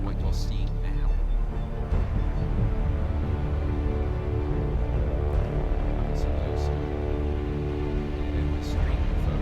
what you're seeing now. So you'll see in my stream info.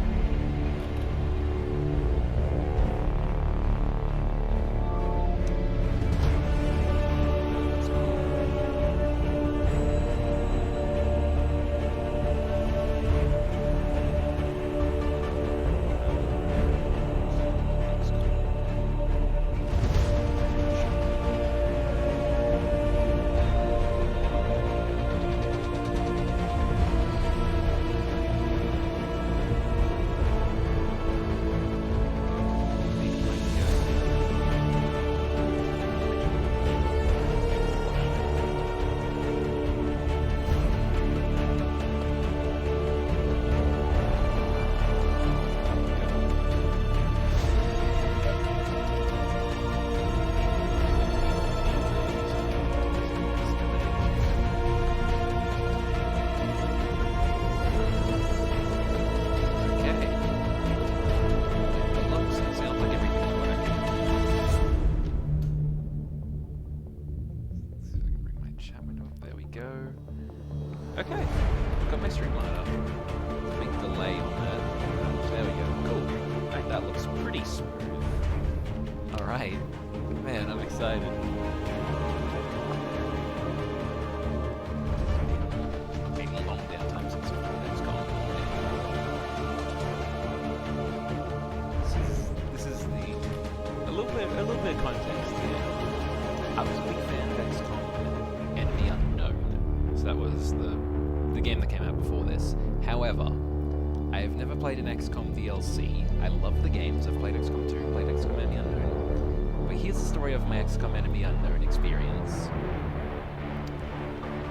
Okay, got my streamline up. Big delay on that. There we go. Cool. Right, that looks pretty smooth. Alright. Man, I'm excited. Maybe long downtime since it's gone. This is a little bit of context here. I was a big fan of XCOM Enemy Unknown. So that was the game that came out before this. However, I have never played an XCOM DLC. I love the games. I've played XCOM 2, played XCOM Enemy Unknown. But here's the story of my XCOM Enemy Unknown experience.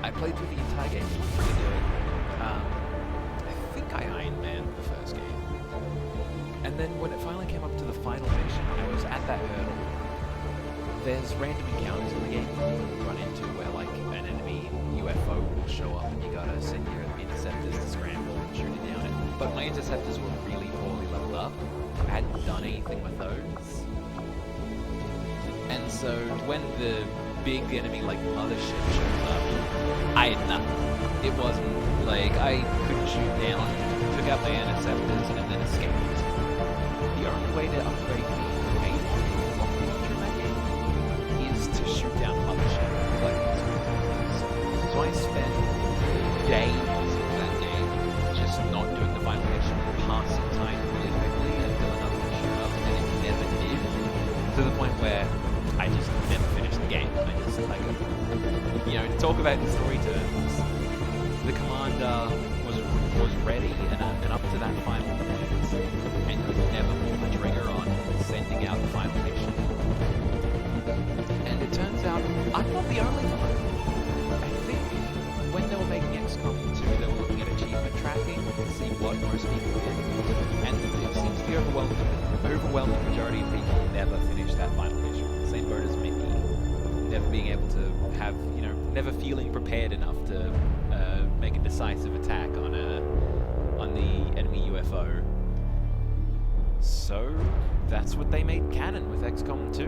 I played through the entire game. It was pretty good. I think I Iron Man the first game. And then when it finally came up to the final mission, I was at that hurdle. There's random encounters in the game you run into where like an enemy UFO will show up and you gotta send your interceptors to scramble and shoot it down. But my interceptors were really poorly leveled up. I hadn't done anything with those. And so when the big enemy like mothership shows up, I had nothing. It wasn't like I couldn't shoot down, took out my interceptors and then escaped. The only way to upgrade the main rocket launcher in that game is to shoot down mothership like these. So I spent days in that game just not doing the final mission, passing time really quickly until another one showed up, and it never did. To the point where I just never finished the game. I just like, you know, to talk about in story terms, the commander was ready and up to that final point, and could never pull the trigger on sending out the final mission. And it turns out I'm not the only one. I think when they were making XCOM 2, they were looking at achievement tracking to see what most people did, and it seems the overwhelming majority of people never finish that final mission. Same boat as Mickey, never being able to have, you know, never feeling prepared enough to make a decisive attack on the enemy UFO. So that's what they made canon with XCOM 2.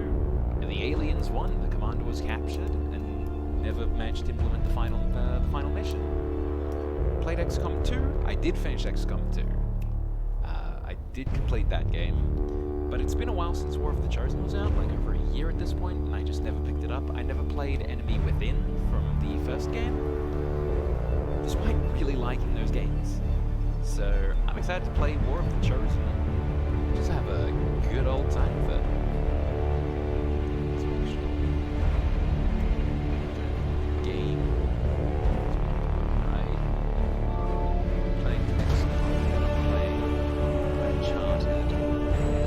And the aliens won. The commander was captured and never managed to implement the final mission. Played XCOM 2. I did finish XCOM 2. I did complete that game. But it's been a while since War of the Chosen was out, like over a year at this point, and I just never picked it up. I never played Enemy Within from the first game, despite really liking those games. So I'm excited to play War of the Chosen. Just have a good old time with it. Game. Right. Playing XCOM, playing Uncharted.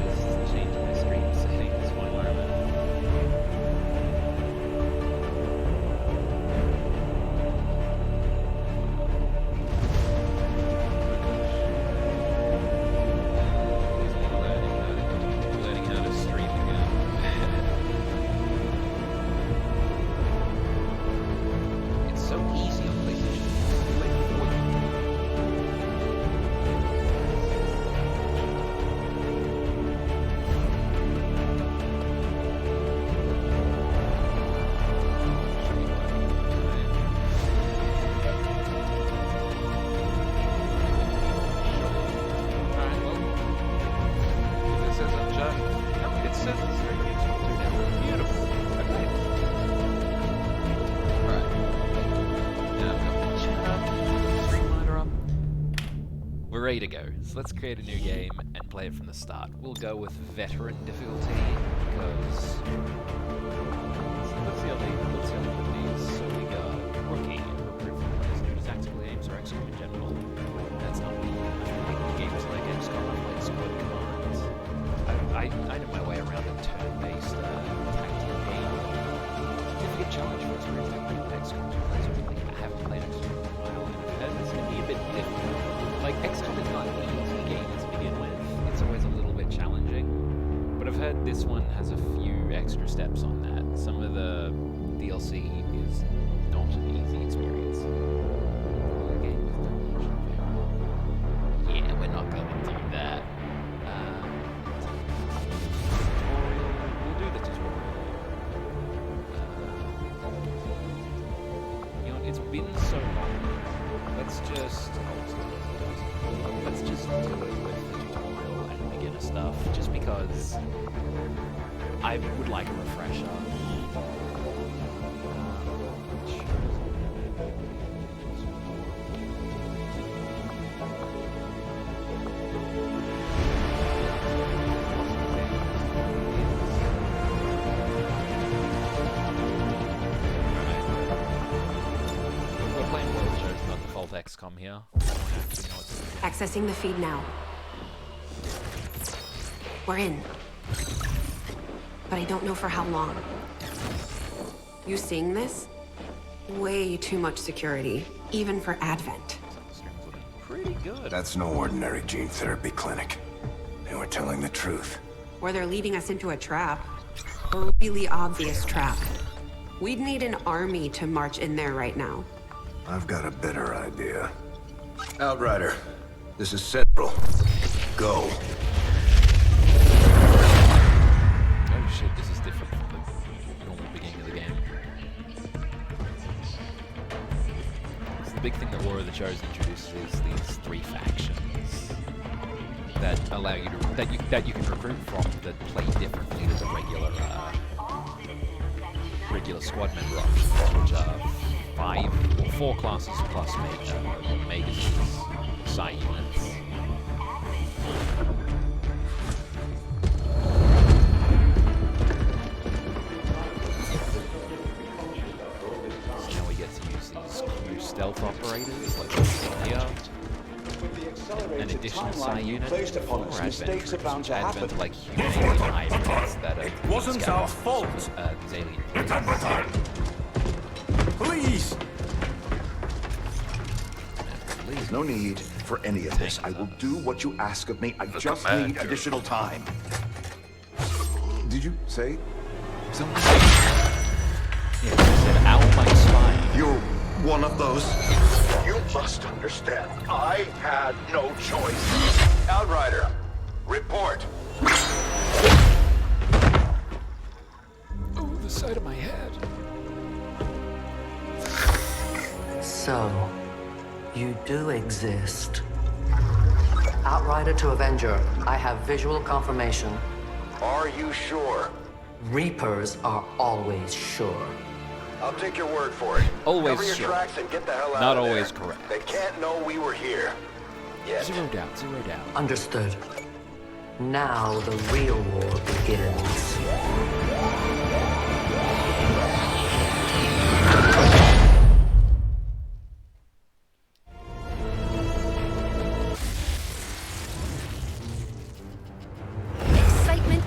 Just changing my stream settings one moment. Learning how to stream ready to go. So let's create a new game and play it from the start. We'll go with veteran difficulty because let's see how they put these. So we got rookie, recruit from players, tactical games or XCOM in general. That's not me. I think games like XCOM like Squad Commands. I know my way around a turn-based tactical game. Difficult challenge for us to XCOM. I haven't played XCOM in a while, and it's going to be a bit difficult. Like, XCOM is not an easy game to begin with. It's always a little bit challenging. But I've heard this one has a few extra steps on that. Some of the DLC is not an easy experience. A game with delusion. Yeah, we're not going to do that. Tutorial. We'll do the tutorial. You know, it's been so long. Let's just do it with the tutorial and beginner stuff, just because I would like a refresher. We're playing World Shows, not default XCOM here. I don't actually know what's Accessing the feed now. We're in. But I don't know for how long. You seeing this? Way too much security, even for Advent. pretty good. That's no ordinary gene therapy clinic. They were telling the truth. Or they're leading us into a trap. A really obvious trap. We'd need an army to march in there right now. I've got a better idea. Outrider, this is Central. Go. Oh shit, this is different from the normal beginning of the game. So the big thing that War of the Chosen introduces is these three factions that allow you to that you can recruit from that play differently to the regular squad member options, which are 4 classes plus Magus Psi units. So now we get to use these crew stealth operators like this one here. An additional Psi unit for mistakes are bound to happen. Like human hybrids that are. It wasn't our fault. These alien. Please. No need for any of this. I will do what you ask of me. I just need additional time. Did you say something? Yeah, I said out my spine. You're one of those. You must understand. I had no choice. Outrider, report. Oh, the side of my head. So, you do exist. Outrider to Avenger, I have visual confirmation. Are you sure? Reapers are always sure. I'll take your word for it. Always Cover your sure. tracks and get the hell out Not of there. always correct. They can't know we were here. Yet. Zero doubt. Understood. Now the real war begins.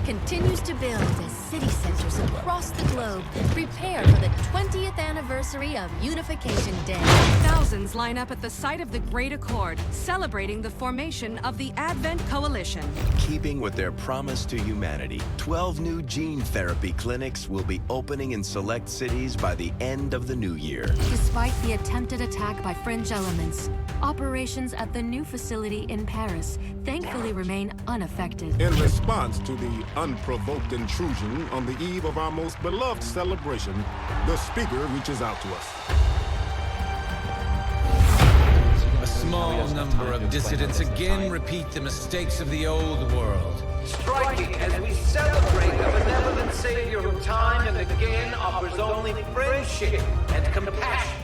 Continues to build as city centers across the globe prepare for the 20th anniversary of Unification Day. Thousands line up at the site of the Great Accord, celebrating the formation of the Advent Coalition. Keeping with their promise to humanity, 12 new gene therapy clinics will be opening in select cities by the end of the new year. Despite the attempted attack by fringe elements, operations at the new facility in Paris thankfully remain unaffected. In response to the unprovoked intrusion on the eve of our most beloved celebration, the speaker reaches out to us. A small number of dissidents again repeat the mistakes of the old world. Striking as we celebrate a benevolent savior who time and again offers only friendship and compassion.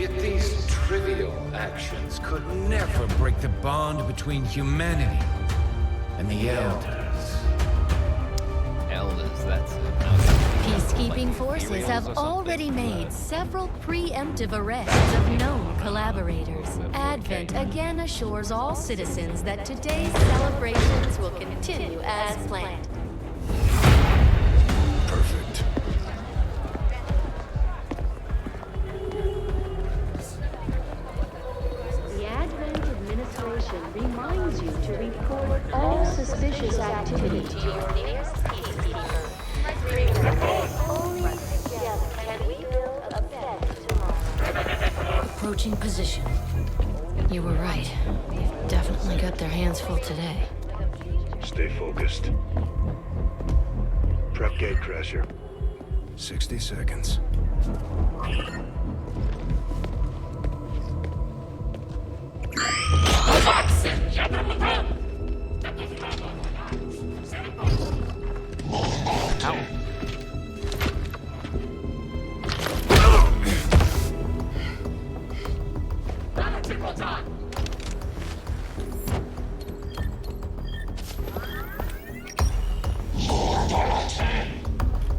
Yet these trivial actions could never break the bond between humanity and the Elders. Elders, that's it. Peacekeeping forces have already made several preemptive arrests of known collaborators. Advent again assures all citizens that today's celebrations will continue as planned. Perfect. The Advent administration reminds you to report all suspicious activity to your nearest peacekeeper. Only together can we build a better tomorrow. Approaching position. You were right. They've definitely got their hands full today. Stay focused. Prep gate crasher. 60 seconds.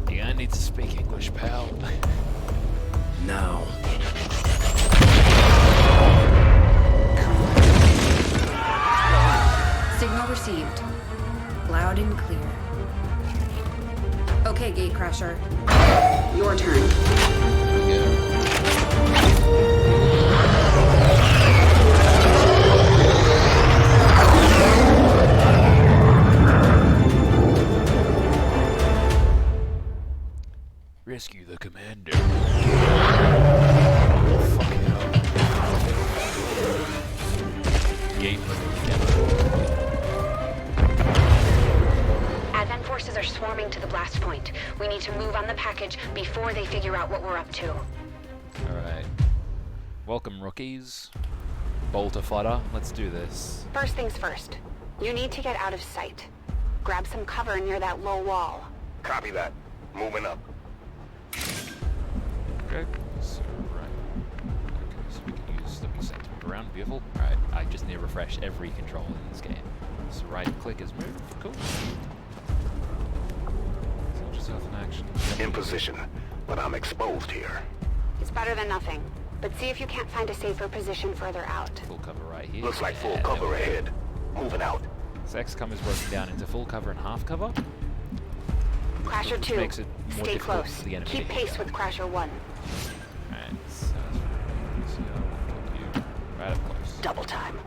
You're gonna need to speak English, pal. Now. Signal received. Loud and clear. Okay, Gatecrasher. Your turn. Rescue the commander. Gate. Advent forces are swarming to the blast point. We need to move on the package before they figure out what we're up to. Alright. Welcome, rookies. Bolter fodder. Let's do this. First things first. You need to get out of sight. Grab some cover near that low wall. Copy that. Moving up. Okay, so we can use the set to move around. Beautiful. Alright, I just need to refresh every control in this game. So right click is move. Cool. Soldier yourself in action. In position, but I'm exposed here. It's better than nothing. But see if you can't find a safer position further out. Full cover right here. Looks like full cover ahead. Moving out. So XCOM is broken down into full cover and half cover. Crasher 2, makes it more stay difficult close. for the enemy Keep to pace get with Crasher 1. Alright, so put you right up close. Double time.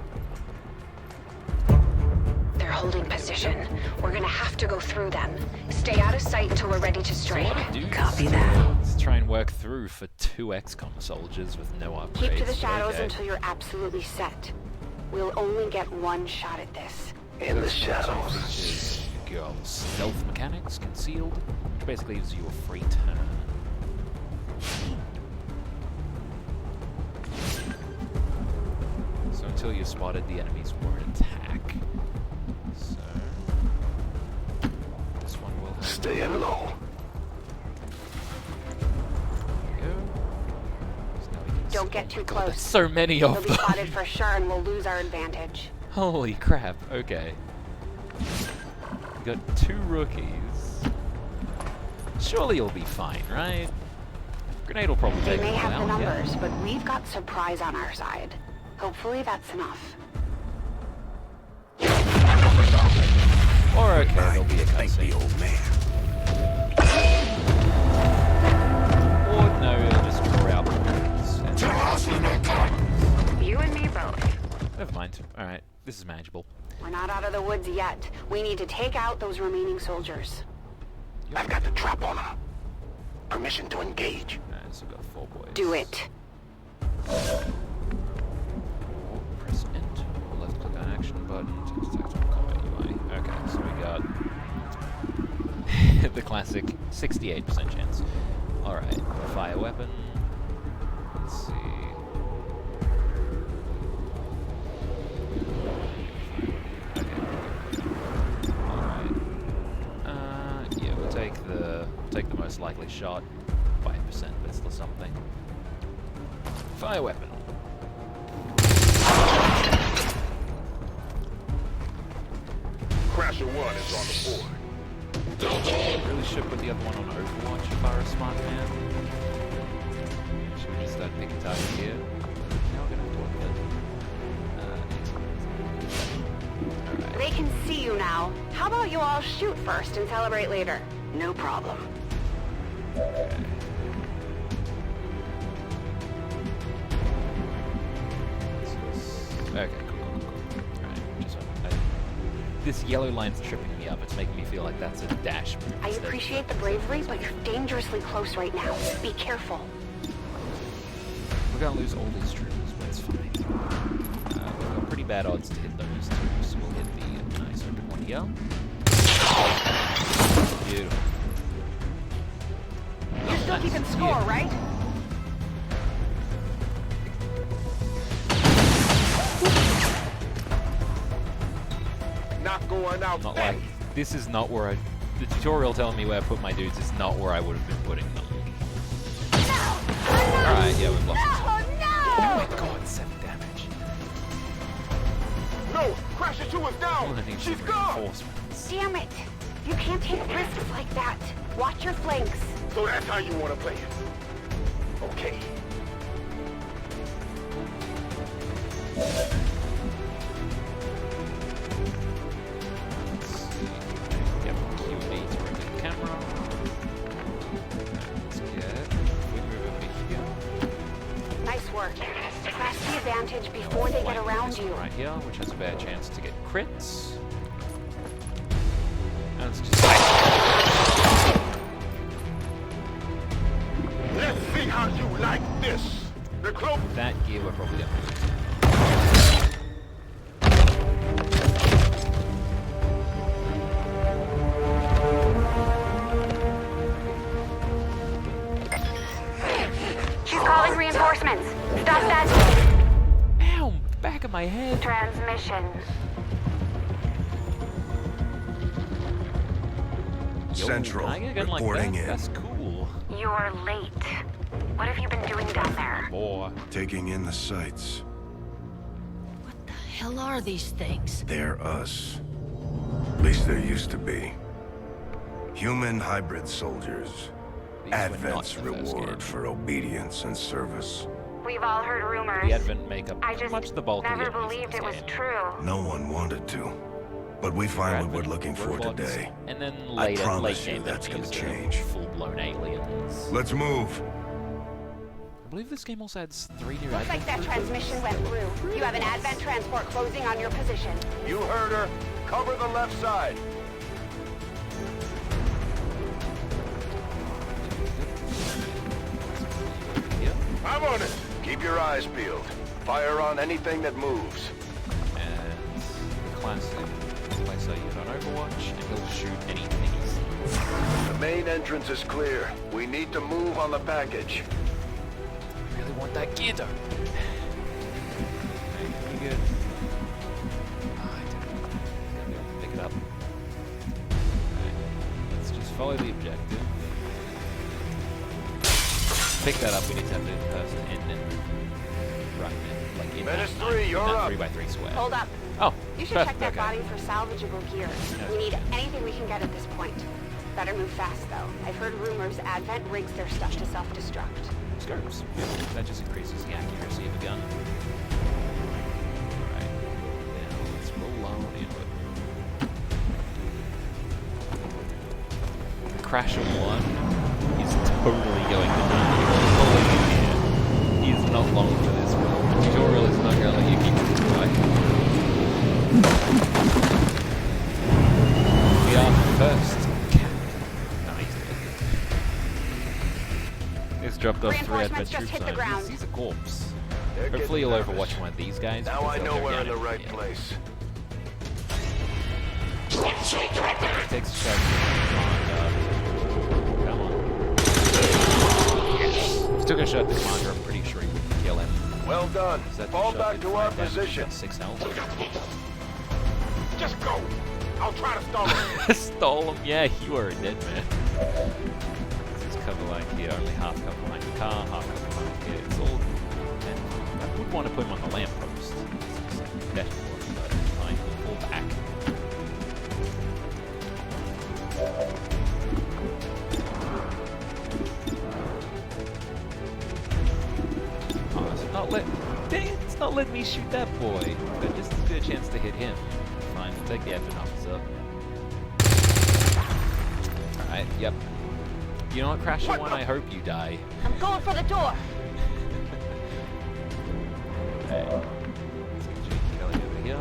They're holding position. We're gonna have to go through them. Stay out of sight until we're ready to strike. Copy that. Let's try and work through for 2 XCOM soldiers with no upgrades. Keep to the shadows Okay. until you're absolutely set. We'll only get one shot at this. In the shadows. Features your stealth mechanics, concealed, which basically gives you a free turn. So until you're spotted, the enemies won't attack. So this one will have Staying low. There we go. So now we can Don't get too close. There's so many They'll of be them. spotted for sure and we'll lose our advantage. Holy crap, okay. We got 2 rookies. Surely you'll be fine, right? Grenade will probably They take may them have the down, yeah. numbers, but we've got surprise on our side. Hopefully that's enough. Or okay, there'll be a cutscene. Old man. Or no, they'll just draw out the You and me both. Never mind. Alright, this is manageable. We're not out of the woods yet. We need to take out those remaining soldiers. I've got the trap on him. Permission to engage. Alright, so we've got 4 boys. Do it. Press Int, or left click on action button to detect on combat UI. Okay, so we got the classic 68% chance. Alright, fire weapon. Let's see. Alright. Yeah, we'll take the most likely shot. 5%, but still something. Fire weapon. Crasher 1 is on the board. Really should put the other one on Overwatch if I were a smart man. Should we just start picking targets here? Now we're gonna have to work it. They can see you now. How about you all shoot first and celebrate later? No problem. Okay, cool. Alright, just this yellow line's tripping me up. It's making me feel like that's a dash move. I appreciate the bravery, but you're dangerously close right now. Be careful. We're gonna lose all these troops, but it's fine. We've got pretty bad odds to hit those two, so we'll hit the nice open one here. Beautiful. You're still keeping score, right? Not going out. Not like this is not where I. The tutorial telling me where I put my dudes is not where I would have been putting them. Alright, yeah, we've lost. Oh Oh my god, 7 damage. No, Crasher 2 is down. She's gone. Reinforcements. Damn it! You can't take risks like that. Watch your flanks. So that's how you want to play it. Okay. Nice work. Press the advantage before they get around you. Right here, which has a bad chance to get crits. And it's just Let's see how you like this. The cloak. that gear we're probably gonna lose. She's calling reinforcements. Stop that. Ow! Back of my head. Transmission. Central, reporting in. That's cool. You're late. What have you been doing down there? Boy. Taking in the sights. The hell are these things? They're us. At least there used to be. Human hybrid soldiers. Advent's reward for obedience and service. We've all heard rumors. The Advent make up I pretty just much the bulk of never the enemies in believed this it was game. true. No one wanted to. But we find what we're looking for Robots, today. And then I later, promise late you game that's gonna enemies are change. full-blown aliens. Let's move. I believe this game also adds 3 new Looks like that Advent transmission went through. You have an Advent transport closing on your position. You heard her. Cover the left side. I'm on it. Keep your eyes peeled. Fire on anything that moves. And the classic place I use on Overwatch, and he'll shoot anything he sees. The main entrance is clear. We need to move on the package. I really want that gear though. Okay, pretty good. Oh, I didn't. Gotta be able to pick it up. Alright, let's just follow the objective. Pick that up, we need to have the person in and right in, like in Menace that, 3, you're that up. 3x3 square. Hold up. Oh, You should perfect, check that okay. body for salvageable gear. We need anything we can get at this point. Better move fast, though. I've heard rumors Advent rigs their stuff to self-destruct. Scopes. That just increases the accuracy of a gun. Alright, now let's roll on into it. The Crasher 1 is totally going to die. He is not long for this one. The tutorial is not going to let you keep this right. We are first. It's dropped off 3 Reinforcements Advent just hit the troops. ground. He's a corpse. They're Hopefully you'll getting overwatch nervous. one of these guys. Now because I they'll know go we're down in the every right game. place. It takes a shot. Come on. Yes. Took a shot to Commander. I'm pretty sure he wouldn't kill him. Well done. That Fall shot back did to 5 our damage, position. got 6 health. Just go. I'll try to stall him. Stole him? Yeah, you are a dead man. This is cover line here, only half cover line car, half cover line here. It's all would want to put him on the lamppost. It's better for him, but fine, we'll pull back. Oh, it's not letting... Dang it, it's not letting me shoot that boy. But just as good a chance to hit him. Fine, we'll take the advent officer. Alright, yep. You know what, Crasher One? I hope you die. I'm going for the door. Hey. Let's get Jake Kelly over here. I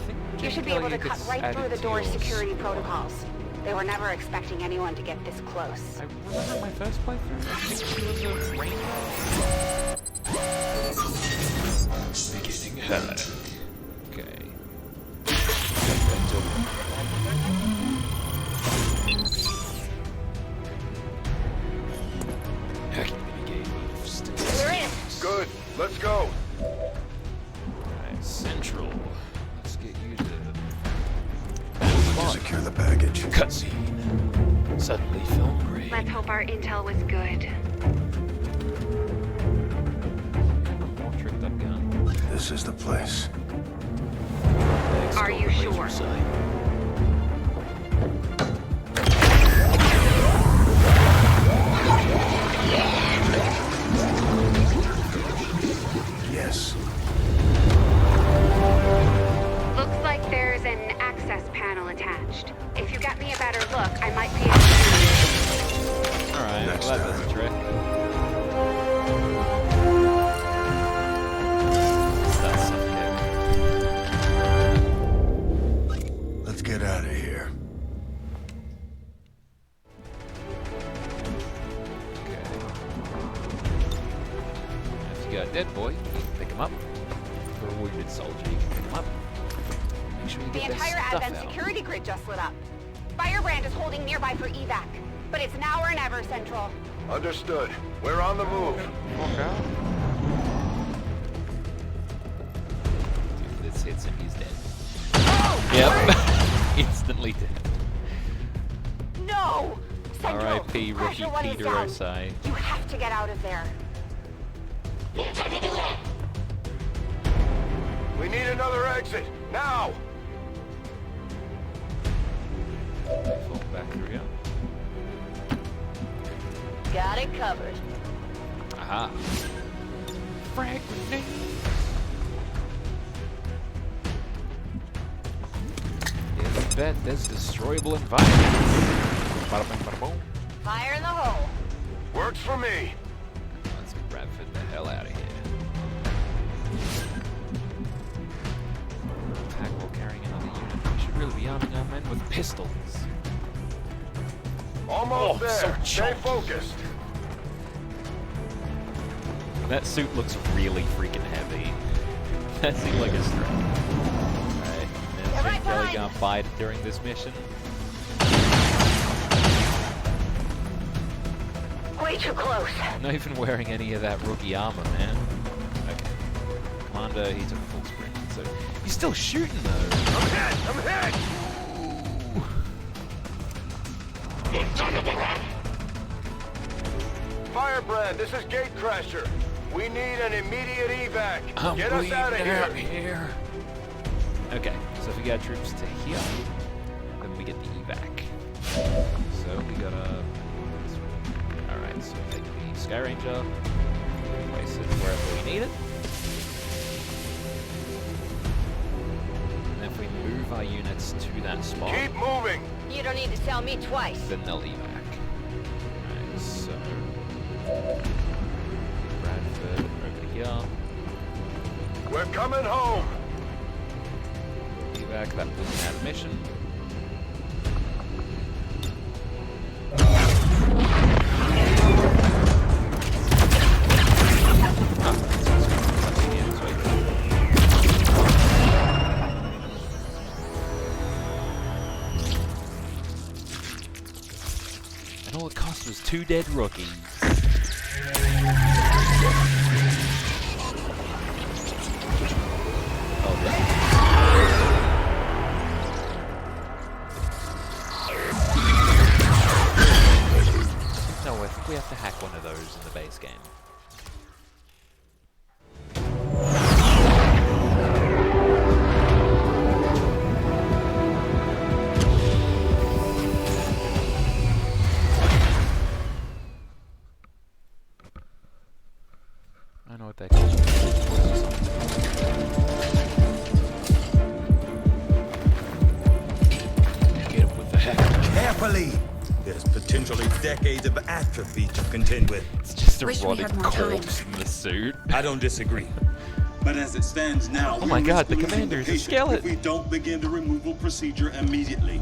think You Jake should be Kelly able to cut gets right through added the to door's yours. security protocols. They were never expecting anyone to get this close. I remember my first playthrough. I think she was a ranger. Beginning hello. Okay. We're in. Good. Let's go. Alright, Central. Let's get you to... Secure the baggage. Cutscene. Suddenly film grade. Let's hope our intel was good. More tricked up gun. This is the place. Are you sure? Yes. Looks like there's an access panel attached. If you get me a better look, I might be able to... Alright, well that does the trick. That's some Let's get out of here. Okay. If you got a dead boy, you can pick him up. For a wounded soldier, you can pick him up. Make sure you The get entire their stuff Advent out. security grid just lit up. Firebrand is holding nearby for evac. But it's now or never, Central. Understood. We're on the move. Okay. If this hits him, he's dead. Oh! Yep. Instantly dead. No! Central, R.I.P. rookie Pressure One is Peter down. Osai. You have to get out of there. We need another exit. Now! Fall back through here. Got it covered. Aha. Frag grenade. Yeah, you bet there's destroyable environment. Bada bing, bada boom. Fire in the hole. Works for me. Let's get Bradford the hell out of here. Pack while carrying another unit. We should really be arming our men with pistols. Almost there. so Stay chunky. focused. That suit looks really freaking heavy. That seemed like a strength. Alright, and You're right Jake Kelly behind. gonna fight during this mission. Way too close. Not even wearing any of that rookie armor, man. Okay. Commander, he took a full sprint, so he's still shooting though. I'm hit! Firebrand, this is Gatecrasher. We need an immediate evac. I'm Get us out of bleeding here. out here. Okay, so if we got troops to here, then we get the evac. So we gotta... Alright, so take the Sky Ranger, place it wherever we need it. And if we move our units to that spot, Keep moving. You don't need to tell me twice. then they'll evac. Alright, so... Bradford over here. We're coming home. Evac, that was an admission. And all it cost was 2 dead rookies. No, I think we have to hack one of those in the base game. properly. There's potentially decades of atrophy to contend with. It's just a Wish we rotting had more time. corpse in the suit. I don't disagree. But as it stands now, Oh my god, the commander's a skeleton. if we don't begin the removal procedure immediately.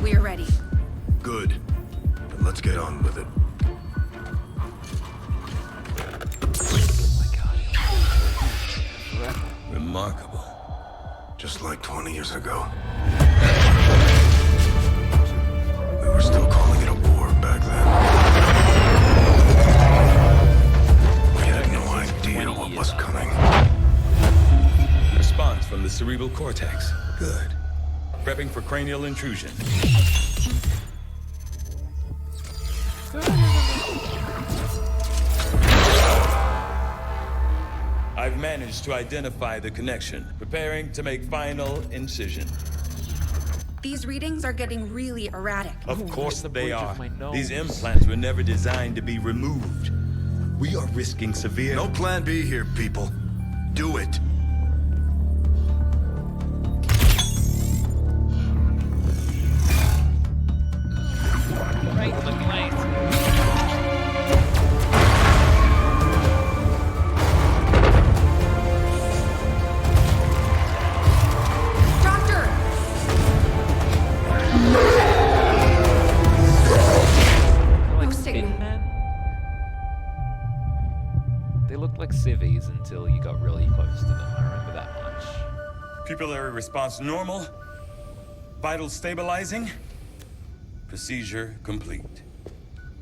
We're ready. Good. Then let's get on with it. Remarkable. Just like 20 years ago. We were still calling it a war back then. We had no idea what was coming. Response from the cerebral cortex. Good. Prepping for cranial intrusion. I've managed to identify the connection. Preparing to make final incision. These readings are getting really erratic. Of course they are. nose. These implants were never designed to be removed. We are risking severe... No plan B here, people. Do it. Right, look light. Doctor! Like No signal. Bin Men? They looked like civvies until you got really close to them. I remember that much. Pupillary response normal. Vital stabilizing. Procedure complete.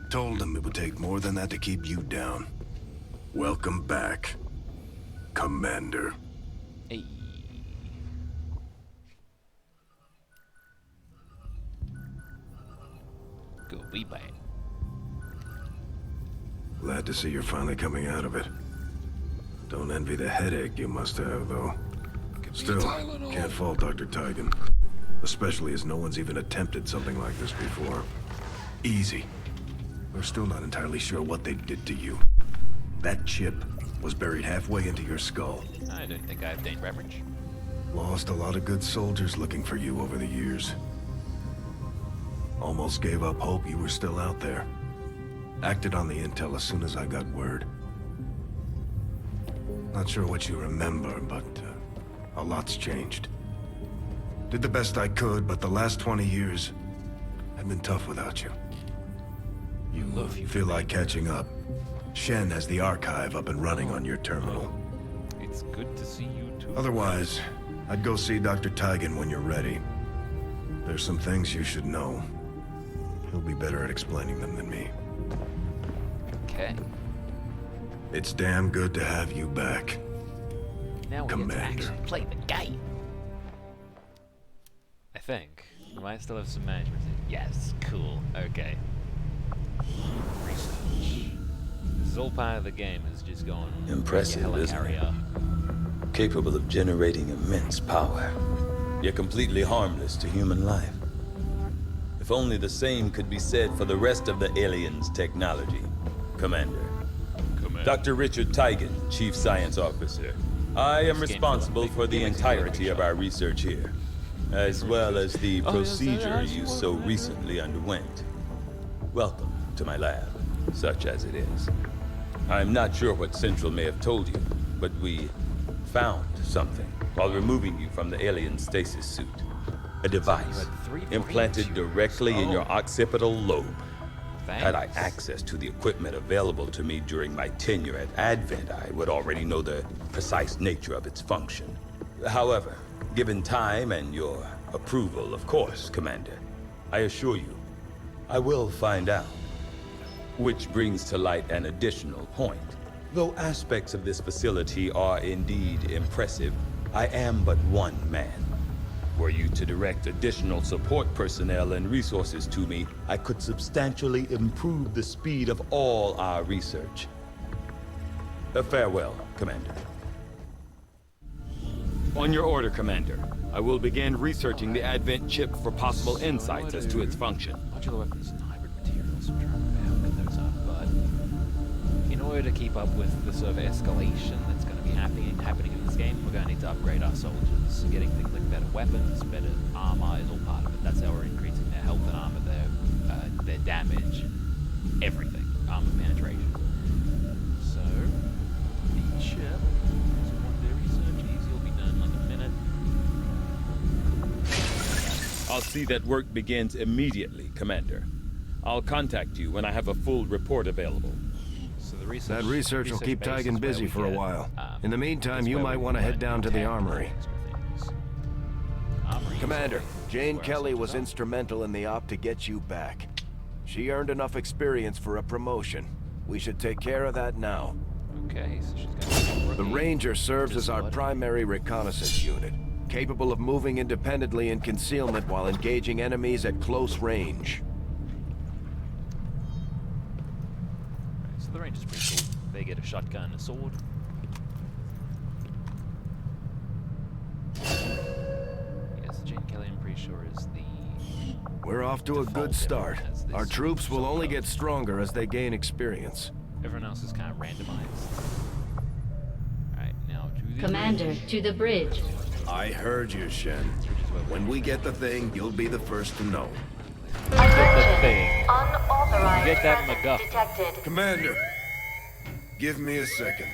Told them it would take more than that to keep you down. Welcome back, Commander. Hey. Go wee bang. Glad to see you're finally coming out of it. Don't envy the headache you must have, though. Still, can't fault Dr. Tigan. Especially as no one's even attempted something like this before. Easy. We're still not entirely sure what they did to you. That chip was buried halfway into your skull. I don't think I've done reverence. Lost a lot of good soldiers looking for you over the years. Almost gave up hope you were still out there. Acted on the intel as soon as I got word. Not sure what you remember, but a lot's changed. Did the best I could, but the last 20 years have been tough without you. You feel like catching up. Shen has the archive up and running on your terminal. It's good to see you too. Otherwise, I'd go see Dr. Tigan when you're ready. There's some things you should know. He'll be better at explaining them than me. Okay. It's damn good to have you back, Now we Commander. get to actually play the game. I think. We might still have some management. Yes, cool. Okay. Research. This is all part of the game. Is just going. Impressive, isn't it? Capable of generating immense power, yet completely harmless to human life. If only the same could be said for the rest of the aliens' technology. Commander. Dr. Richard Tigan, Chief Science Officer. I am responsible for the entirety of our research here, as well as the procedure you so recently underwent. Welcome to my lab, such as it is. I'm not sure what Central may have told you, but we found something while removing you from the alien stasis suit. A device implanted directly in your occipital lobe. Had I access to the equipment available to me during my tenure at Advent, I would already know the precise nature of its function. However, given time and your approval, of course, Commander, I assure you, I will find out. Which brings to light an additional point. Though aspects of this facility are indeed impressive, I am but one man. Were you to direct additional support personnel and resources to me, I could substantially improve the speed of all our research. Farewell, Commander. On your order, Commander. I will begin researching the Advent chip for possible insights as to its function. Modular weapons and hybrid materials. I'm trying to remember how good those are, but in order to keep up with the sort of escalation that's going to be happening in this game, we're going to need to upgrade our soldiers. Getting things like better weapons, better armor is all part of it. That's how we're increasing their health and armor, their damage, everything, armor penetration. So the chip, secondary research, easy, will be done in like a minute. I'll see that work begins immediately, Commander. I'll contact you when I have a full report available. So the research, That research will keep base Tigan is where busy we for a get, while. In the meantime, is you where might we want to learn head down to the tech armory. extra things. Armory Commander, is Jane where our Kelly soldiers was are. instrumental in the op to get you back. She earned enough experience for a promotion. We should take care of that now. Okay, so she's got The Ranger serves as our primary reconnaissance unit, capable of moving independently in concealment while engaging enemies at close range. So the range is pretty cool. They get a shotgun and a sword. Yes, Jane Kelly, I'm pretty sure, is the... We're off to a good start. Our troops will only get stronger as they gain experience. Everyone else is kind of randomized. Alright, now to the Commander, to the bridge. I heard you, Shen. When we get the thing, you'll be the first to know. the thing. Unauthorized You get that presence MacGuffin. detected. Commander, give me a second.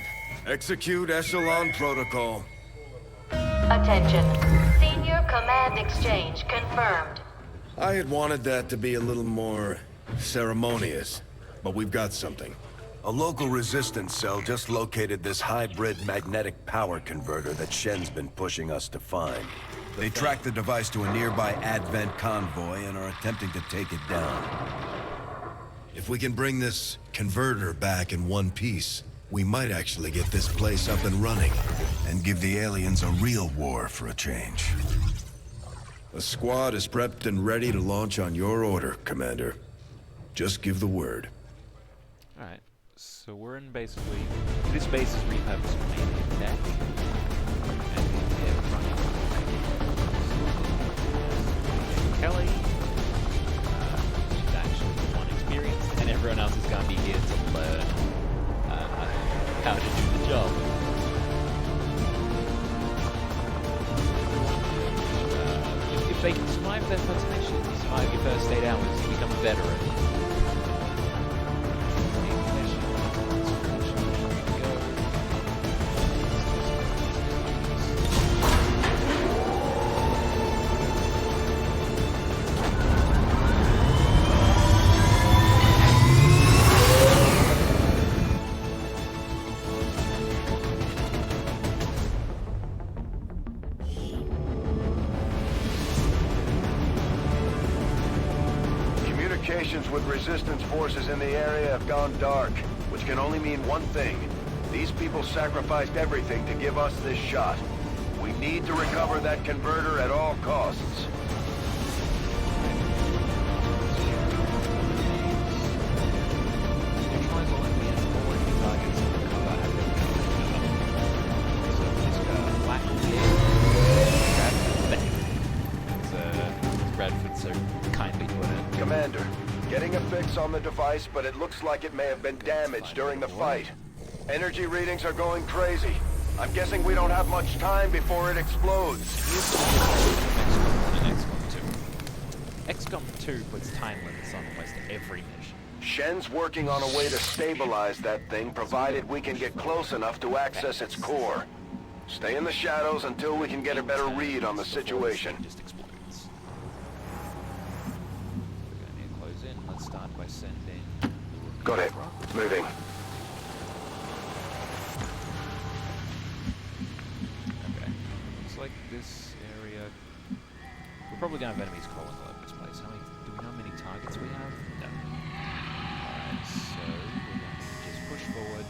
Execute Echelon Protocol. Attention. Senior command exchange confirmed. I had wanted that to be a little more ceremonious, but we've got something. A local resistance cell just located this hybrid magnetic power converter that Shen's been pushing us to find. They tracked the device to a nearby Advent convoy and are attempting to take it down. If we can bring this converter back in one piece, we might actually get this place up and running and give the aliens a real war for a change. The squad is prepped and ready to launch on your order, Commander. Just give the word. Alright, so we're in basically... This base is repurposed for mainly tech. And they're running Kelly. She's actually the one experienced, and everyone else is going to be here to learn how to do the job. If they can survive their first mission, survive your first 8 hours, you become a veteran. Communications with resistance forces in the area have gone dark, which can only mean one thing. These people sacrificed everything to give us this shot. We need to recover that converter at all costs. Commander, getting a fix on the device, but it looks like it may have been damaged during the fight. Energy readings are going crazy. I'm guessing we don't have much time before it explodes. XCOM 2 puts time limits on almost every mission. Shen's working on a way to stabilize that thing, provided we can get close enough to access its core. Stay in the shadows until we can get a better read on the situation. Just explodes. We're going to need to close in. Let's start by sending... Got it. Moving. Okay. Looks like this area... We're probably going to have enemies crawling all over this place. How many... Do we know how many targets we have? No. Alright, so... We're going to just push forward.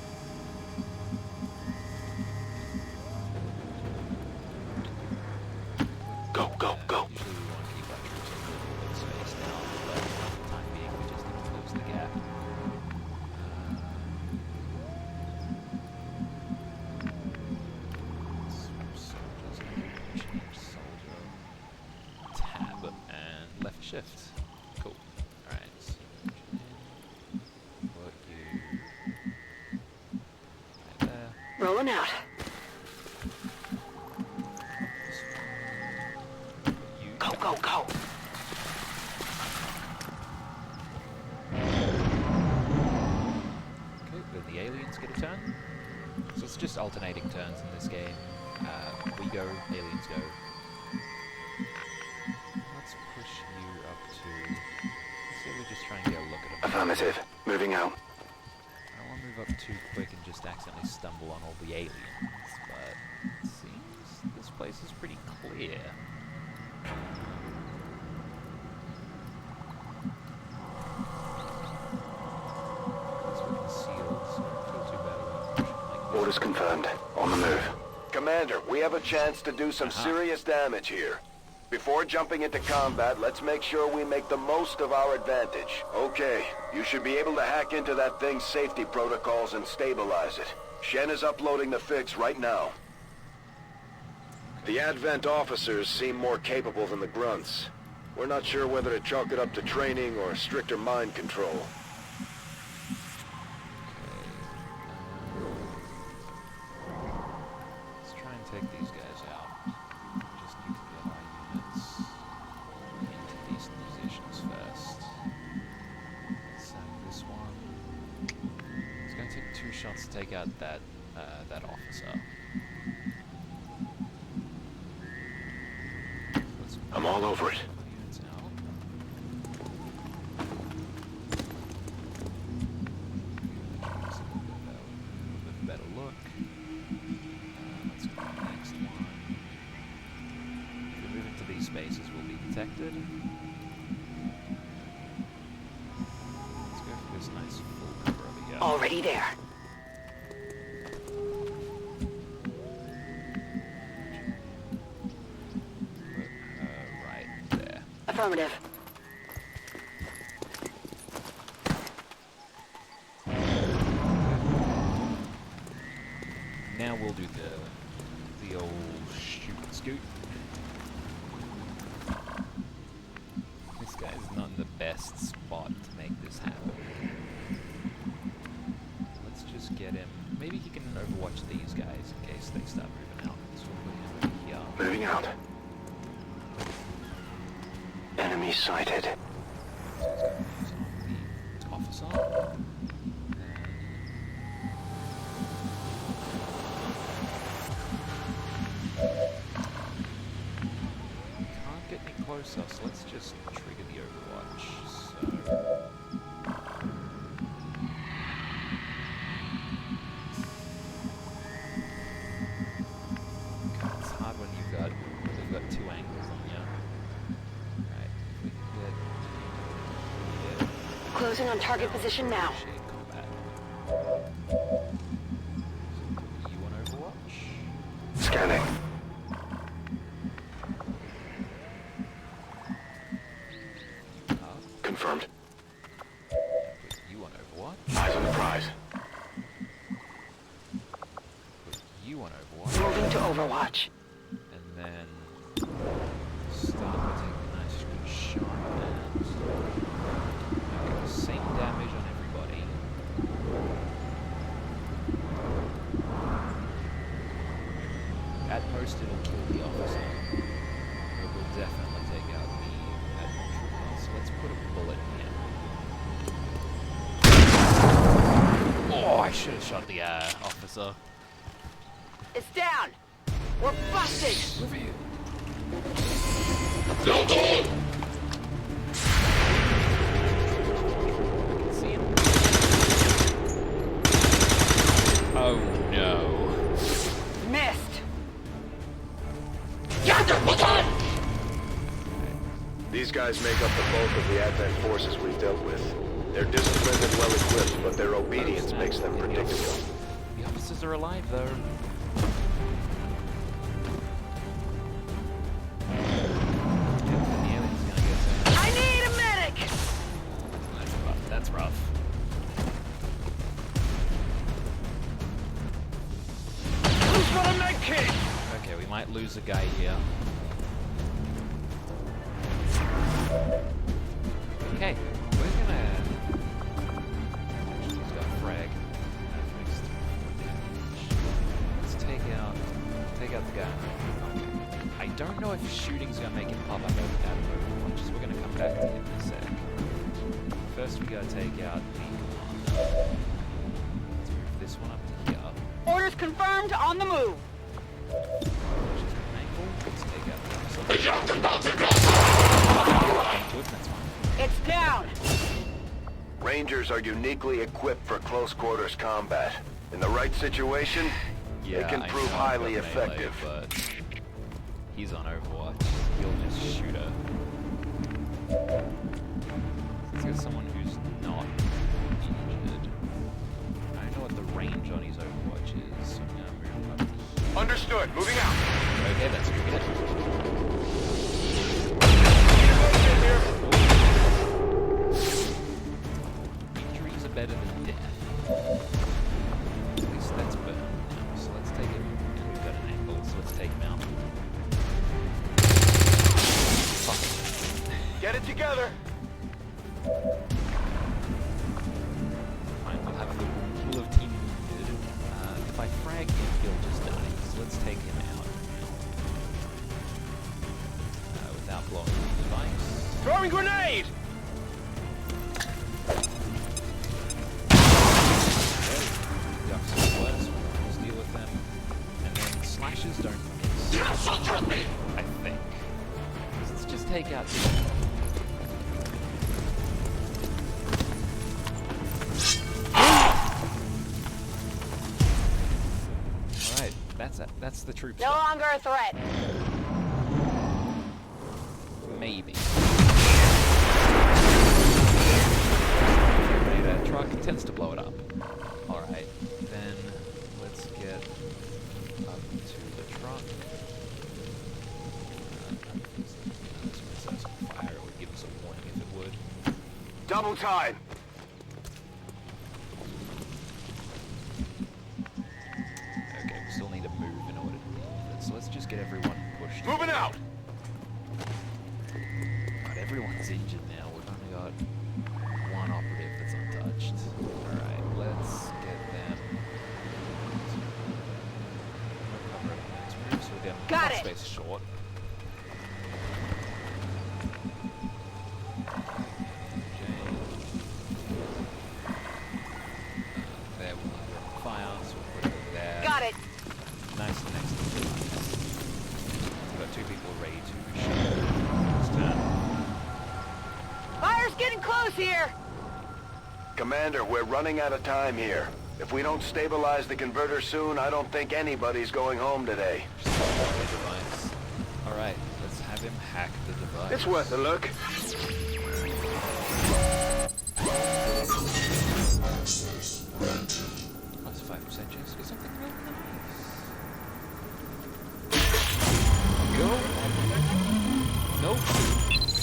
Go, go, go. Usually we want to keep our troops a little bit spaced out, but for the time being we just need to close the gap. Tab and left shift. Cool. Alright. So work you right there. Rolling out. Go, go, go. just alternating turns in this game. We go, aliens go. Let's push you up to... Let's see if we just try and get a look at them. Affirmative. Moving out. I don't want to move up too quick and just accidentally stumble on all the aliens, but it seems this place is pretty clear. Orders confirmed. On the move. Commander, we have a chance to do some serious damage here. Before jumping into combat, let's make sure we make the most of our advantage. Okay, you should be able to hack into that thing's safety protocols and stabilize it. Shen is uploading the fix right now. The Advent officers seem more capable than the grunts. We're not sure whether to chalk it up to training or stricter mind control. Take these guys out. Just need to get our units into decent positions first. So this one, it's going to take 2 shots to take out that that officer. I'm all over it. Units out. Just a bit better look. Let's go to the next one. If we move into these spaces, we'll be detected. Let's go for this nice full cover over here. Already there. Right there. Affirmative. Now we'll do the old shoot and scoot. This guy's not in the best spot to make this happen. Let's just get him. Maybe he can overwatch these guys in case they start moving out. So we'll put him over here. Moving out. Enemy sighted. So he's going to use the officer. So let's just trigger the overwatch. So God, it's hard when you've got 2 angles on you. Right, if we can get Closing on target position now. combat. You want overwatch? Scanning. Confirmed. You on Overwatch? Eyes on the prize. You on Overwatch? Moving to Overwatch. And then start by taking a nice good shot and same damage on everybody. At most it'll kill the officer. But we'll definitely take out the Admiral Trooper. So let's put a bullet in him. Oh, I should have shot the officer. It's down. We're busted. Over you. See him? Oh no. Missed. These guys make up the bulk of the Advent forces we've dealt with. They're disciplined and well-equipped, but their obedience makes them predictable. The officers are alive, though. I need a medic! That's rough. Who's got a med kit? Okay, we might lose a guy here. Okay, we're gonna... Actually, he's got a frag. Let's take out the guy. I don't know if shooting's gonna make him pop up out of Overwatch, so we're gonna come back to him in a sec. First, we gotta take out the commander. Let's move this one up to here. Reapers confirmed on the move. It's down. Rangers are uniquely equipped for close quarters combat. In the right situation, they can prove highly effective. But he's on Overwatch. He'll just shoot her. Let's get someone who's not injured. I don't know what the range on his Overwatch is, so I'm gonna move up. Understood. Moving out. Okay, that's good. Injuries are better than death. At least that's better now. So let's take him. We've got an angle, so let's take him out. Fuck. Get it together. Fine, we'll have a pool of team wounded. If I frag him, he'll just die. So let's take him out. Without blowing the device. Throwing grenade! Ducks worse, we'll deal with them. And then slashes don't miss. I think. Let's just take out the... Alright, that's the troop No stuff. longer a threat. Maybe. That truck tends to blow it up. Alright, then let's get up to the truck. This one says fire, it would give us a warning if it would. Double time. Okay, we still need to move in order to deal with it, so let's just get everyone pushed. Moving out. God, everyone's injured now. We've only got one operative that's untouched. Alright, let's get them. So we'll get Got it. space short. There, we'll have it on fire, so we'll put it there. Got it. Nice and next to the device. We've got two people ready to shoot. This turn. Fire's getting close here. Commander, we're running out of time here. If we don't stabilize the converter soon, I don't think anybody's going home today. Device. Alright, let's have him hack the device. It's worth a look. Plus 5% chance to get something real nice. Go. Nope.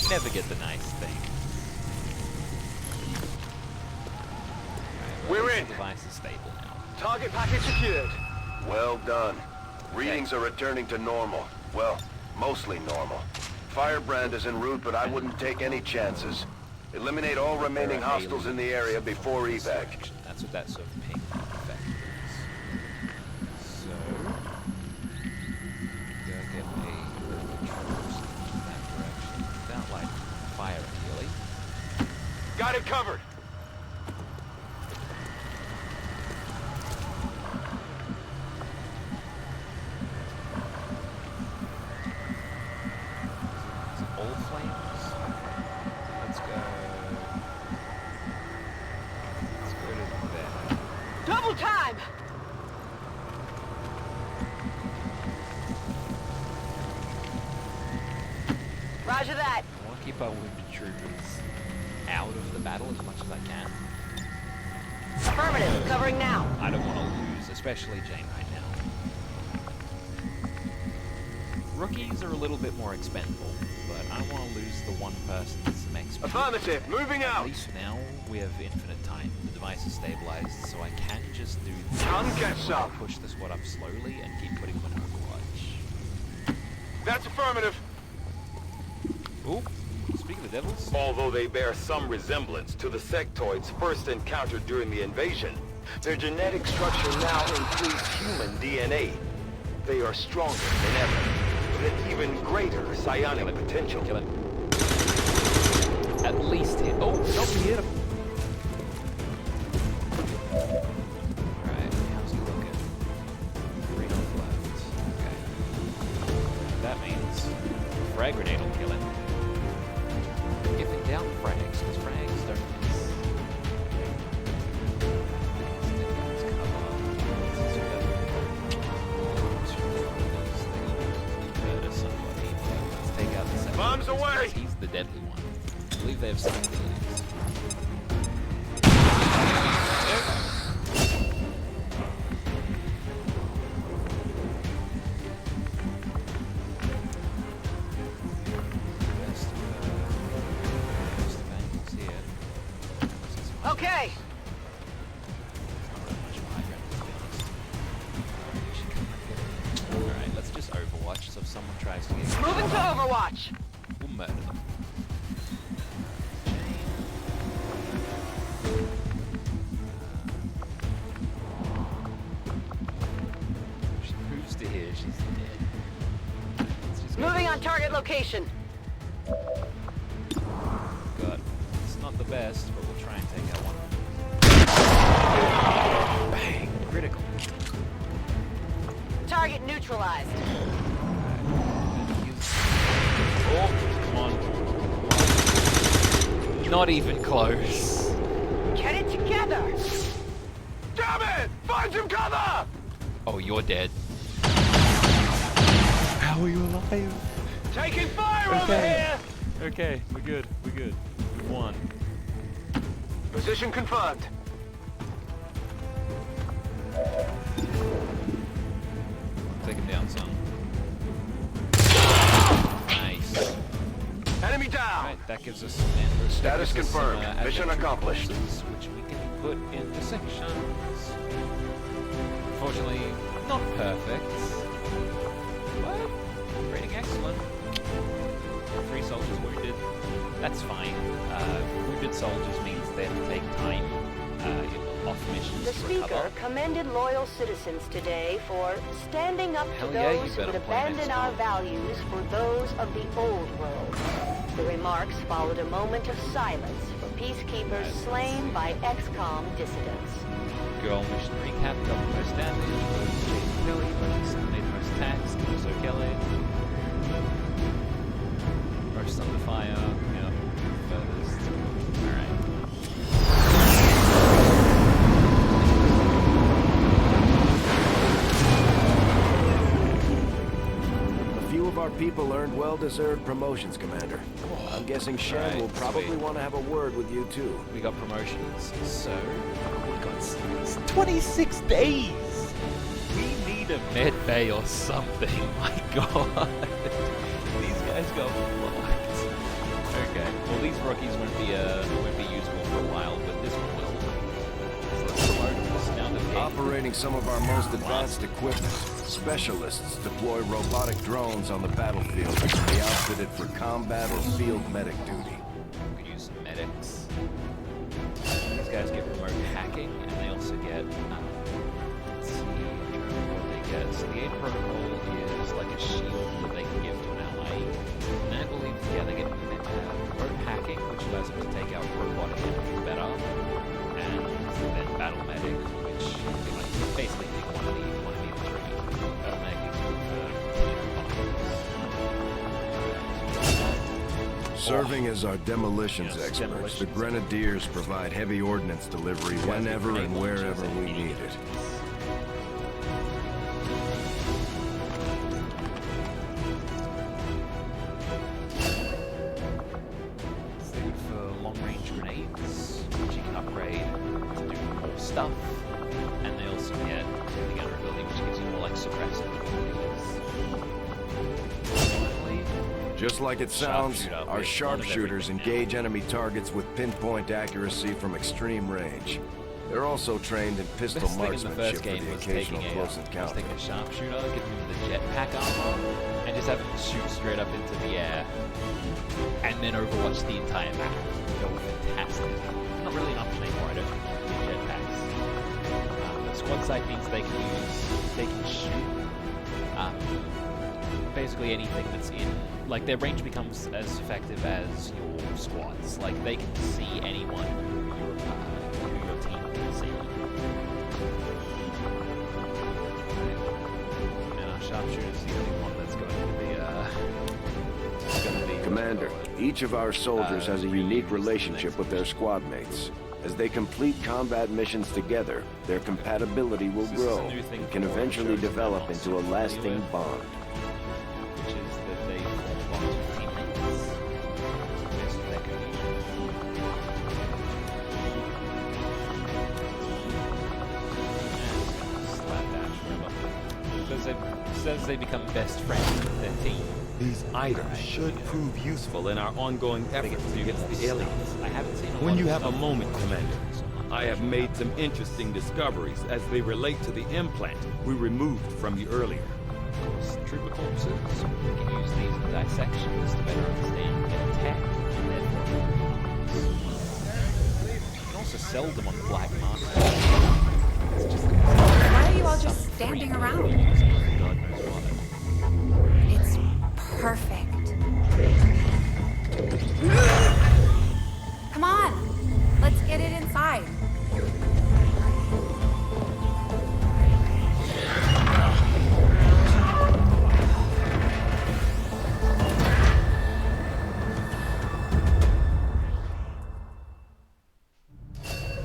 Never get the nice thing. Right, We're in. The device is stable now. Target package secured. Well done. Readings are returning to normal. Well, mostly normal. Firebrand is en route, but I wouldn't take any chances. Eliminate all remaining hostiles in the area before evac. That's what that sort of ping effect is. So, gotta get a troops in that direction without like firing really. Got it covered. Is it all flames? Let's go. Let's go to there. Double time. Roger that. I want to keep our wounded troopers out of the battle as much as I can. Affirmative. Covering now. I don't want to lose, especially Jane right now. Rookies are a little bit more expendable, but I want to lose the one person that's some XP. Affirmative. Moving At out. least now we have infinite time. The device is stabilized, so I can just do this. Come get some. Push this one up slowly and keep putting one in Overwatch. That's affirmative. Ooh, speaking of the devils. Although they bear some resemblance to the sectoids first encountered during the invasion, their genetic structure now includes human DNA. They are stronger than ever, with an even greater psionic potential. Kill him. At least hit. Oh, nope, he hit him. Alright, how's he looking? frag grenade will kill him. If in doubt, frags, because frags don't miss. Murder somebody. Let's take out the second. Bombs away! He's the deadly one. I believe they have some abilities. Okay. Alright, let's just Overwatch, so if someone tries to get... Moving to Overwatch. We'll murder them. Who's to here? She's dead. Let's just go. Moving on target location. God, it's not the best, but we'll try and take out one. Bang! Critical. Target neutralized. Oh, come on. Not even close. Get it together. Damn it! Find some cover! Oh, you're dead. How are you alive? Taking fire over here! Okay, we're good. We won. Position confirmed. Take him down, son. Nice. Enemy down! Right, that gives us Status confirmed. Mission accomplished. Which we can put into sections. Unfortunately, not perfect. But rating excellent. 3 soldiers wounded. That's fine. Wounded soldiers means they have to take time off missions The to speaker recover. commended loyal citizens today for standing up Hell to yeah, you those who better would play abandon next our time. values for those of the old world. The remarks followed a moment of silence for peacekeepers slain by XCOM dissidents. Girl mission recap, got the most damage, was Jason Billy, made the most attacks, also Kelly. Most under fire, yep, furthest. Alright. A few of our people earned well-deserved promotions, Commander. I'm guessing Shen will probably want to have a word with you, too. We got promotions, so we got 26 days! We need a med bay or something, my god! These guys got fucked. Okay, well these rookies won't be useful for a while, but this one will. So let's promote this now to pay. Operating some of our most advanced equipment, specialists deploy robotic drones on the battlefield and can be outfitted for combat or field medic duty. We could use some medics. These guys get remote hacking, and they also get, let's see, I'm trying to remember what they get. So the aid protocol is like a shield that they can give to an ally. And I believe, yeah, they get remote hacking, which allows them to take out robotic enemies better. And then battle medic, which like, basically pick one of the three. Battle medic is good for Serving as our demolitions experts, the Grenadiers provide heavy ordnance delivery whenever and wherever we need it. It's good for long-range grenades, which you can upgrade to do more stuff. And they also get the gunner ability, which gives you more like suppressive abilities. Just like it sounds, our sharpshooters engage enemy targets with pinpoint accuracy from extreme range. They're also trained in pistol Best thing in the marksmanship first for game the was occasional taking close encounter. a sharpshooter, giving him the jetpack armor, and just having him shoot straight up into the air, and then overwatch the entire map. They were fantastic. Not really an option anymore, I don't think, with jetpacks. The squad side means they can shoot basically anything that's in, like their range becomes as effective as your squads. Like they can see anyone who your team can see. And our sharpshooter is the only one that's going to be Commander, each of our soldiers has a unique relationship with their squad mates. As they complete combat missions together, their compatibility will grow and can eventually develop into a lasting bond. Which is that they want teammates. Yes, that could be. Slapdash, remember? Says they become best friends with their team. These items should prove useful in our ongoing efforts against the aliens. I haven't seen When you have a moment, Commander, I have made some interesting discoveries as they relate to the implant we removed from you earlier. Trooper corpses. We can use these in dissections to better understand their tech and their problems. You can also sell them on the black market. Why are you all just standing around? God knows what. It's perfect. Come on, let's get it inside.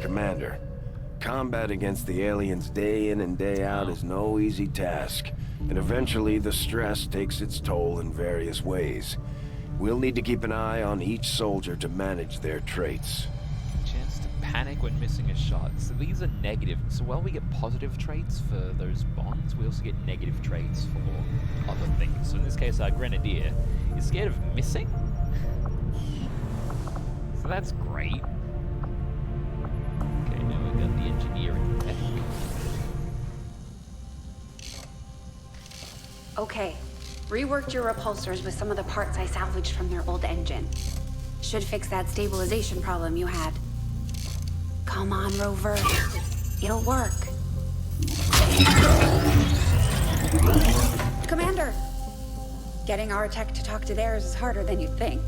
Commander, combat against the aliens day in and day out is no easy task, and eventually the stress takes its toll in various ways. We'll need to keep an eye on each soldier to manage their traits. Chance to panic when missing a shot. So these are negative. So while we get positive traits for those bonds, we also get negative traits for other things. So in this case, our Grenadier is scared of missing. So that's great. Okay, now we've got the engineering tech. Okay. Reworked your repulsors with some of the parts I salvaged from their old engine. Should fix that stabilization problem you had. Come on, Rover. It'll work. Commander! Getting our tech to talk to theirs is harder than you'd think.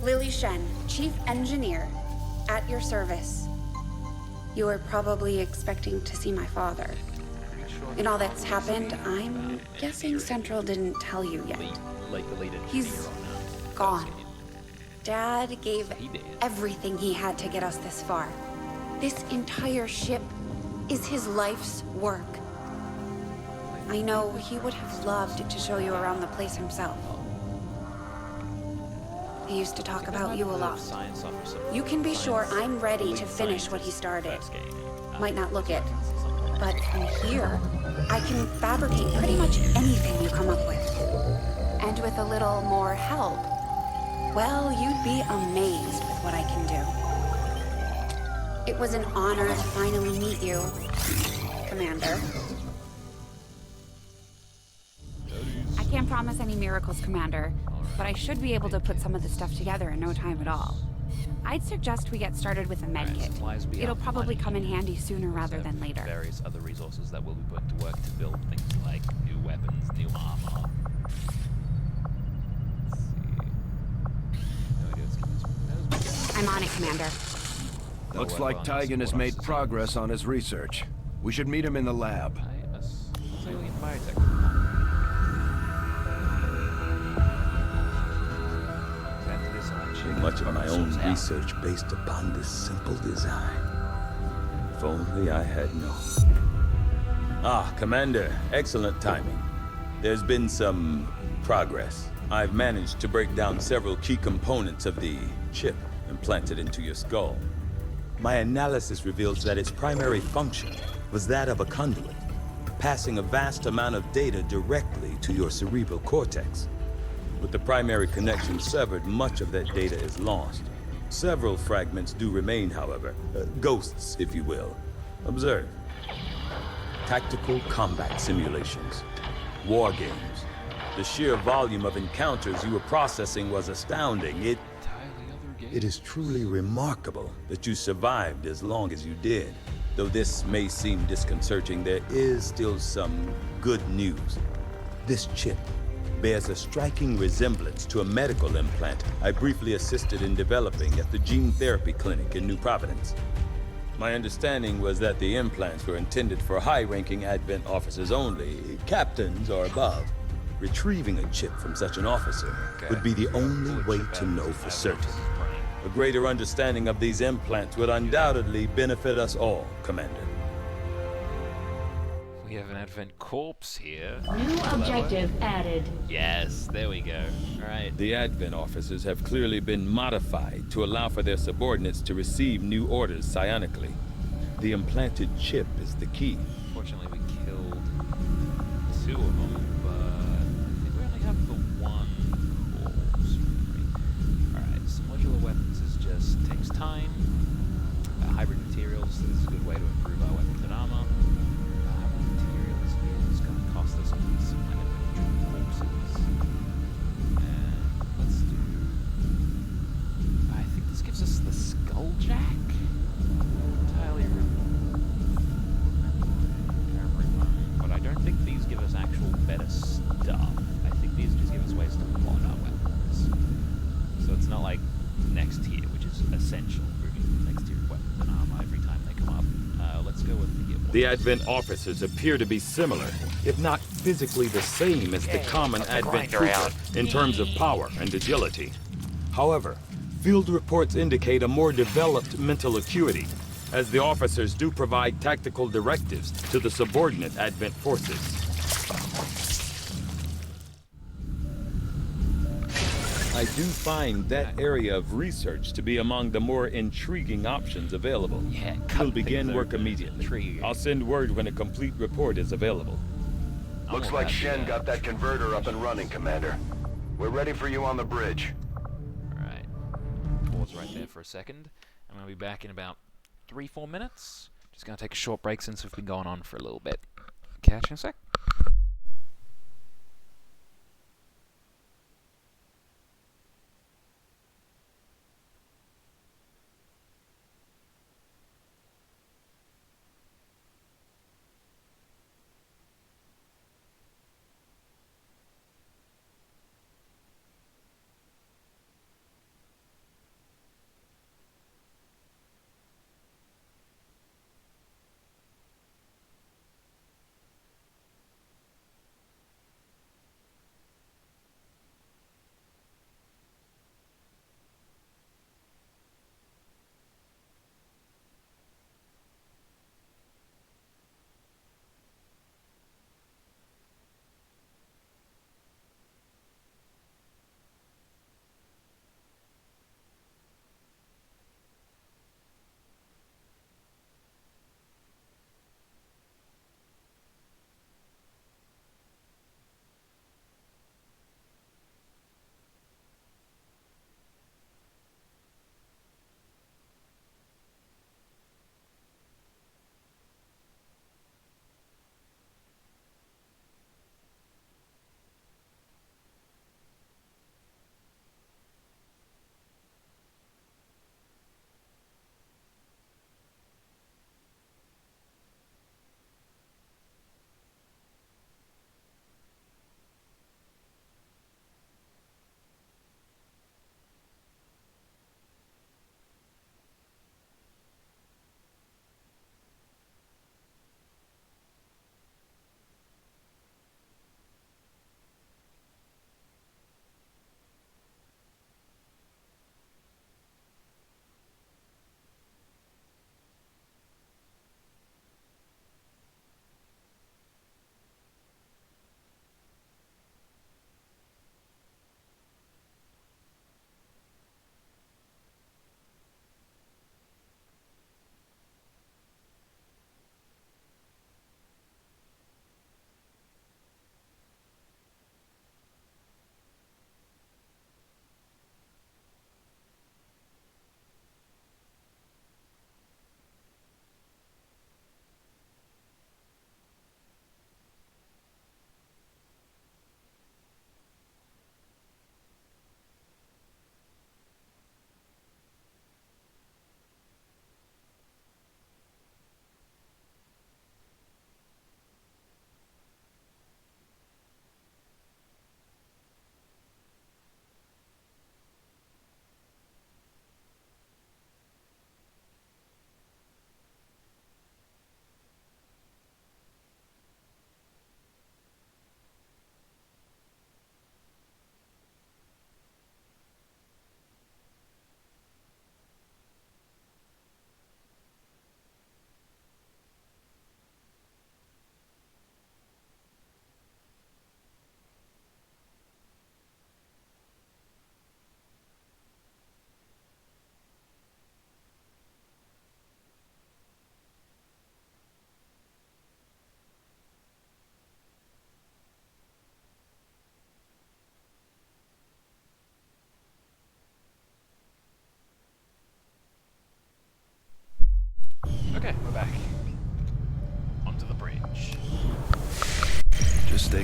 Lily Shen, Chief Engineer, at your service. You were probably expecting to see my father. In all that's happened, I'm guessing Central didn't tell you yet. He's gone. Dad gave everything he had to get us this far. This entire ship is his life's work. I know he would have loved to show you around the place himself. He used to talk about you a lot. You can be sure I'm ready to finish what he started. Might not look it, but from here, I can fabricate pretty much anything you come up with. And with a little more help, well, you'd be amazed with what I can do. It was an honor to finally meet you, Commander. I can't promise any miracles, Commander, but I should be able to put some of this stuff together in no time at all. I'd suggest we get started with a medkit. It'll probably come in handy sooner rather than later. Various other resources that will be put to work to build things like new weapons, new armor. I'm on it, Commander. Looks like Tygan has made progress on his research. We should meet him in the lab. Much of my own research based upon this simple design. If only I had known. Ah, Commander, excellent timing. There's been some progress. I've managed to break down several key components of the chip implanted into your skull. My analysis reveals that its primary function was that of a conduit, passing a vast amount of data directly to your cerebral cortex. With the primary connection severed, much of that data is lost. Several fragments do remain, however. Ghosts, if you will. Observe. Tactical combat simulations. War games. The sheer volume of encounters you were processing was astounding. It is truly remarkable that you survived as long as you did. Though this may seem disconcerting, there is still some good news. This chip bears a striking resemblance to a medical implant I briefly assisted in developing at the gene therapy clinic in New Providence. My understanding was that the implants were intended for high-ranking Advent officers only, captains or above. Retrieving a chip from such an officer would be the only way to know for certain. A greater understanding of these implants would undoubtedly benefit us all, Commander. We have an Advent corpse here. New objective added. Yes, there we go. Alright. The Advent officers have clearly been modified to allow for their subordinates to receive new orders psionically. The implanted chip is the key. Fortunately, we killed 2 of them, but I think we only have the 1 corpse. Alright, so modular weapons takes time. Hybrid materials is a good way to improve our weapons and armor. Materials is going to cost us some corpses. And let's do... I think this gives us the Skulljack? Entirely but I don't think these give us actual better stuff. I think these just give us ways to mod our weapons. So it's not like next tier, which is essential. Next tier weapons and armor every time they come up. Let's go with the Advent officers appear to be similar, if not physically the same as the common Advent trooper in terms of power and agility. However, field reports indicate a more developed mental acuity, as the officers do provide tactical directives to the subordinate Advent forces. I do find that area of research to be among the more intriguing options available. Yeah, we'll begin work immediately. I'll send word when a complete report is available. Looks like Shen got that converter up and running, Commander. We're ready for you on the bridge. Alright. Pause right there for a second. I'm going to be back in about 3-4 minutes. Just going to take a short break since we've been going on for a little bit. Catch you in a sec.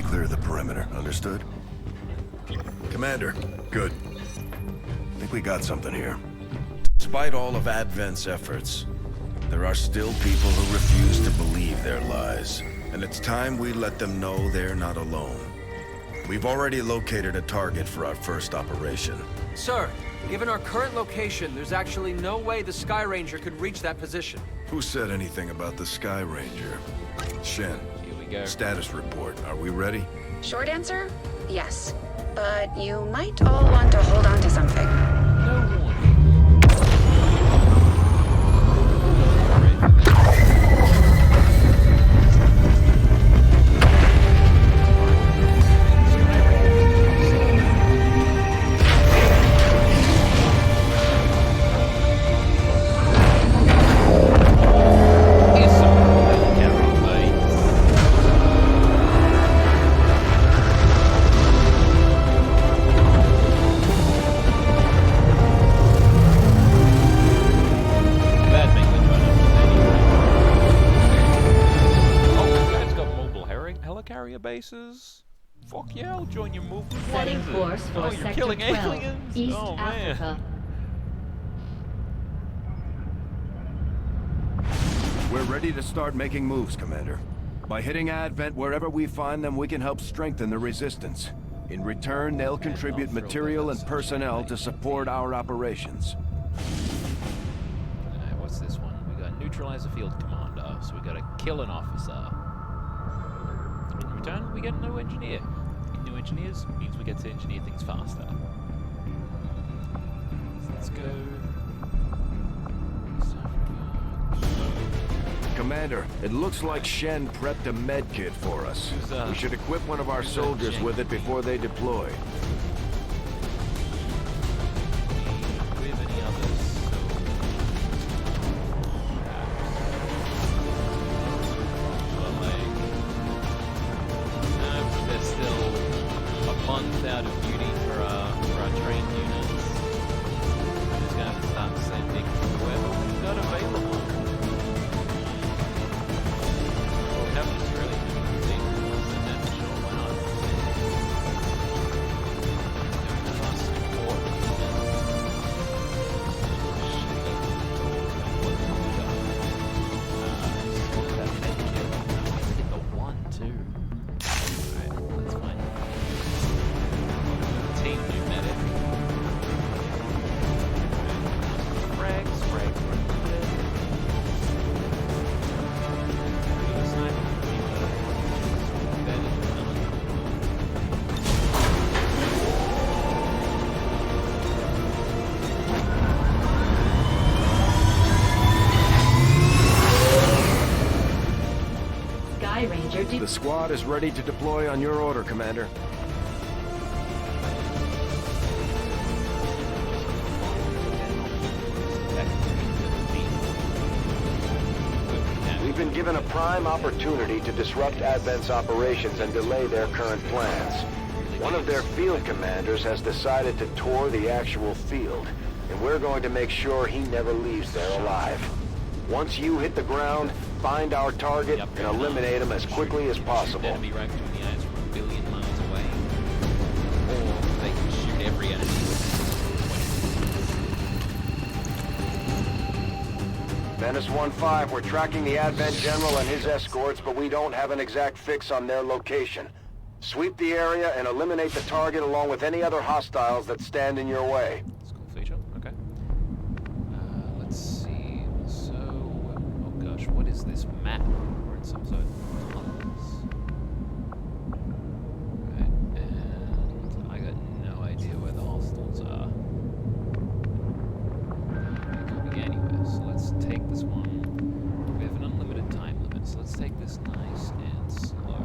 clear the perimeter, understood? Commander, good. I think we got something here. Despite all of Advent's efforts, there are still people who refuse to believe their lies. And it's time we let them know they're not alone. We've already located a target for our first operation. Sir, given our current location, there's actually no way the Sky Ranger could reach that position. Who said anything about the Sky Ranger? Shen, here we go. Status report. Are we ready? Short answer, yes. But you might all want to hold on to something. No warning. Bases. Fuck yeah, I'll join your movement. Setting course for you're Sector killing 12, aliens? East oh, man. Africa. We're ready to start making moves, Commander. By hitting Advent wherever we find them, we can help strengthen the resistance. In return, they'll contribute material and personnel to support our operations. What's this one? We got neutralize a field commander, so we got to kill an officer. In return, we get a new engineer. New engineers means we get to engineer things faster. So let's go. Commander, it looks like Shen prepped a med kit for us. We should equip one of our soldiers with it before they deploy. Do we have any others? They're still a month out of duty for our trained units. I'm just going to start sending whoever we've got available. The squad is ready to deploy on your order, Commander. We've been given a prime opportunity to disrupt Advent's operations and delay their current plans. One of their field commanders has decided to tour the actual field, and we're going to make sure he never leaves there alive. Once you hit the ground, find our target and eliminate him as quickly as possible. Enemy right between the eyes from a billion miles away. Or they can shoot every enemy. Menace 1-5, we're tracking the Advent General and his escorts, but we don't have an exact fix on their location. Sweep the area and eliminate the target along with any other hostiles that stand in your way. School feature, okay. Let's see. So, oh gosh, what is this map? We're in some sort of tunnels. Right, and I got no idea where the hostiles are. They could be anywhere, so let's take this one. We have an unlimited time limit, so let's take this nice and slow.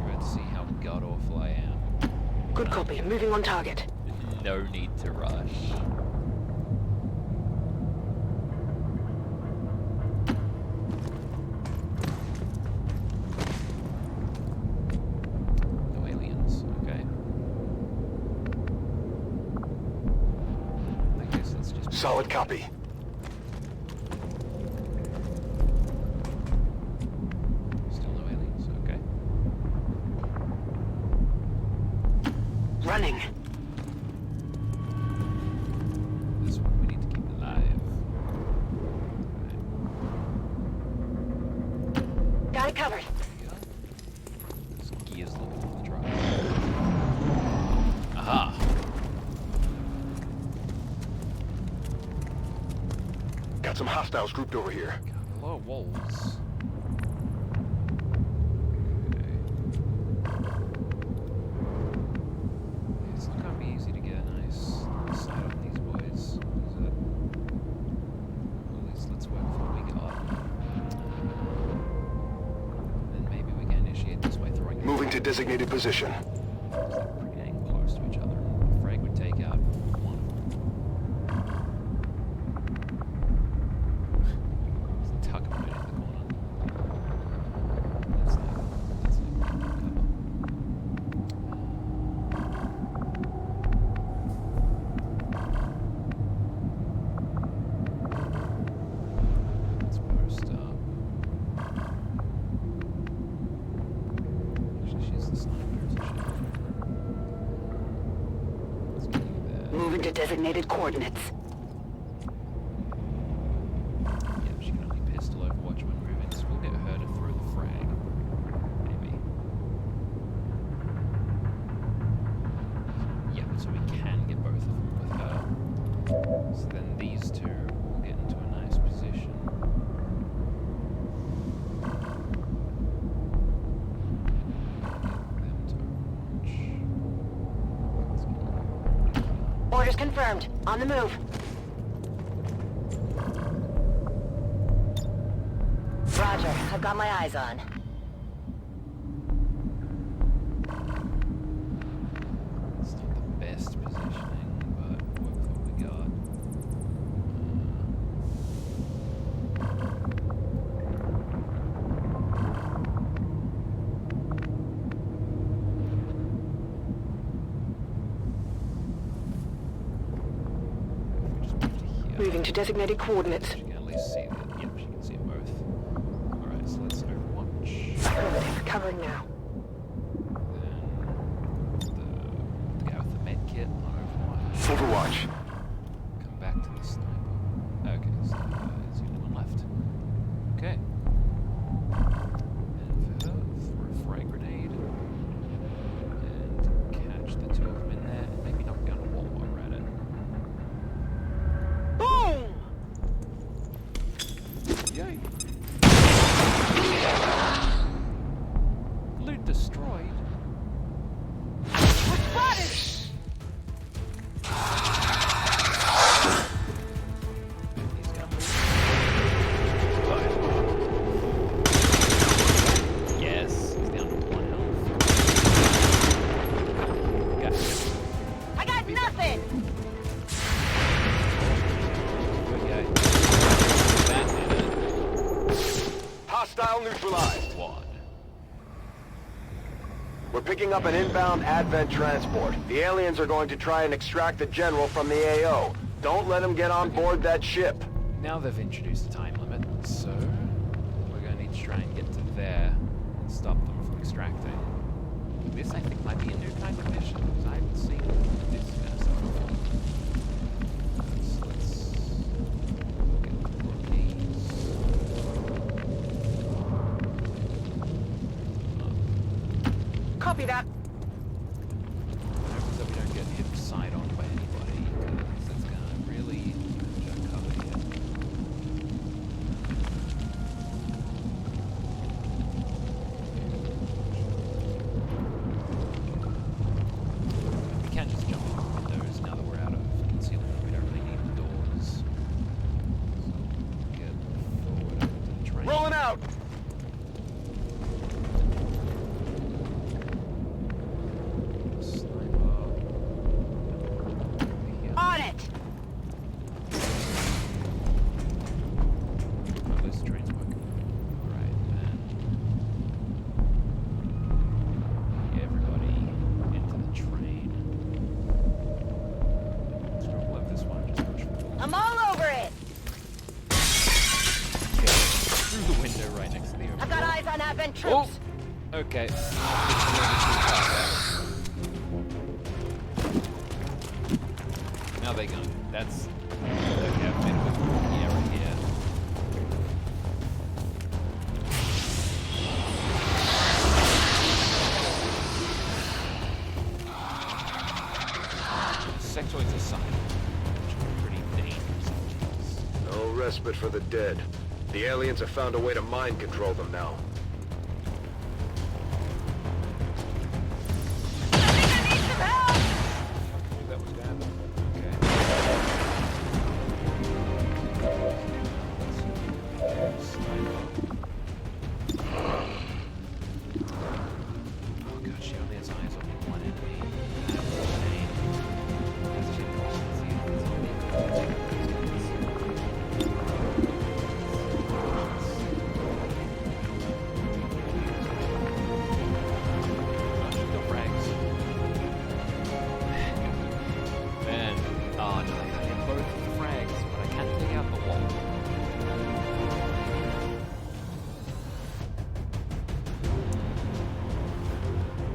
Let's see how god-awful I am. Good copy. Moving on target. No need to rush. No aliens, okay. I guess let's just... Solid copy. Running. This one we need to keep alive. Got it covered. This gear's looking for the truck. Aha! Got some hostiles grouped over here. Hello, wolves. It's not gonna be easy to get a nice sight on these boys, is it? At least let's work with what we got. Then maybe we can initiate this by throwing them. Moving to designated position. They're pretty dang close to each other. The frag would take out one of them. Just tuck them right in the corner. That's not cover. Let's post up. Actually, she's the sniper, isn't she? Let's get you there. Moving to designated coordinates. Yep, she can only pistol overwatch when moving, so we'll get her to throw the frag. Maybe. Yep, so we can get both of them with her. So then these two will get into a nice position. Get them to overwatch. Let's get you. Orders confirmed. On the move. Roger. I've got my eyes on. It's not the best positioning, but work with what we got. If we just move to here, Moving to designated coordinates. she can at least see that. Yep, she can see them both. Alright, so let's overwatch. Affirmative. Covering now. Then the guy with the med kit on overwatch. Overwatch. Come back to the sniper. Okay, so is the only one left. Okay. And for her, throw a frag grenade. And catch the two of them in there. And maybe knock down a wall while we're at it. Boom! Yay! Loot destroyed. We're spotted! He's gonna move. Yes, he's down to 1 health. Gotcha. I got nothing! Good guy. That Hostile neutralized. did it. One. We're picking up an inbound Advent transport. The aliens are going to try and extract the general from the AO. Don't let them get on board that ship. Now they've introduced a time limit, so we're going to need to try and get to there and stop them from extracting. This, I think, might be a new kind of mission, because I haven't seen this kind of stuff before. Let's get the rookies. Copy that. I hope that we don't get hit side on by anybody, because that's going to really damage our cover here. We can just jump in the windows now that we're out of concealment. We don't really need the doors. So get forward to the train. Rolling out! Sniper. Here. On it! Oh, this train's working. Alright, then. Everybody into the train. Let's go left this one, just push forward. I'm all over it! Okay, through the window right next to the I've got eyes on Advent Oh! troops. Okay. are they going? That's... Okay, I've made a bit of an error here. Sectoids are silent, which are pretty dangerous. No respite for the dead. The aliens have found a way to mind control them now. That was bad. Oh god, she only has eyes on one enemy. Man, oh no, I can't get both of the frags, but I can't take out the wall.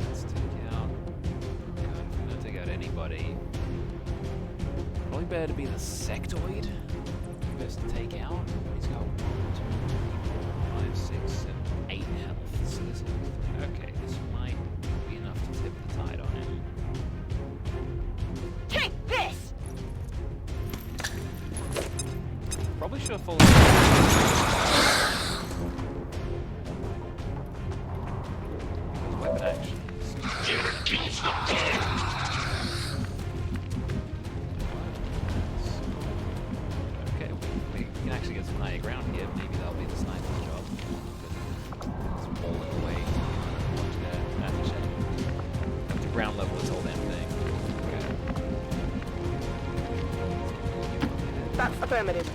Let's take out... God, if I'm gonna take out anybody... Probably better to be the sectoid. Best to take out. He's got 1, 2, 5, 6, 7, 8 health. So this is... Okay, this might be enough to tip the tide on him. Take this! Probably should have followed. Weapon action. Okay, we can actually get some higher ground here. Maybe that'll be the sniper's job. It's rolling away. Watch that. That's a shame. Up to ground level this whole damn thing. That's affirmative.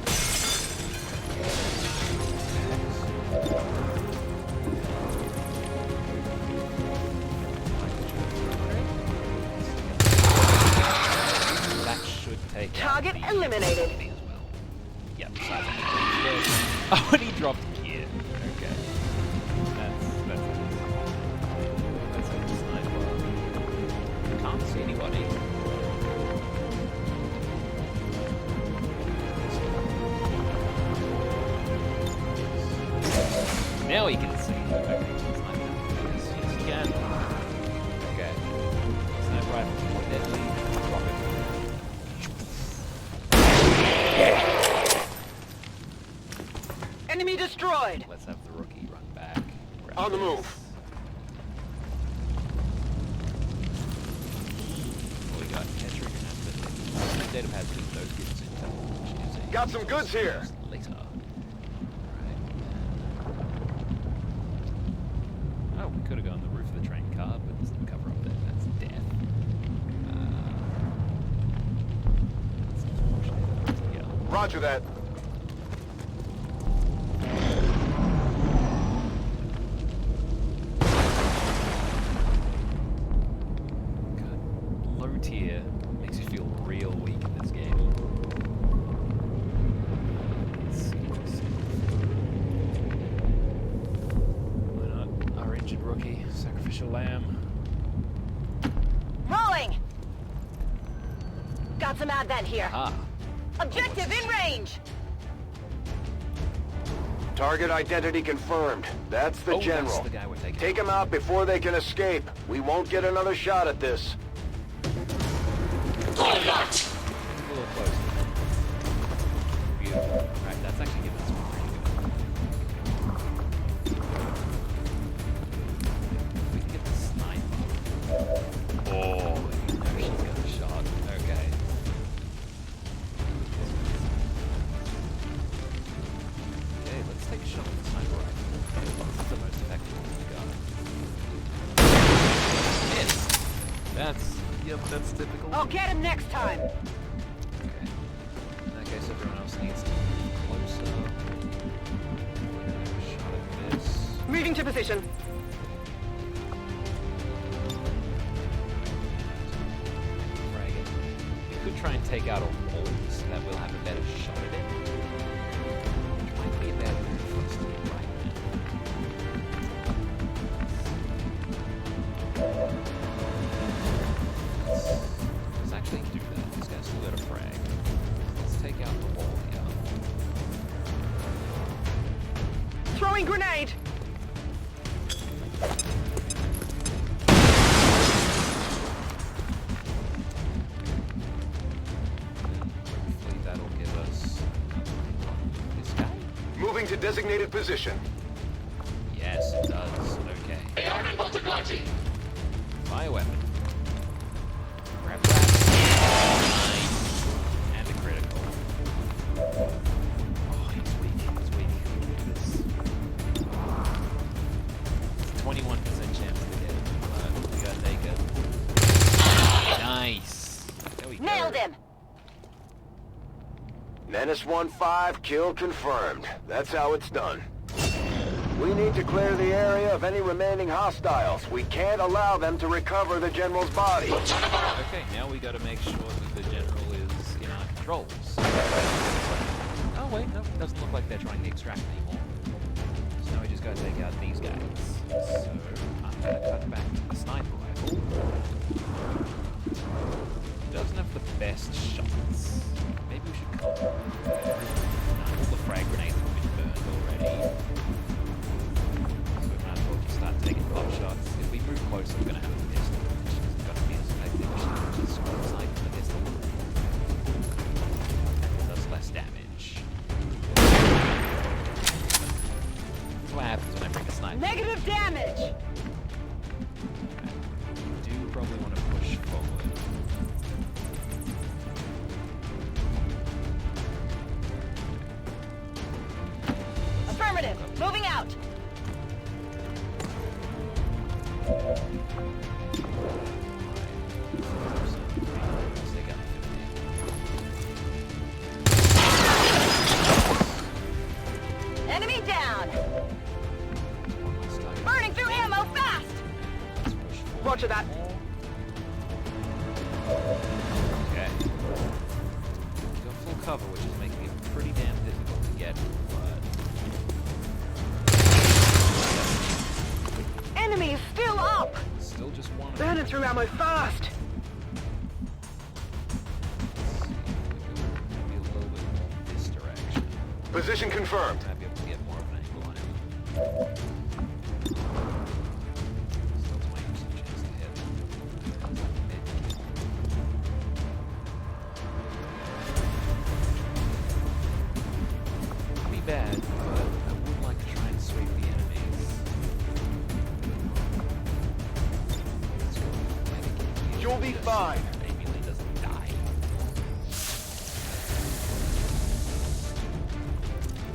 That should take Target out the eliminated. enemy as well. Yep, oh, and he dropped gear. Okay. That's a sniper. Can't see anybody. Now he can see. Okay, yes, he can. Okay. Sniper rifle more deadly. Enemy destroyed. Let's have the rookie run back. On the move. What we got? Catcher and data pads with those gives intel, which is a Got some goods here. later. Oh, we could have gone the roof of the train car, but there's no cover up there. That's death. That's unfortunate. Yeah. Roger that. God, low tier makes you feel real weak in this game. Why not? Our injured rookie, sacrificial lamb. Rolling. Got some advent here. Ah. Objective in range. Target identity confirmed. That's the general. That's the guy we're taking. Take him out before they can escape. We won't get another shot at this. A little close. Beautiful. Alright, that's actually giving us some pretty good. We can get the sniper. Oh, you know she's got a shot. Okay. Okay, let's take a shot with the sniper rifle. That's the most effective one we've got. Miss! That's typical. I'll get him next time. Okay. In that case, everyone else needs to move closer. Shot at this. Moving to position. Frag it. We could try and take out a wall so that we'll have a better shot at it. Which might be a bad move for us to do right now. Let's actually do that. This guy's still got a frag. to designated position. Yes, it does. Okay. Fire weapon. Grab that. Nice. And a critical. Oh, he's weak. He's weak. This 21% chance to get it. We gotta take it. Nice. There we go. Nailed him! Menace 1-5, kill confirmed. That's how it's done. We need to clear the area of any remaining hostiles. We can't allow them to recover the General's body. Okay, now we gotta make sure that the General is in our controls. Oh wait, no, it doesn't look like they're trying to extract anymore. So now we just gotta take out these guys. So, I'm gonna cut back to the sniper rifle. Doesn't have the best shots. Maybe we should cut. All the frag grenades have been burned already. So we might as well just start taking pop shots. If we move closer, we're gonna have a pistol. It's gonna be as effective as the squad side of the pistol. It does less damage. That's what happens when I bring a sniper. Negative damage! I do probably want to push forward. Affirmative! Moving out! Enemy down! Burning through ammo fast! Roger that. Okay. Got full cover, which is making it pretty damn difficult to get, but Enemy is still up! still just one. Burning through ammo fast! Maybe a little bit more this direction. Position confirmed. Might be able to get more of an angle on him. Still 20% chance to hit. Be bad, but I would like to try and sweep the enemies. Let's go. Maybe You'll be fine. Maybe he doesn't die.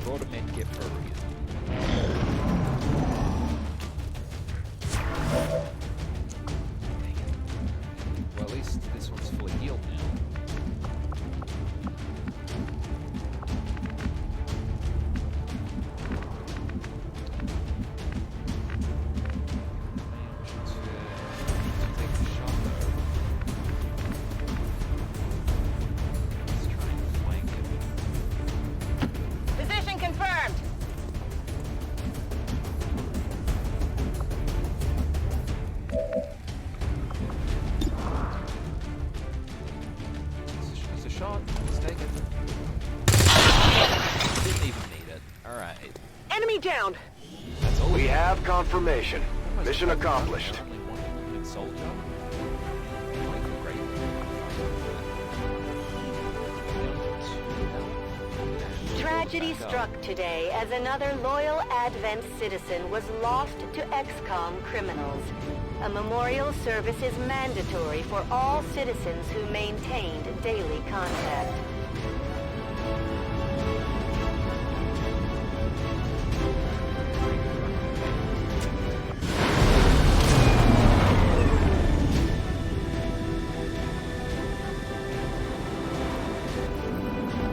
Brought a medkit for a reason. Dang it. Well, at least this one's fully healed now. Take the shot though. Let's try and flank him. Position confirmed! It's a shot. Let's take it. Didn't even need it. Alright. Enemy down! That's all We have confirmation. Mission accomplished. Only one wounded soldier. Not even great. Tragedy struck today as another loyal Advent citizen was lost to XCOM criminals. A memorial service is mandatory for all citizens who maintained daily contact.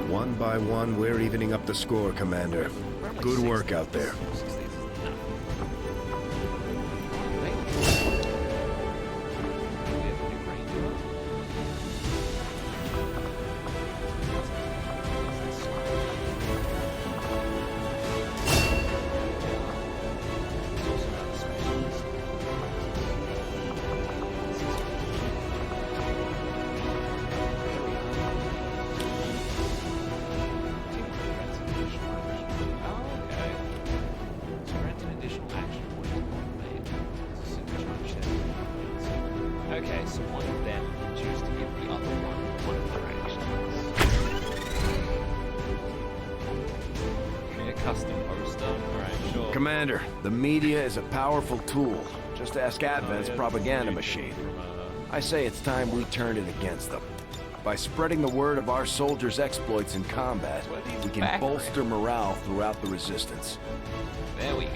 One by one, we're evening up the score, Commander. Good work out there. Okay, so one of them can choose to give the other one of their actions. Give me a custom poster. Alright, sure. Commander, the media is a powerful tool. Just ask Advent's propaganda machine. I say it's time we turn it against them. By spreading the word of our soldiers' exploits in combat, we can bolster morale throughout the Resistance. There we go.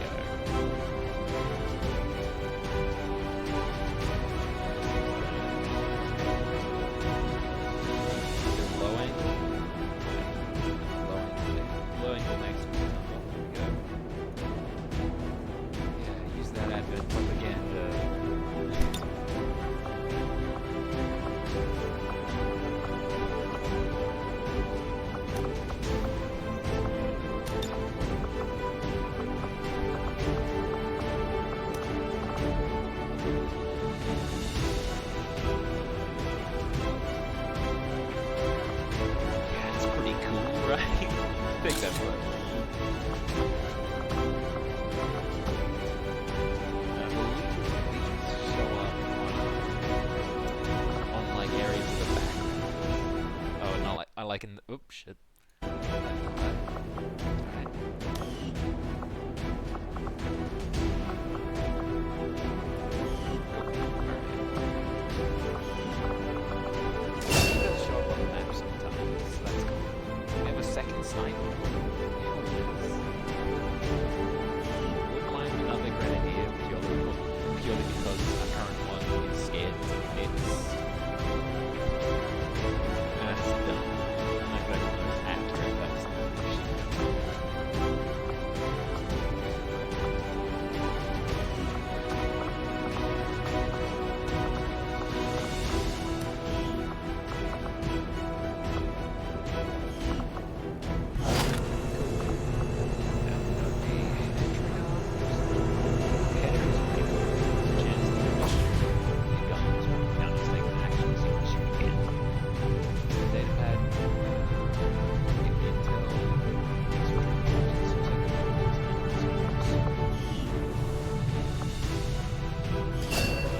Like in the, oops, shit.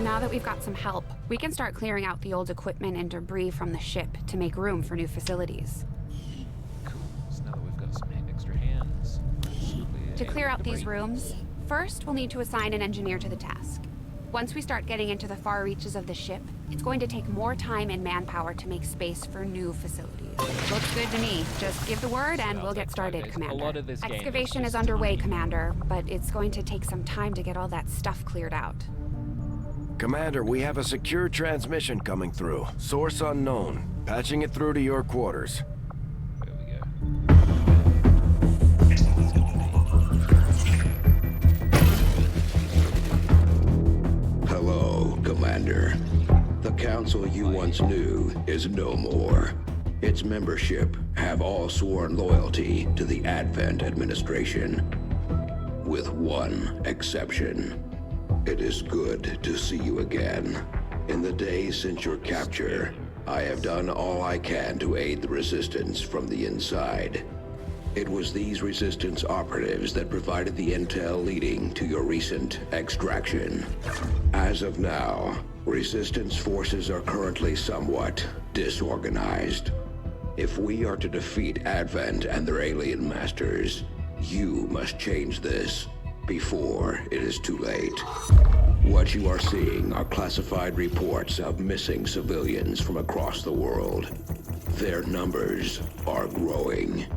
Now that we've got some help, we can start clearing out the old equipment and debris from the ship to make room for new facilities. Cool. So now that we've got some extra hands, to clear out these rooms, first we'll need to assign an engineer to the task. Once we start getting into the far reaches of the ship, it's going to take more time and manpower to make space for new facilities. Looks good to me. Just give the word and we'll get started, Commander. A lot of this Excavation is underway, Commander, but it's going to take some time to get all that stuff cleared out. Commander, we have a secure transmission coming through. Source unknown. Patching it through to your quarters. There we go. Hello, Commander. The council you once knew is no more. Its membership have all sworn loyalty to the Advent administration, with one exception. It is good to see you again. In the days since your capture, I have done all I can to aid the Resistance from the inside. It was these Resistance operatives that provided the intel leading to your recent extraction. As of now, Resistance forces are currently somewhat disorganized. If we are to defeat Advent and their alien masters, you must change this before it is too late. What you are seeing are classified reports of missing civilians from across the world. Their numbers are growing.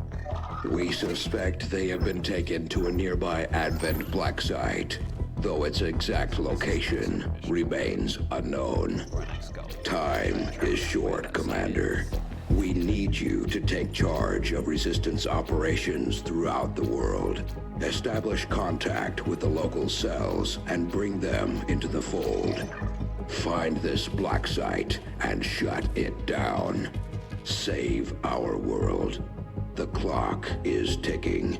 We suspect they have been taken to a nearby Advent black site, though its exact location remains unknown. Time is short, Commander. We need you to take charge of Resistance operations throughout the world. Establish contact with the local cells and bring them into the fold. Find this black site and shut it down. Save our world. The clock is ticking.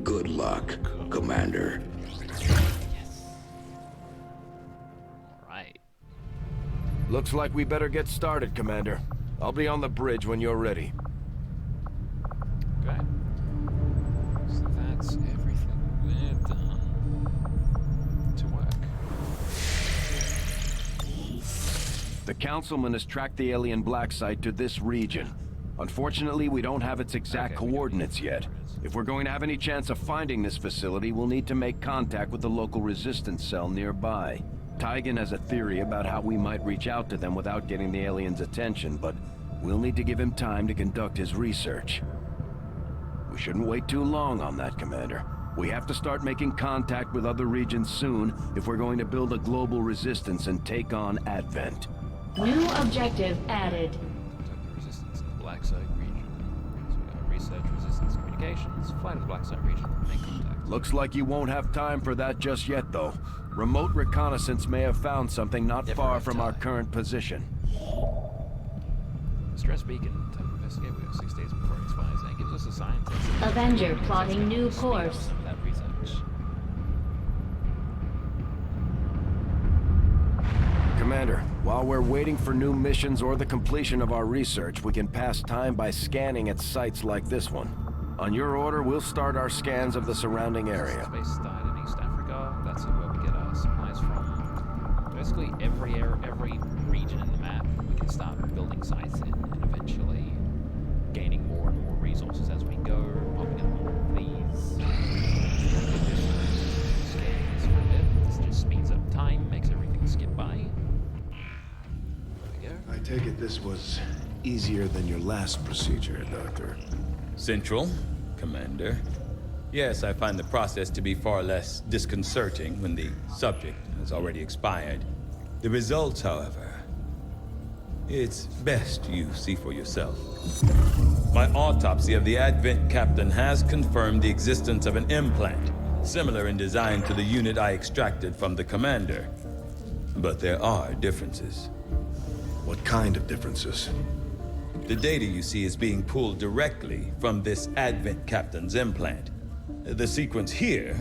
Good luck, Commander. Right. Looks like we better get started, Commander. I'll be on the bridge when you're ready. Okay. So that's everything we're done to work. The Councilman has tracked the alien black site to this region. Unfortunately, we don't have its exact coordinates yet, If we're going to have any chance of finding this facility, we'll need to make contact with the local resistance cell nearby. Tygan has a theory about how we might reach out to them without getting the aliens' attention, but we'll need to give him time to conduct his research. We shouldn't wait too long on that, Commander. We have to start making contact with other regions soon if we're going to build a global resistance and take on Advent. New objective added. Resistance in the Black Site region. So we got research, resistance, communications, fly to the Black Site region, make contact. Looks like you won't have time for that just yet, though. Remote reconnaissance may have found something not far from our current position. Stress beacon to investigate. We have 6 days before it expires, and it gives us a scientist. Avenger plotting new course. That research. Commander, while we're waiting for new missions or the completion of our research, we can pass time by scanning at sites like this one. On your order, we'll start our scans of the surrounding area. Space started in East Africa. That's where we get our supplies from. Basically, every region in the map, we can start building sites in, and eventually gaining more and more resources as we go. Popping in more of these scans for a bit. This just speeds up time, makes everything skip by. There we go. I take it this was easier than your last procedure, Doctor. Central, Commander. Yes, I find the process to be far less disconcerting when the subject has already expired. The results, however, it's best you see for yourself. My autopsy of the Advent captain has confirmed the existence of an implant, similar in design to the unit I extracted from the Commander. But there are differences. What kind of differences? The data you see is being pulled directly from this Advent captain's implant. The sequence here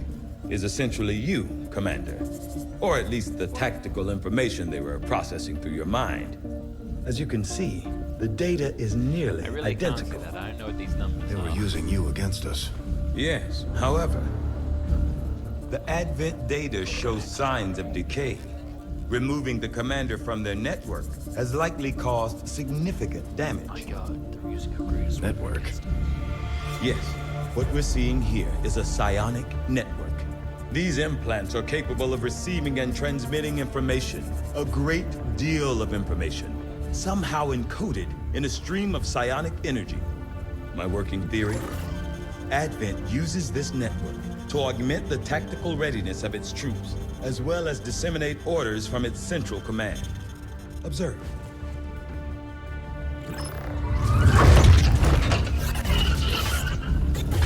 is essentially you, Commander. Or at least the tactical information they were processing through your mind. As you can see, the data is nearly identical. Can't see that. I don't know what these numbers They were using you against us. Yes, however, the Advent data shows signs of decay. Removing the Commander from their network has likely caused significant damage. Oh my God, they're using our greatest network. Yes, what we're seeing here is a psionic network. These implants are capable of receiving and transmitting information, a great deal of information, somehow encoded in a stream of psionic energy. My working theory? Advent uses this network to augment the tactical readiness of its troops, as well as disseminate orders from its central command. Observe.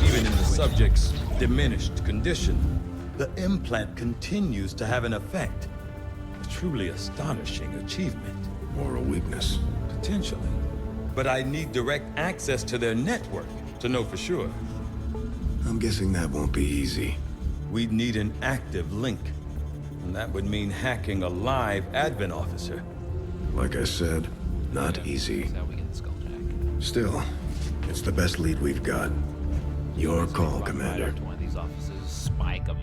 Even in the subject's diminished condition, the implant continues to have an effect. A truly astonishing achievement. Moral weakness. Potentially. But I need direct access to their network to know for sure. I'm guessing that won't be easy. We'd need an active link. And that would mean hacking a live Advent officer. Like I said, not easy. Still, it's the best lead we've got. Your call, Commander. One of these officers, spike them,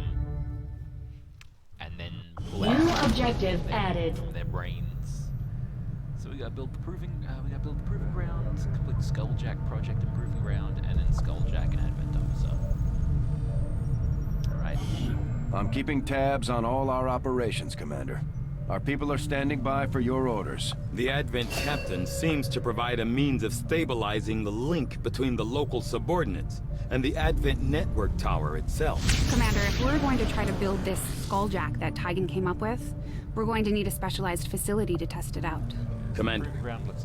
and then pull New out objective added. from their brains. So we gotta build the proving ground, complete the Skulljack project and proving ground, and then Skulljack and Advent officer. All right. I'm keeping tabs on all our operations, Commander. Our people are standing by for your orders. The Advent captain seems to provide a means of stabilizing the link between the local subordinates and the Advent network tower itself. Commander, if we're going to try to build this Skulljack that Tygan came up with, we're going to need a specialized facility to test it out. Commander,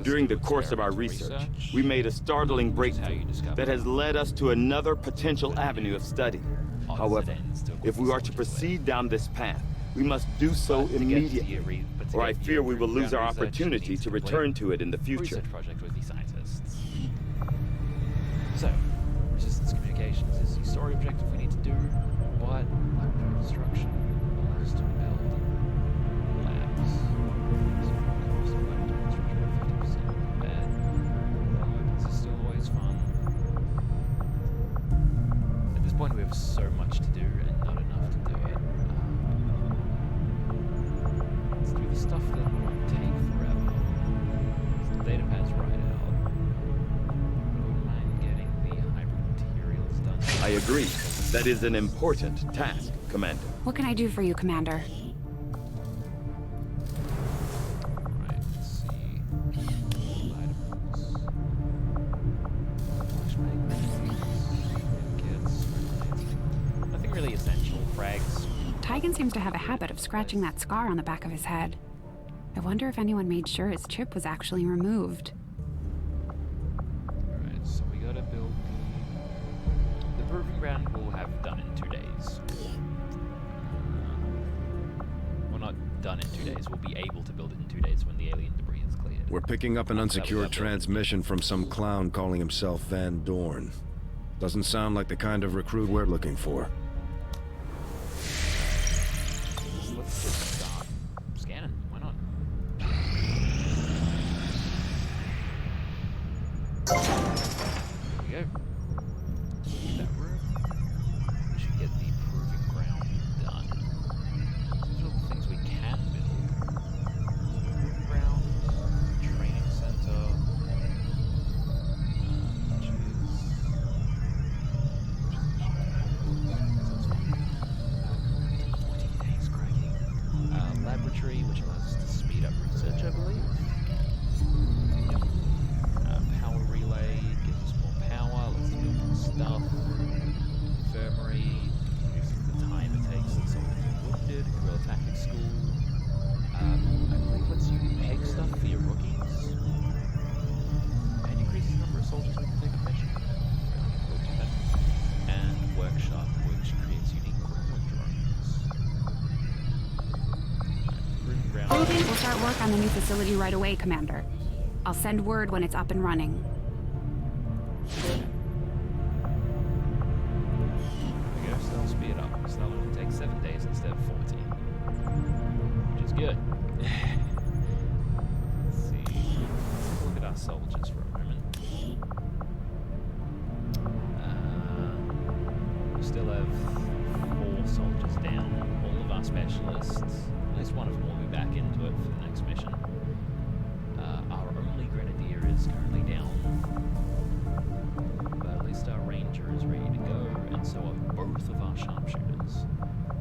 during the course of our research, we made a startling breakthrough that has led us to another potential avenue of study. However, if we are to proceed down this path, we must do so immediately, or I fear we will lose our opportunity to return to it in the future. Research project with these scientists. So, resistance communications is the story objective we need to do. What? Laboratory construction. Allows to build labs. So, cost of laboratory construction 50%. Bad. Weapons is still always fun. At this point, we have so much to do and not enough to do it. Let's do the stuff that won't take forever. The data pad's right out. I wouldn't mind getting the hybrid materials done. agree. That is an important task, Commander. What can I do for you, Commander? Right, let's see. Items. Nothing really essential. Frags. Tygan seems to have a habit of scratching that scar on the back of his head. I wonder if anyone made sure his chip was actually removed. Alright, so we gotta build the proving ground we'll have done in 2 days. Well, not done in 2 days. We'll be able to build it in 2 days when the alien debris is cleared. We're picking up an unsecured transmission from some clown calling himself Van Dorn. Doesn't sound like the kind of recruit we're looking for. Let's just start scanning. Why not? There we go. That room. We should get the proving ground done. These are all the things we can build. Proving ground, training center, which is 14 days cracking. Laboratory, which allows us to speed up research, I believe. Yep. Power relay gives us more power, lets us build more stuff. Infirmary, reduces the time it takes to someone who's wounded, guerrilla tactics school. I believe lets you peg stuff for your rookies. And increases the number of soldiers we can take on mission. And workshop, which creates unique gremlin drones. We'll start work on the new facility right away, Commander. I'll send word when it's up and running. There we go, so that'll speed up. So that'll only take 7 days instead of 14. Which is good. Let's see. Let's look at our soldiers for a moment. We still have 4 soldiers down. All of our specialists. At least one of them will be back into it for the next mission. Our only grenadier is currently down. But at least our ranger is ready to go, and so are both of our sharpshooters.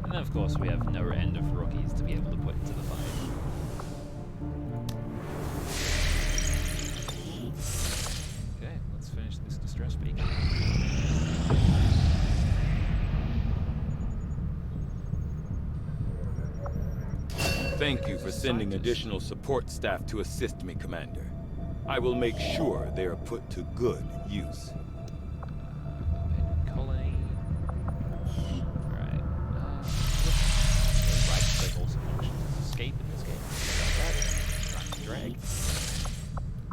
And then of course we have no end of rookies to be able to put into the fight. Okay, let's finish this distress beacon. Thank you for sending additional support staff to assist me, Commander. I will make sure they are put to good use. Abandoned colony. Alright. Right click also functions as escape in this game. Trying to drag.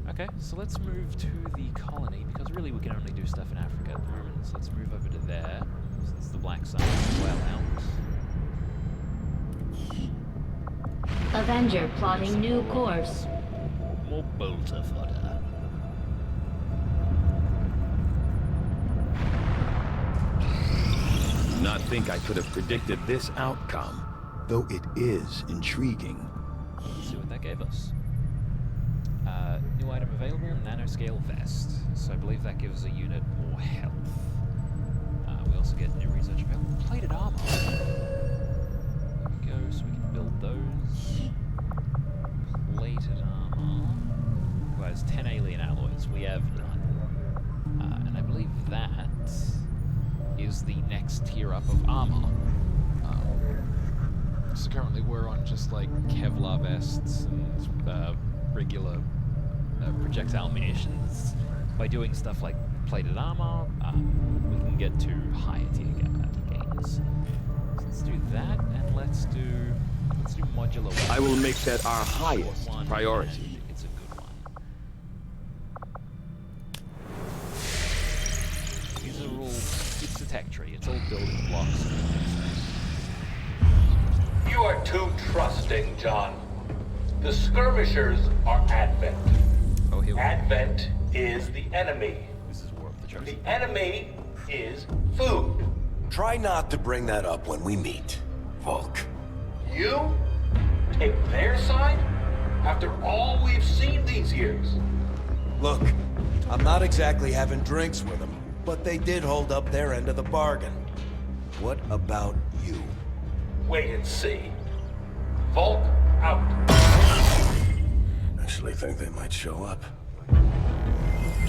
Okay, so let's move to the colony because really we can only do stuff in Africa at the moment. So let's move over to there. So it's the black side well out. Avenger plotting new course. More bolter fodder. Not think I could have predicted this outcome, though it is intriguing. Let's see what that gave us. New item available, nanoscale vest. So I believe that gives a unit more health. We also get new research available. Plated armor. There we go, so we can build those. Plated armor. Requires 10 alien alloys. We have none. And I believe that is the next tier up of armor. So currently we're on just like Kevlar vests and regular projectile munitions. By doing stuff like plated armor, we can get to higher tier gains. So let's do that, and let's do modular weapons. I will make that our highest priority. I think it's a good one. These are all, it's a tech tree, it's all building blocks. You are too trusting, John. The skirmishers are Advent. Oh, here we go. Advent is the enemy. This is War of the Chosen. The enemy is food. Try not to bring that up when we meet, Volk. You take their side after all we've seen these years. Look, I'm not exactly having drinks with them, But they did hold up their end of the bargain. What about you? Wait and see. Volk out. Actually think they might show up.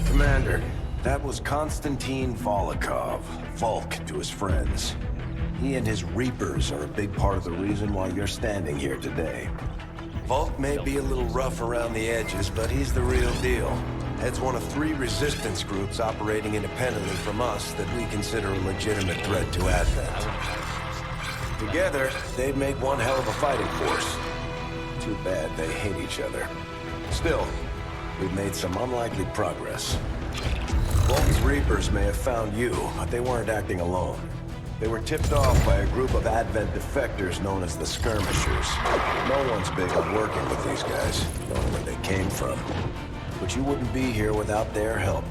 Commander, that was Konstantin Volokov, Volk to his friends. He and his Reapers are a big part of the reason why you're standing here today. Volk may be a little rough around the edges, but he's the real deal. Heads one of 3 resistance groups operating independently from us that we consider a legitimate threat to Advent. Together, they'd make one hell of a fighting force. Too bad they hate each other. Still, we've made some unlikely progress. Volk's Reapers may have found you, but they weren't acting alone. They were tipped off by a group of Advent defectors known as the Skirmishers. No one's big on working with these guys, knowing where they came from. But you wouldn't be here without their help.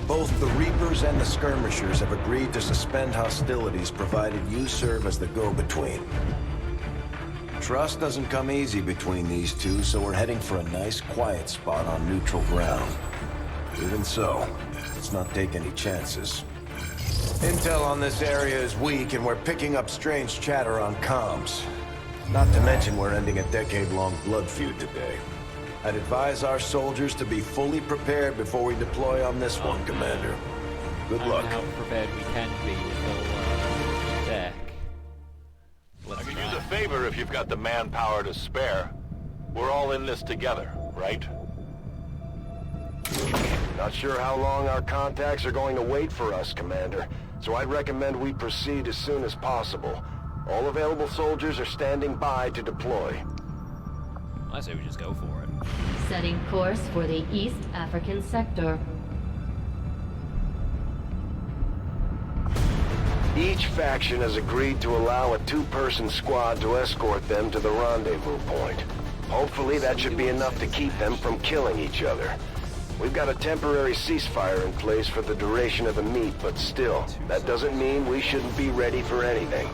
Both the Reapers and the Skirmishers have agreed to suspend hostilities provided you serve as the go-between. Trust doesn't come easy between these two, so we're heading for a nice, quiet spot on neutral ground. Even so, let's not take any chances. Intel on this area is weak, and we're picking up strange chatter on comms. Not to mention we're ending a decade-long blood feud today. I'd advise our soldiers to be fully prepared before we deploy on this one, Commander. Good luck. How prepared we can be until deck. I could use a favor if you've got the manpower to spare. We're all in this together, right? Not sure how long our contacts are going to wait for us, Commander. So I'd recommend we proceed as soon as possible. All available soldiers are standing by to deploy. I say we just go for it. Setting course for the East African sector. Each faction has agreed to allow a 2-person squad to escort them to the rendezvous point. Hopefully that should be enough to keep them from killing each other. We've got a temporary ceasefire in place for the duration of the meet, but still, that doesn't mean we shouldn't be ready for anything.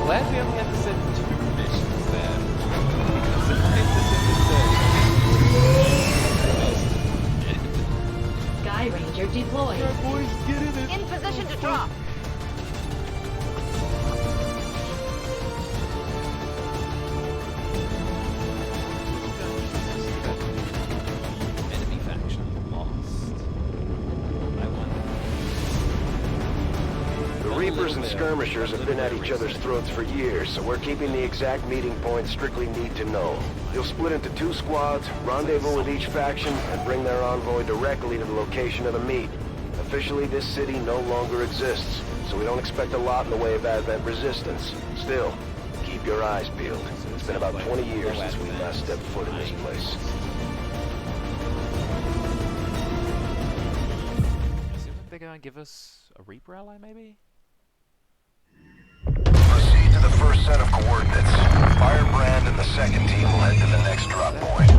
glad we only had to send 2 missions then. Sky Ranger deployed. Our boys getting it. In position to drop. Enemy faction lost. I won. The Reapers and Skirmishers have been at each other's throats for years, so we're keeping the exact meeting point strictly need to know. You'll split into 2 squads, rendezvous with each faction, and bring their envoy directly to the location of the meet. Officially, this city no longer exists, so we don't expect a lot in the way of Advent resistance. Still, keep your eyes peeled. It's been about 20 years since we last stepped foot in this place. They're gonna give us a Reaper ally, maybe? Proceed to the first set of coordinates. Firebrand and the second team will head to the next drop point.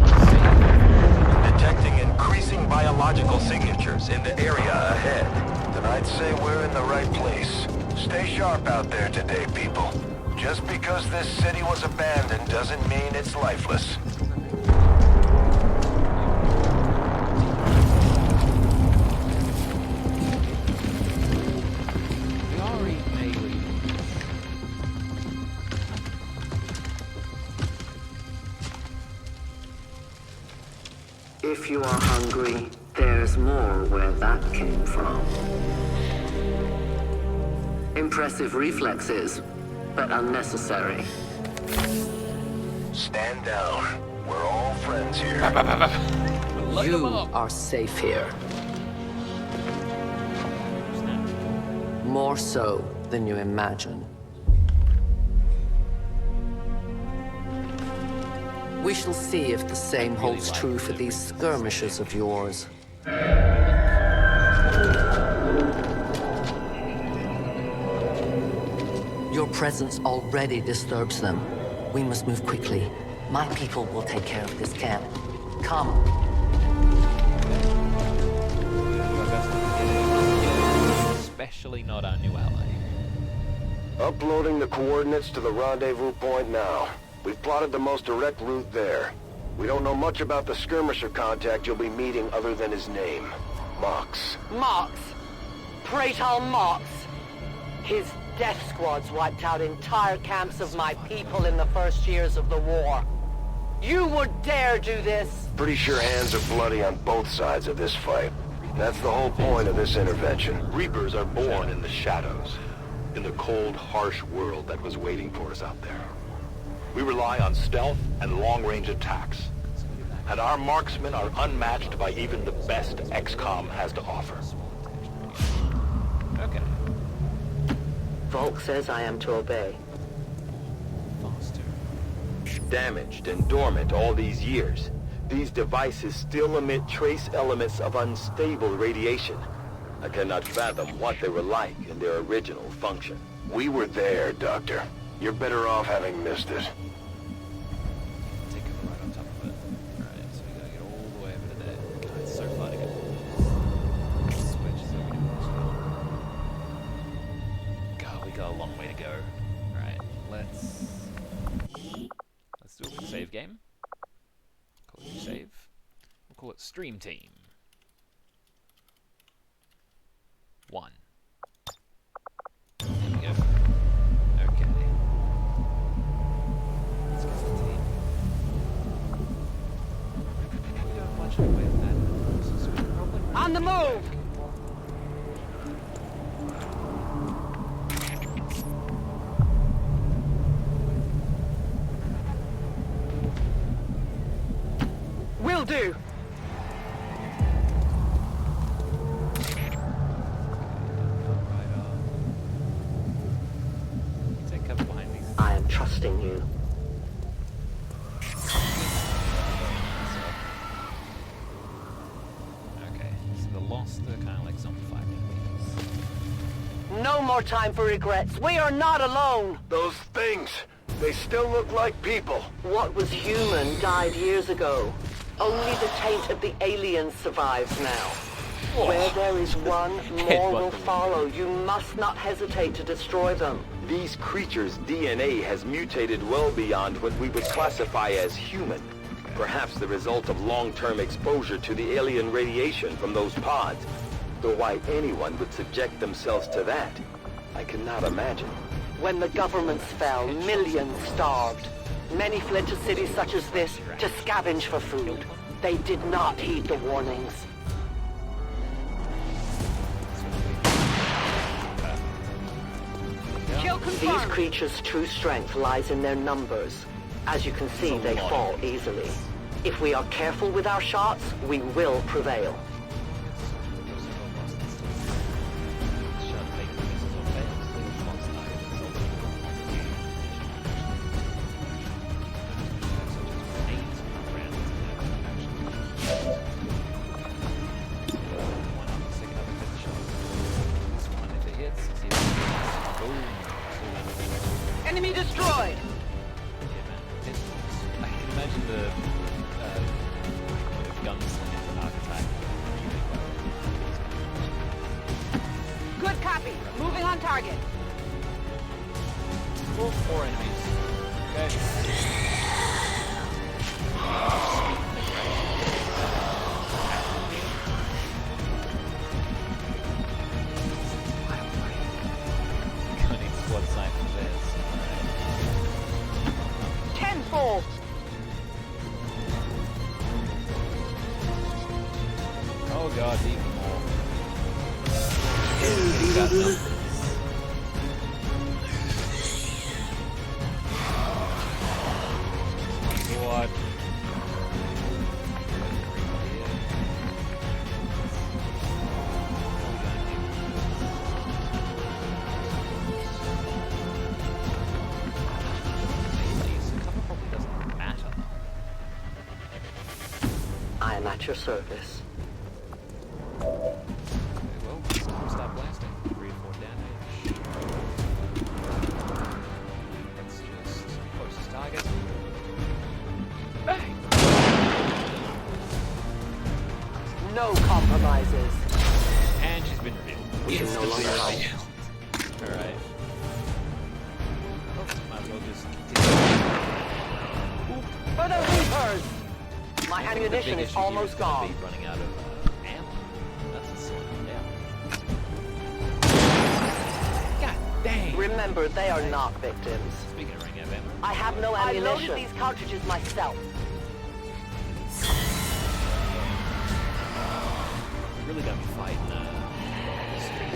Detecting increasing biological signatures in the area ahead. Then I'd say we're in the right place. Stay sharp out there today, people. Just because this city was abandoned doesn't mean it's lifeless. If you are hungry, there's more where that came from. Impressive reflexes, but unnecessary. Stand down. We're all friends here. You are safe here. More so than you imagine. We shall see if the same holds true for these skirmishers of yours. Your presence already disturbs them. We must move quickly. My people will take care of this camp. Come. Especially not our new ally. Uploading the coordinates to the rendezvous point now. We've plotted the most direct route there. We don't know much about the skirmisher contact you'll be meeting other than his name. Mox. Mox? Praetor Mox? His death squads wiped out entire camps of my people in the first years of the war. You would dare do this? Pretty sure hands are bloody on both sides of this fight. That's the whole point of this intervention. Reapers are born in the shadows, in the cold, harsh world that was waiting for us out there. We rely on stealth and long-range attacks, and our marksmen are unmatched by even the best XCOM has to offer. Okay. Volk says I am to obey. Damaged and dormant all these years, these devices still emit trace elements of unstable radiation. I cannot fathom what they were like in their original function. We were there, Doctor. You're better off having missed it. Take it right on top of it. Alright, so we gotta get all the way over to there. God, it's so far to go. Switch so we can God, we got a long way to go. Alright, let's do a quick save game. Call it save. We'll call it Stream Team 1. There we go. Okay. Let's get the team. We don't have much of a way of that, so we can probably On the move! Will do! take cover behind these. I am trusting you. Okay, so the Lost are kind of like zombified enemies. No more time for regrets. We are not alone! Those things, they still look like people. What was human died years ago. Only the taint of the aliens survives now. Where there is one, more will follow. You must not hesitate to destroy them. These creatures' DNA has mutated well beyond what we would classify as human. Perhaps the result of long-term exposure to the alien radiation from those pods. Though why anyone would subject themselves to that, I cannot imagine. When the governments fell, millions starved. Many fled to cities such as this to scavenge for food. They did not heed the warnings. Kill confirmed. These creatures' true strength lies in their numbers. As you can see, they fall easily. If we are careful with our shots, we will prevail. Enemy destroyed! I can imagine the gunslinger archetype. Good copy. Moving on target. Oh, 4 enemies. Okay. Cunning squad sign for this. Alright. Tenfold. Oh god, even more. Got numbers. What? I am at your service. Okay, well, it's time to start blasting. 3 or 4 damage. Let's just closest target. Bang! No compromises. And she's been revealed. We can no longer hide. Alright. Oh, might as well just continue. For the Reapers! My ammunition is almost gone. Be running out of ammo. That's a slowing down. God dang! Remember, they are not victims. Speaking of running out of ammo, I have no ammunition. I loaded these cartridges myself. Really don't be fighting the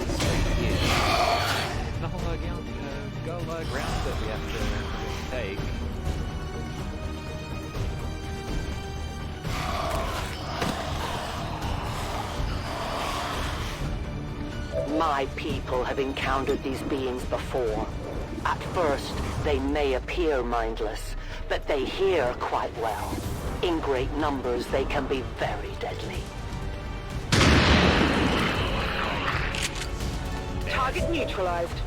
streets here. No ground that we have to take. My people have encountered these beings before. At first, they may appear mindless, but they hear quite well. In great numbers, they can be very deadly. Target neutralized.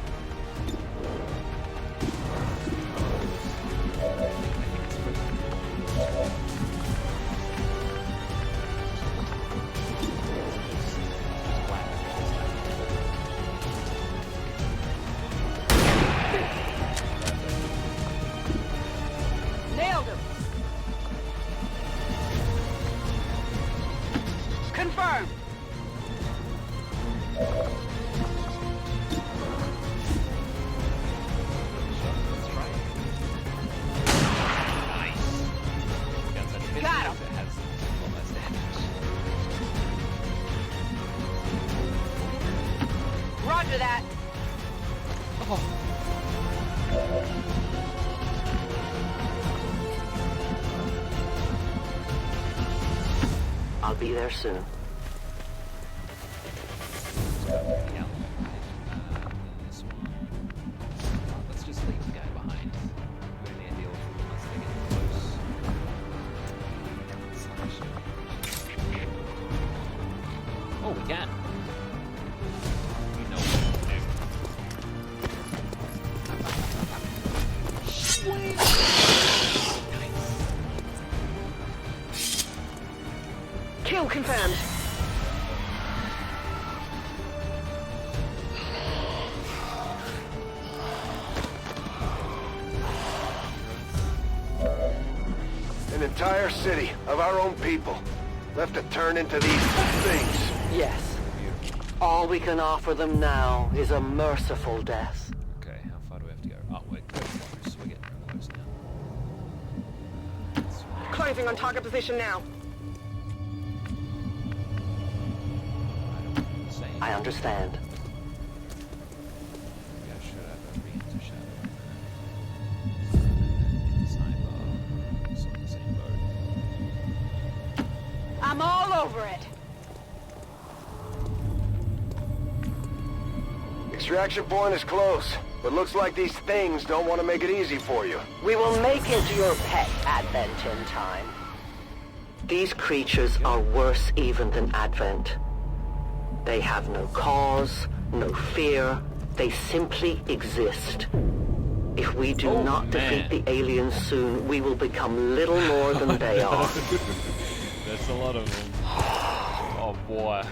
Nailed him. Confirmed. Got him. Roger that. I'll be there soon. Yeah. This one. Let's just leave the guy behind. We're gonna deal with him unless they get close. Oh, we can. You know what to do. Kill confirmed. An entire city of our own people left to turn into these things. Yes. All we can offer them now is a merciful death. Okay, how far do we have to go? Oh, we're close. We're getting real close now. Closing on target position now. I understand. Maybe I should have a re-enter shadow. Sniper. It's on the same boat. I'm all over it. Extraction point is close, but looks like these things don't want to make it easy for you. We will make it your pet Advent in time. These creatures are worse even than Advent. They have no cause, no fear. They simply exist. If we do not defeat the aliens soon, we will become little more than they are. That's a lot of them. Oh boy.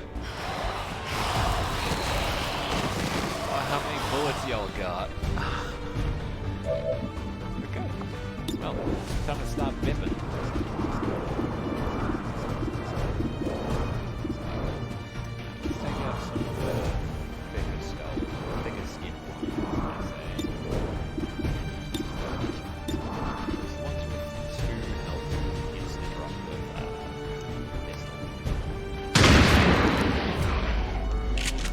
Oh, how many bullets y'all got? Okay. Well, time to start bipping. Let's take out some of the bigger skull, bigger skin ones, I say. These ones with 2 health instant drop with pistol.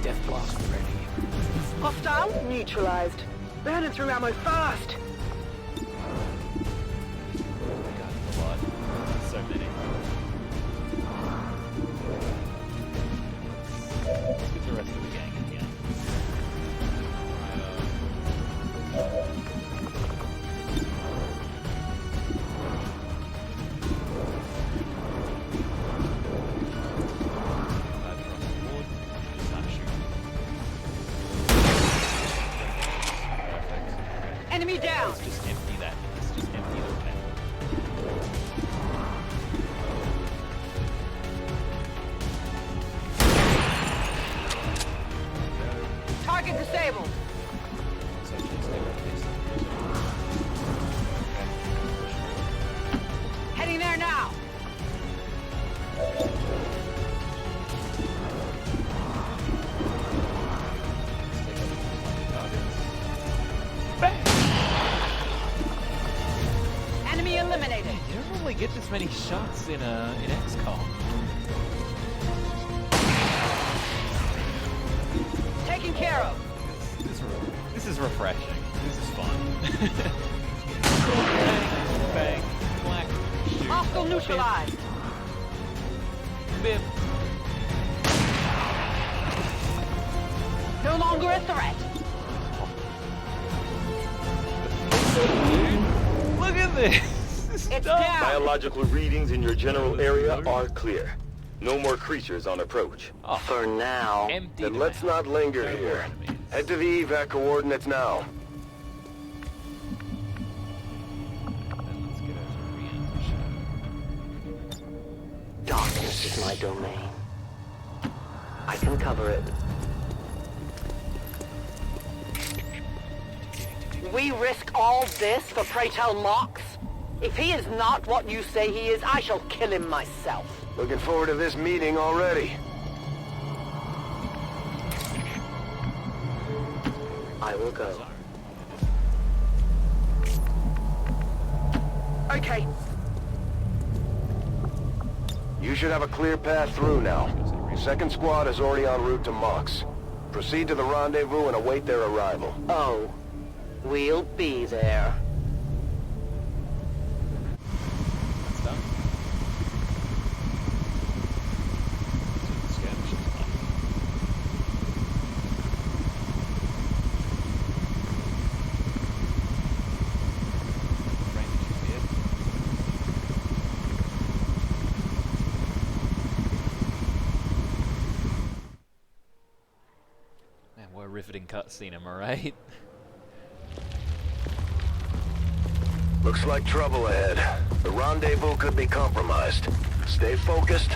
Death blast ready. Hostile neutralized. Burning through ammo fast. So many. Let's get the rest of the gang in here. Enemy down. Let's just empty that. Let's just empty the tank. Target disabled. Heading there now. Enemy eliminated. You don't normally get this many shots in XCOM. Taken care of. This is refreshing. This is fun. Bang, bang, black, shoot. Hostile neutralized. Bim. No longer a threat. Look at this. It's down. Biological readings in your general area are clear. No more creatures on approach. For now. Then let's not linger here. Head to the evac coordinates now. Darkness is my domain. I can cover it. We risk all this for pray tell Mox? If he is not what you say he is, I shall kill him myself. Looking forward to this meeting already. I will go. Okay. You should have a clear path through now. Second squad is already en route to Mox. Proceed to the rendezvous and await their arrival. Oh, we'll be there. That's done. Man, what a riveting cutscene, am I right? Looks like trouble ahead. The rendezvous could be compromised. Stay focused.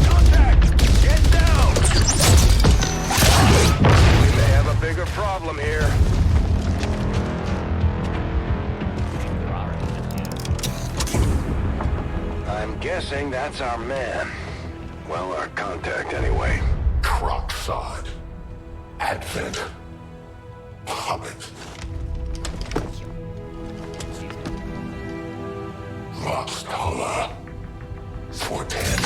Contact! Get down! We may have a bigger problem here. I'm guessing that's our man. Well, our contact anyway. Crocksod. Advent. Puppet. Roxtala. Fortet.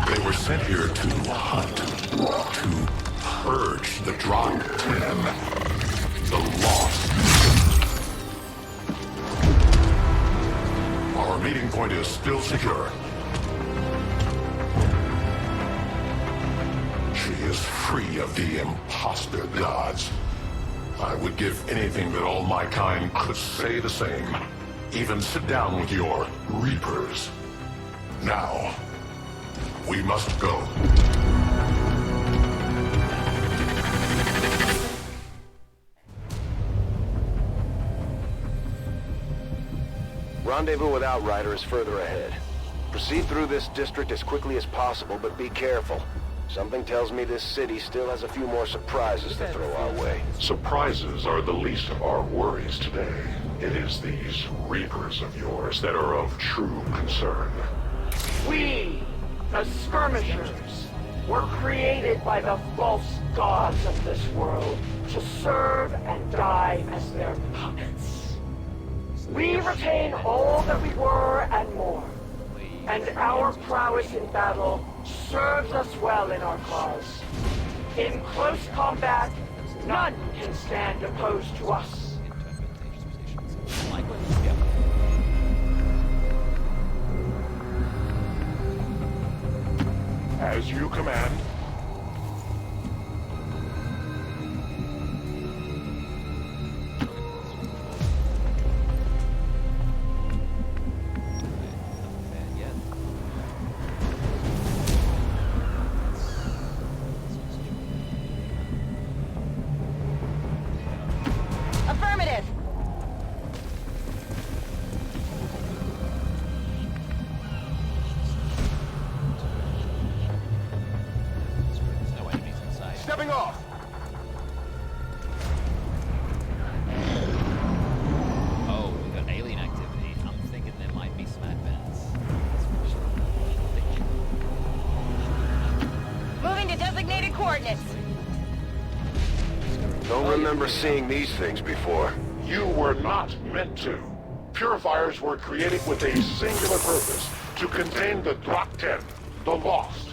They were sent here to hunt, to purge the Drop 10, the lost. Our meeting point is still secure. She is free of the imposter gods. I would give anything that all my kind could say the same. Even sit down with your Reapers. Now, we must go. Rendezvous with Outrider is further ahead. Proceed through this district as quickly as possible, but be careful. Something tells me this city still has a few more surprises to throw our way. Surprises are the least of our worries today. It is these Reapers of yours that are of true concern. We, the Skirmishers, were created by the false gods of this world to serve and die as their puppets. We retain all that we were and more, and our prowess in battle serves us well in our cause. In close combat, none can stand opposed to us. As you command. Affirmative. Stepping off! Oh, we got alien activity. I'm thinking there might be some advents. Moving to designated coordinates. Don't remember seeing these things before. You were not meant to. Purifiers were created with a singular purpose, to contain the Drakten, the Lost.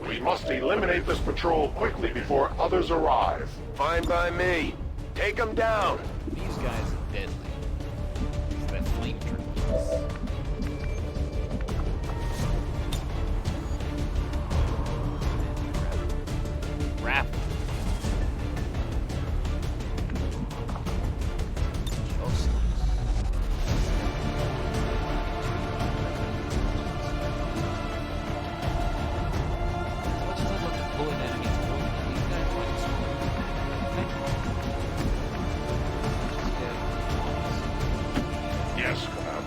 We must eliminate this patrol quickly before others arrive. Fine by me. Take them down. These guys are deadly. They're flamethrowers. Wrap. Yes, Commander.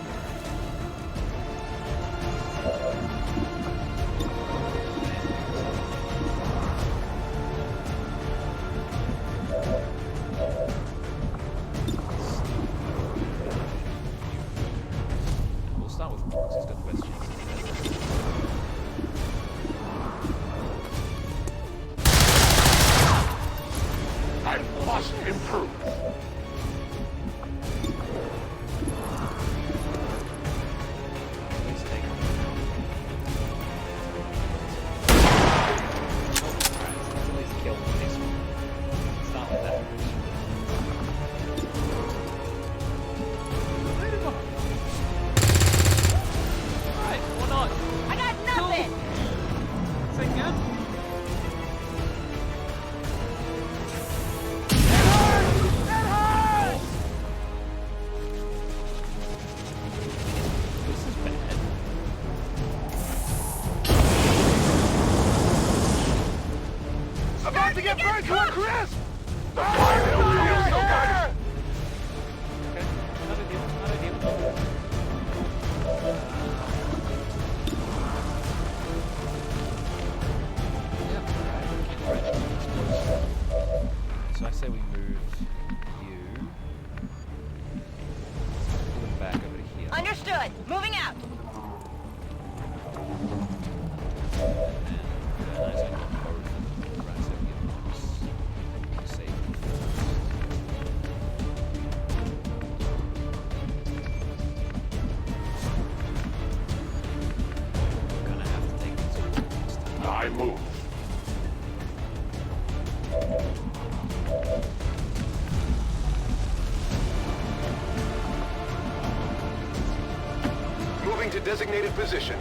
We'll start with Mark's. He's got questions. I must improve. I got nothing. This is bad. About to get burned to a crisp! The fire will feel so good. Not a deal. Not a deal. So I say we move you. Pull it back over to here. Understood. Moving out. I move. Moving to designated position.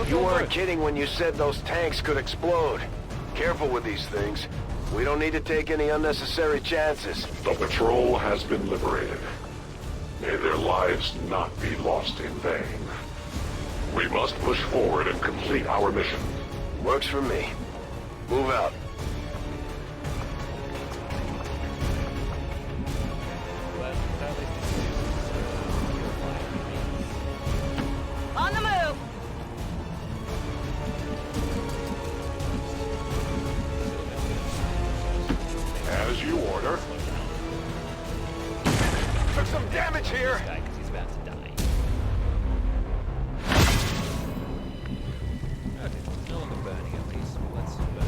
You weren't kidding when you said those tanks could explode. Careful with these things. We don't need to take any unnecessary chances. The patrol has been liberated. May their lives not be lost in vain. We must push forward and complete our mission. Works for me. Move out. On the move! As you order. Took some damage here! Because he's about to die. Okay, no longer burning at least. Let's burn that.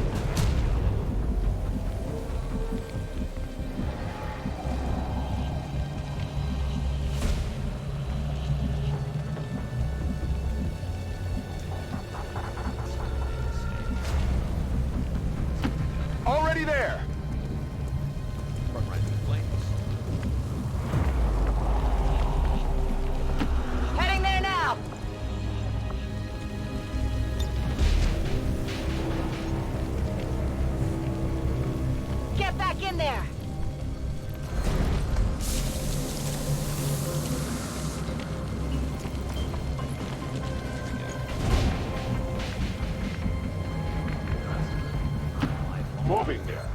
Already there! Run right through the flames. Heading there now! Get back in there! Moving there.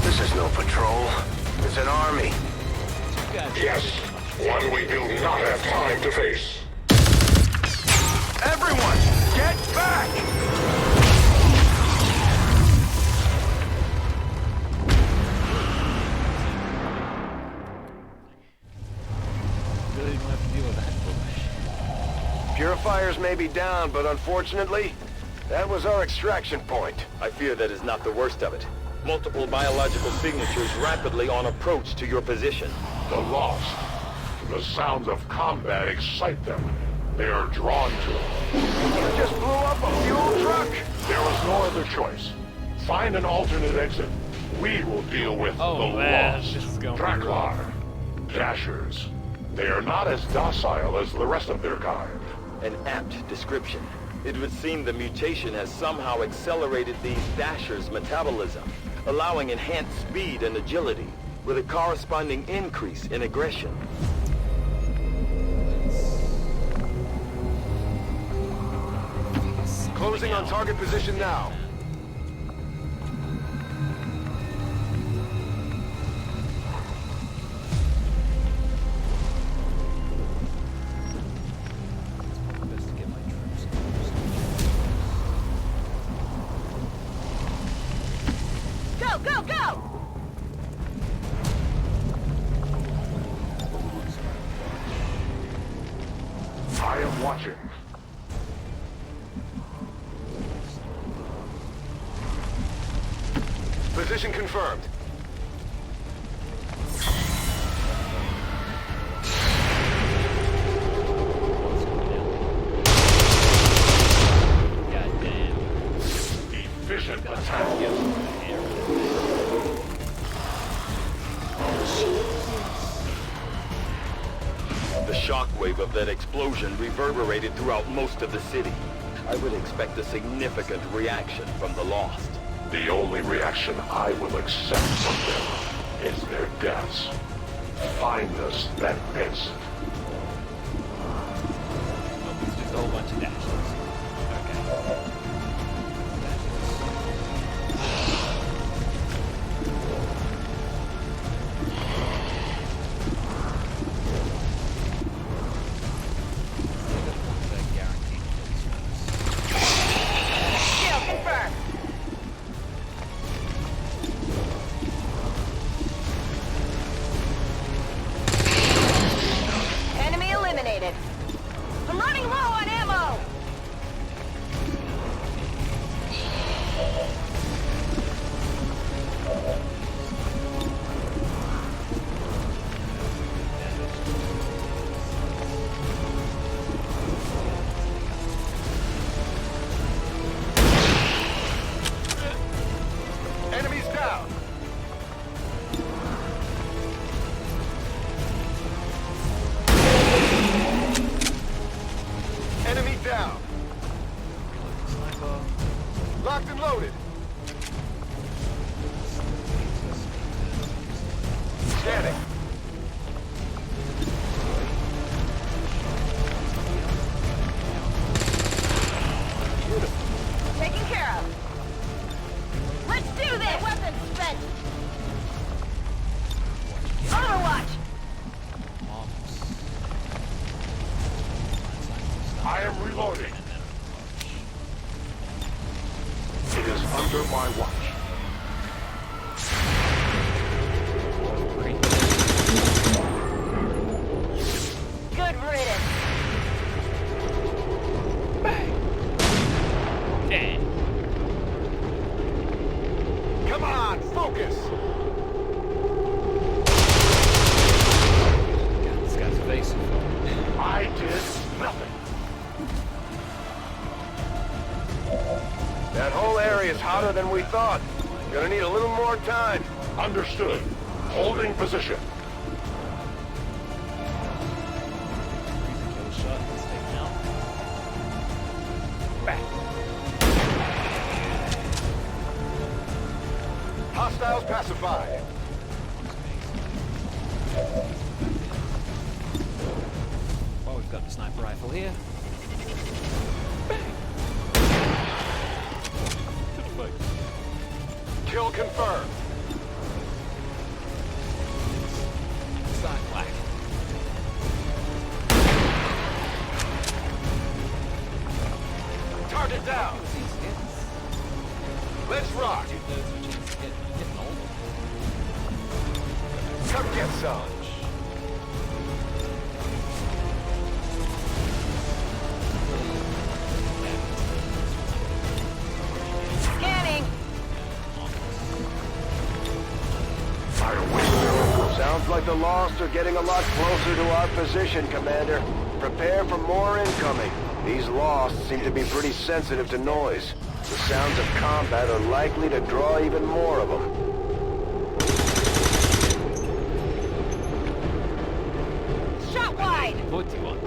This is no patrol. It's an army. Yes, one we do not have time to face. Everyone, get back! Really didn't have to deal with that bullshit. Purifiers may be down, but unfortunately, that was our extraction point. I fear that is not the worst of it. Multiple biological signatures rapidly on approach to your position. The lost. The sounds of combat excite them. They are drawn to it. You just blew up a fuel truck? There was no other choice. Find an alternate exit. We will deal with the lost. This is going Draklar. Dashers. They are not as docile as the rest of their kind. An apt description. It would seem the mutation has somehow accelerated these Dashers' metabolism, allowing enhanced speed and agility, with a corresponding increase in aggression. Closing on target position now. Best to get my troops. Go, go, go! I am watching. Position confirmed. Goddamn. Efficient attack. The shockwave of that explosion reverberated throughout most of the city. I would expect a significant reaction from the lost. The only reaction I will accept from them is their deaths. Find us that base. Oh, it's just a whole bunch of dashes. Okay. Kill confirmed! Enemy eliminated. I'm running low on ammo! Locked and loaded. Scanning. Taken care of. Let's do this! Weapons spent! Overwatch! I am reloading. It is under my watch. Good riddance. Dang. Come on, focus. This guy's evasive. I did nothing. That whole area is hotter than we thought. Gonna need a little more time. Understood. Holding position. Hostiles pacified. Well, we've got the sniper rifle here. Kill confirmed. Side black. Target down. Let's rock. Come get some. Scanning. Sounds like the Lost are getting a lot closer to our position, Commander. Prepare for more incoming. These Lost seem to be pretty sensitive to noise. The sounds of combat are likely to draw even more of them. Shot wide. 41.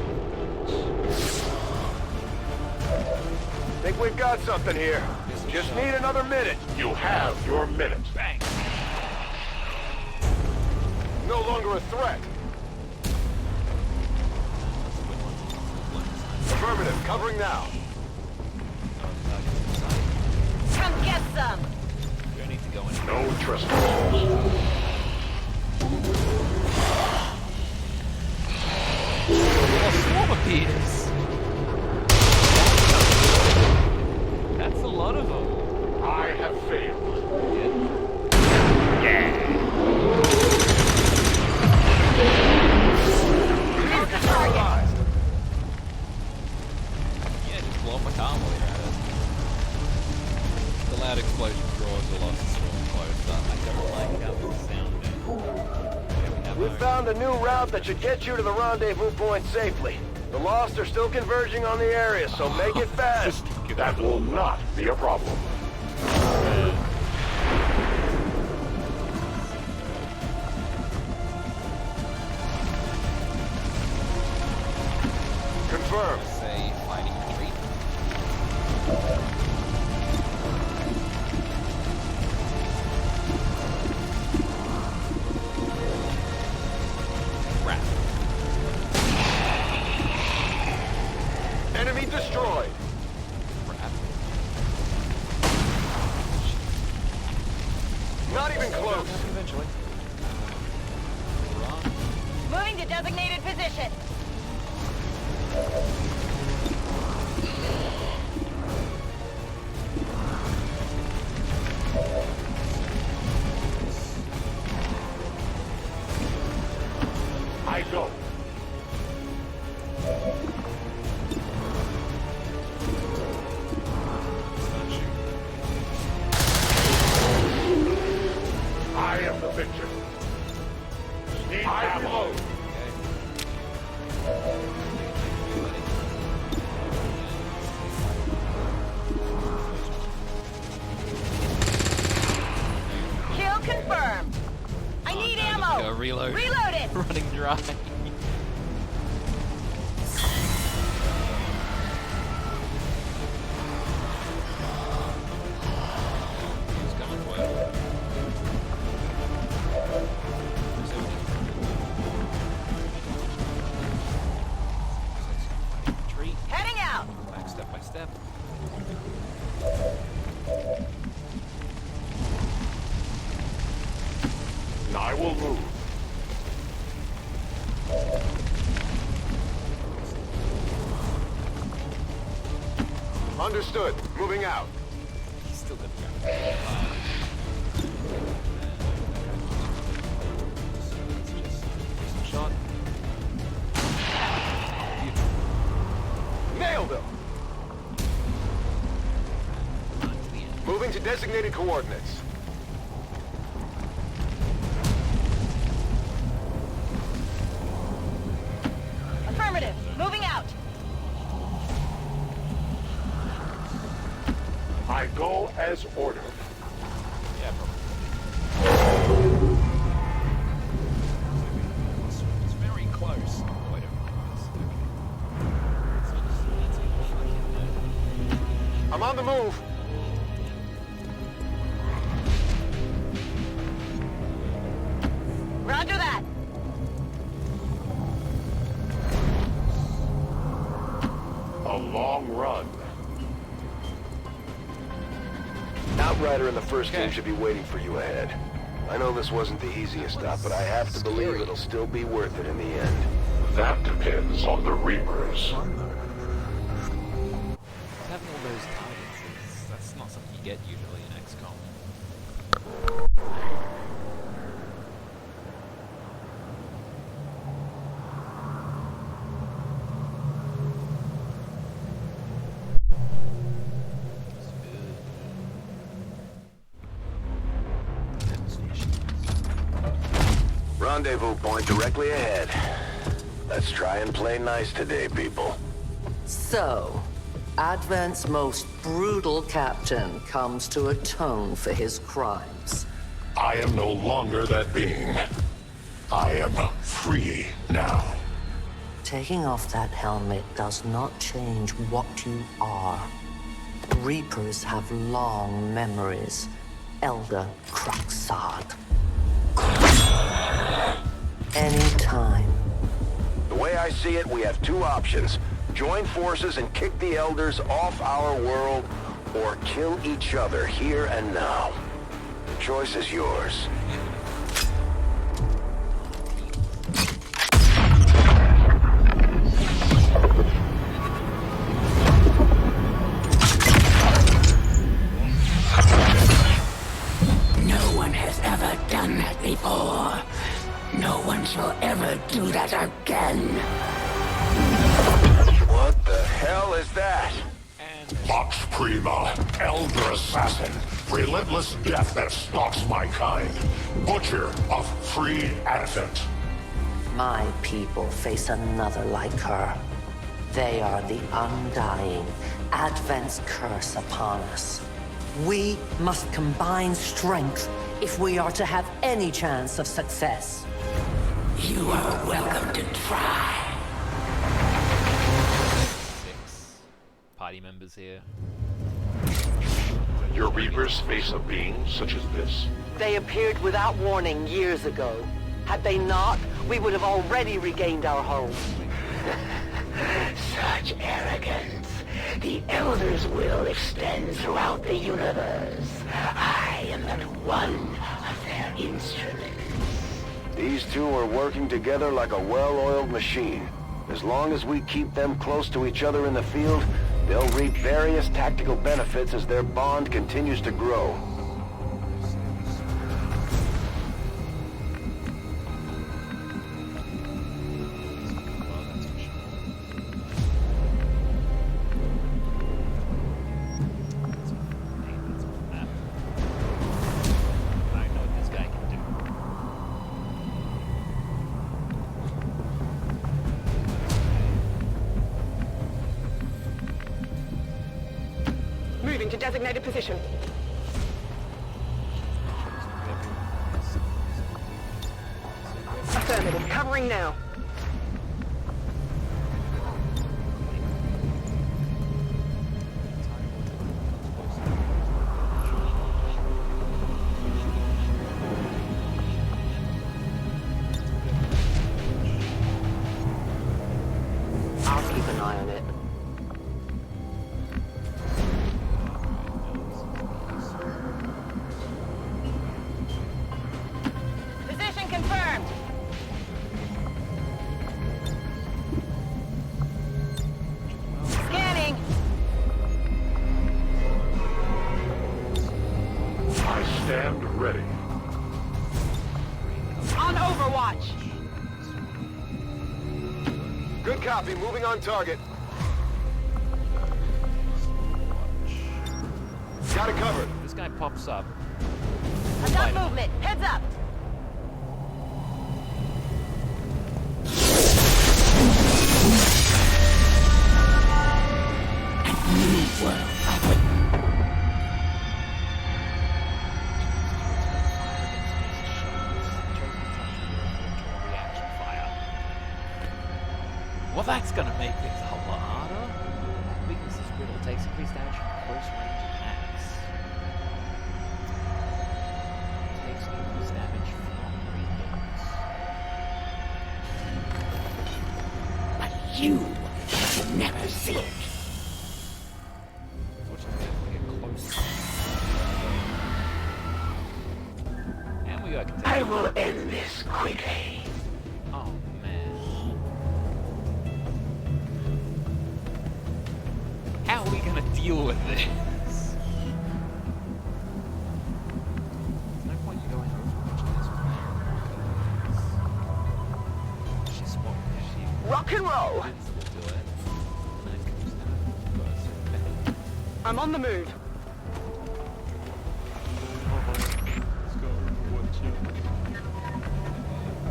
Think we've got something here. Just need another minute. You have your minute. Bang. No longer a threat. Affirmative, covering now. Come get some. We don't need to go in. No trespassing. A swarm appears. That's a lot of them. I have failed. Yeah. Yeah, just blow my car while you're at it. The loud explosion draws the Lost swarm closer. I don't like how it sounded. We found a new route that should get you to the rendezvous point safely. The Lost are still converging on the area, so make it fast. That will not be a problem. Confirmed. Say fighting retreat. Crap. Enemy destroyed. Crap. Not even close. Eventually. Wrong. Moving to designated position. I go. I am the victor. Need ammo. Kill confirmed. I need ammo. Go reload. Reload it. Running dry. Understood. Moving out. He's still good to go. Shot. Nailed him! Moving to designated coordinates. Affirmative. Moving out. I go as ordered. Yeah, it's very close. Wait a minute. I'm on the move. Roger that. A long run. Outrider and the first team should be waiting for you ahead. I know this wasn't the easiest stop, but I have to believe it'll still be worth it in the end. That depends on the Reapers. Having all those targets, that's not something you get usually in XCOM. Rendezvous point directly ahead. Let's try and play nice today, people. So, Advent's most brutal captain comes to atone for his crimes. I am no longer that being. I am free now. Taking off that helmet does not change what you are. Reapers have long memories. Elder Craxard. Anytime. The way I see it, we have two options. Join forces and kick the Elders off our world, or kill each other here and now. The choice is yours. No one has ever done that before. No one shall ever do that again. What the hell is that? Vox Prima, Elder Assassin, relentless death that stalks my kind. Butcher of free Advent. My people face another like her. They are the undying, Advent's curse upon us. We must combine strength if we are to have any chance of success. You are welcome to try. 6 party members here. Your Reapers face a being such as this? They appeared without warning years ago. Had they not, we would have already regained our home. Such arrogance. The Elder's will extends throughout the universe. I am but one of their instruments. These two are working together like a well-oiled machine. As long as we keep them close to each other in the field, they'll reap various tactical benefits as their bond continues to grow. Moving to designated position. Affirmative. Covering now. I'll keep an eye on it. Position confirmed. ready. On Overwatch! Good copy. Moving on target. Got it covered. This guy pops up. I've got movement. Heads up. Well, that's gonna make things a whole lot harder. Weakness is brittle. Takes increased damage from close range attacks. Takes increased damage from radiance. But you shall never see it. Fortunately, we get close. And we got. I will end this quickly. Oh man. How are we gonna deal with this? There's no point in going over much of this. She's smart. She Rock and roll! will do it. And then it comes down. I'm on the move. Let's go. Watch out.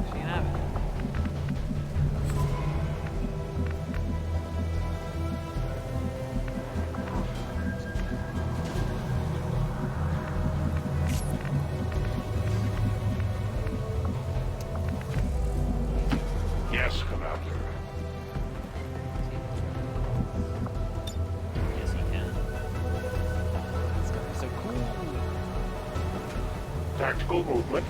She can have it. Yes, Commander. Yes, he can. It's gonna be so cool. Tactical movement.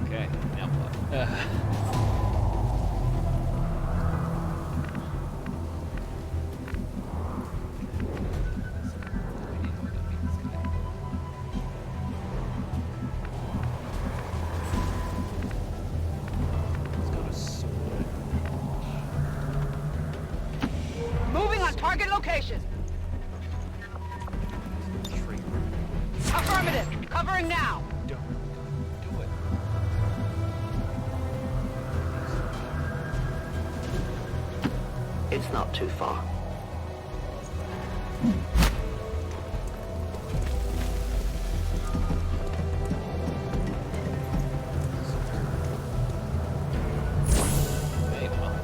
Okay, now what? Moving on target location. Affirmative. Covering now. Do it. It's not too far. Very well.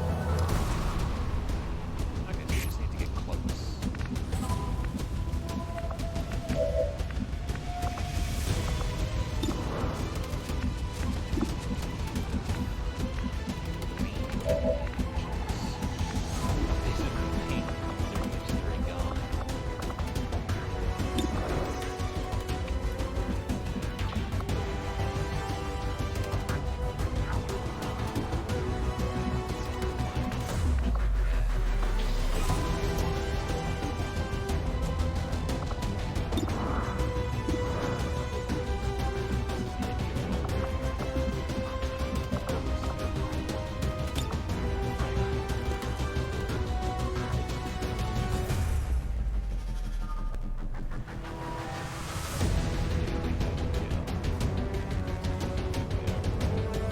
Okay, we just need to get close.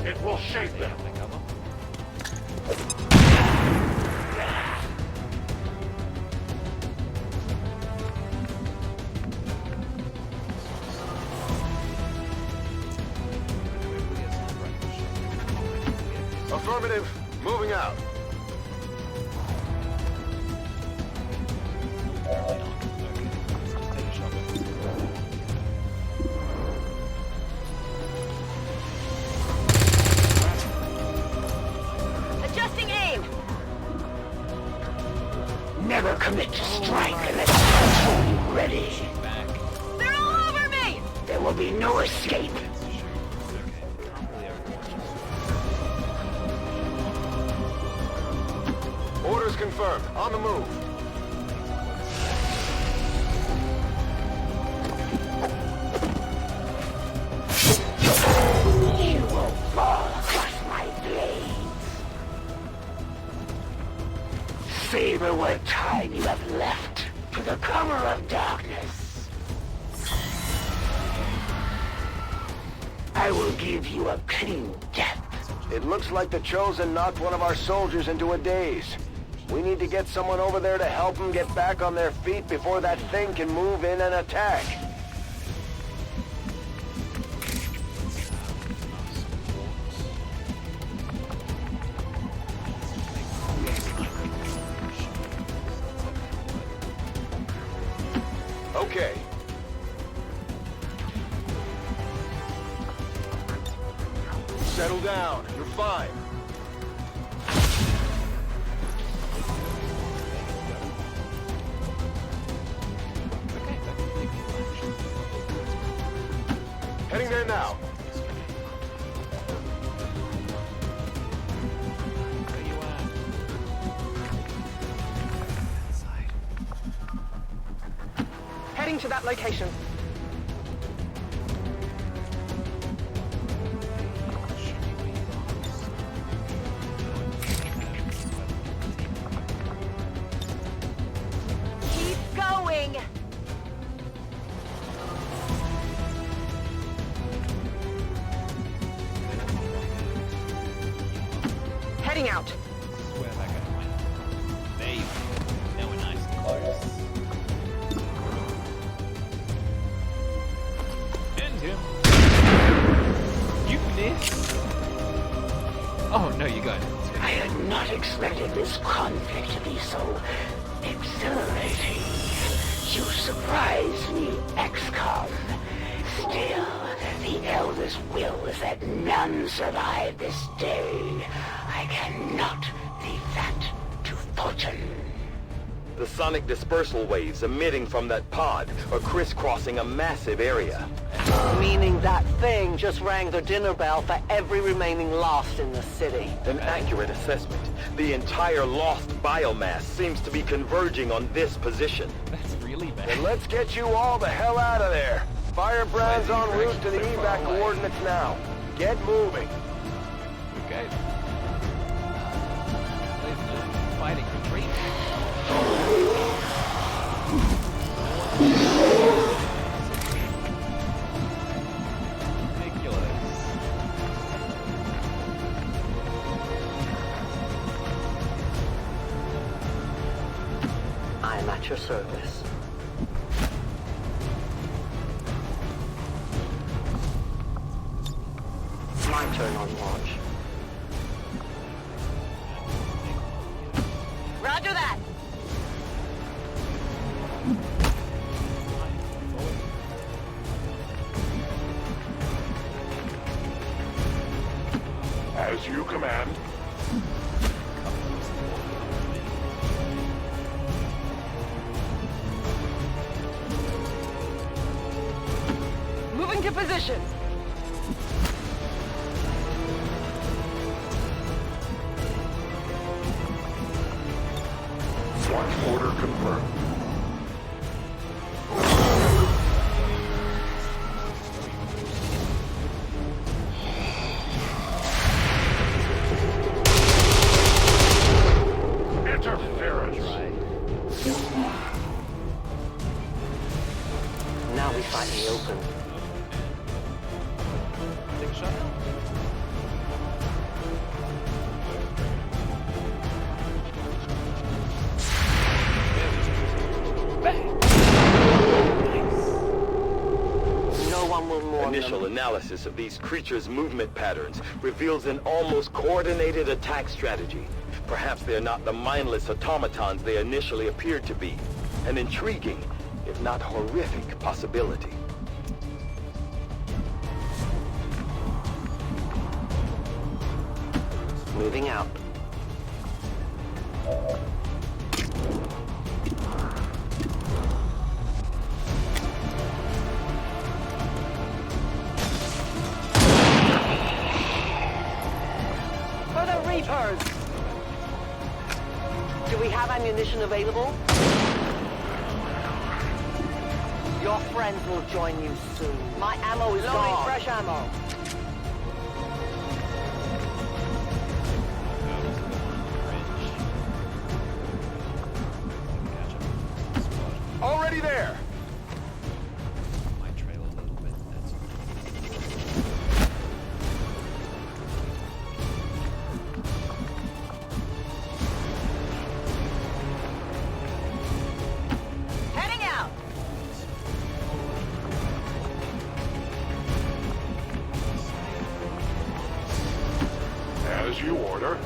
It will shape them. Affirmative. Moving out. Adjusting aim. Never commit to strike unless you're fully ready. They're all over me. There will be no escape. Orders confirmed. On the move. You will fall across my blades. Remember what time you have left to the cover of darkness. I will give you a clean death. It looks like the Chosen knocked one of our soldiers into a daze. We need to get someone over there to help them get back on their feet before that thing can move in and attack. Okay. Settle down. You're fine. Heading there now. Heading to that location. Keep going! Heading out. Where am I going to win? There you go. Now we're nice and close. And him. You missed. Oh, no, you got it. I had not expected this conflict to be so exhilarating. You surprised me, XCOM. Still, the Elder's will is that none survive this day. I cannot leave that to fortune. The sonic dispersal waves emitting from that pod are crisscrossing a massive area. Meaning that thing just rang the dinner bell for every remaining Lost in the city. An accurate assessment. The entire Lost biomass seems to be converging on this position. That's really bad. Then let's get you all the hell out of there. Firebrand's en route to the evac coordinates now. Get moving. Okay. Fighting retreat. Ridiculous. I'm at your service. My turn on launch. Roger that! As you command. Moving to position. Launch order confirmed. Now we fight in the open. Big shot. No one will mourn Initial them. analysis of these creatures' movement patterns reveals an almost coordinated attack strategy. Perhaps they're not the mindless automatons they initially appeared to be. An intriguing, if not horrific, possibility. Moving out. For the Reapers! Do we have ammunition available? Your friends will join you soon. My ammo is gone. Fresh ammo. Nobody there! My trail a little bit. That's Heading out! As you order.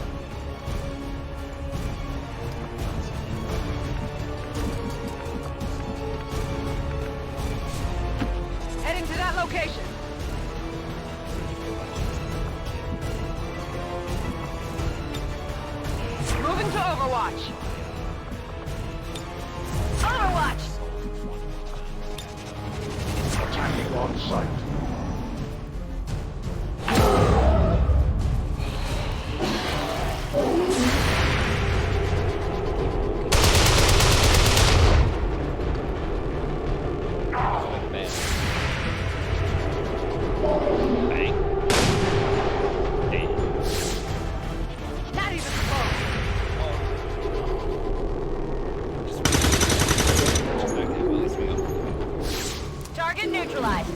Heading to that location. Moving to Overwatch. Overwatch! Attacking on sight. Not even close! Target neutralized.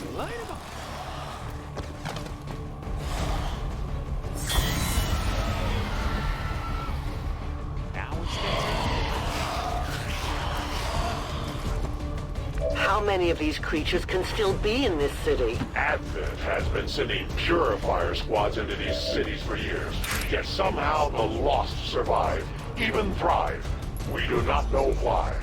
How many of these creatures can still be in this city? Advent has been sending purifier squads into these cities for years. Yet somehow the lost survive, even thrive. We do not know why.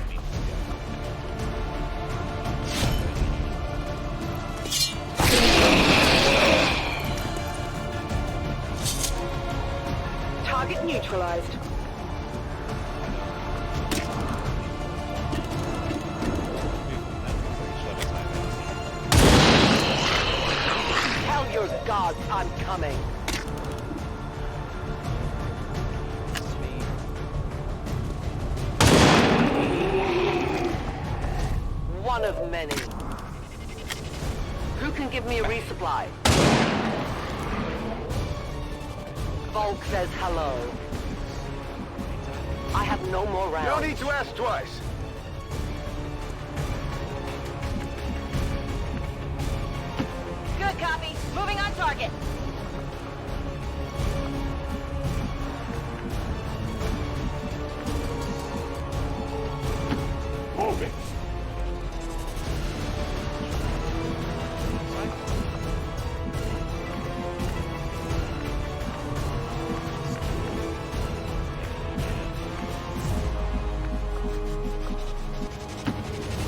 Target neutralized. Tell your gods I'm coming. One of many. Who can give me a resupply? Volk says hello. I have no more rounds. No need to ask twice. Good copy. Moving on target. Moving.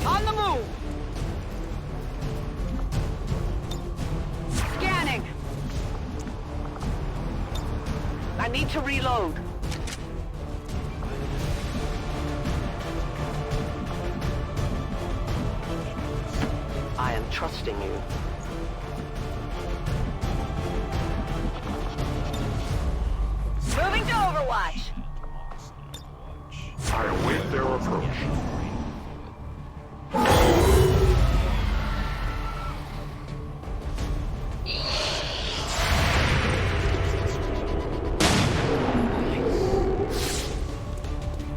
On the move. Scanning. I need to reload. I am trusting you. Moving to Overwatch. I await their approach.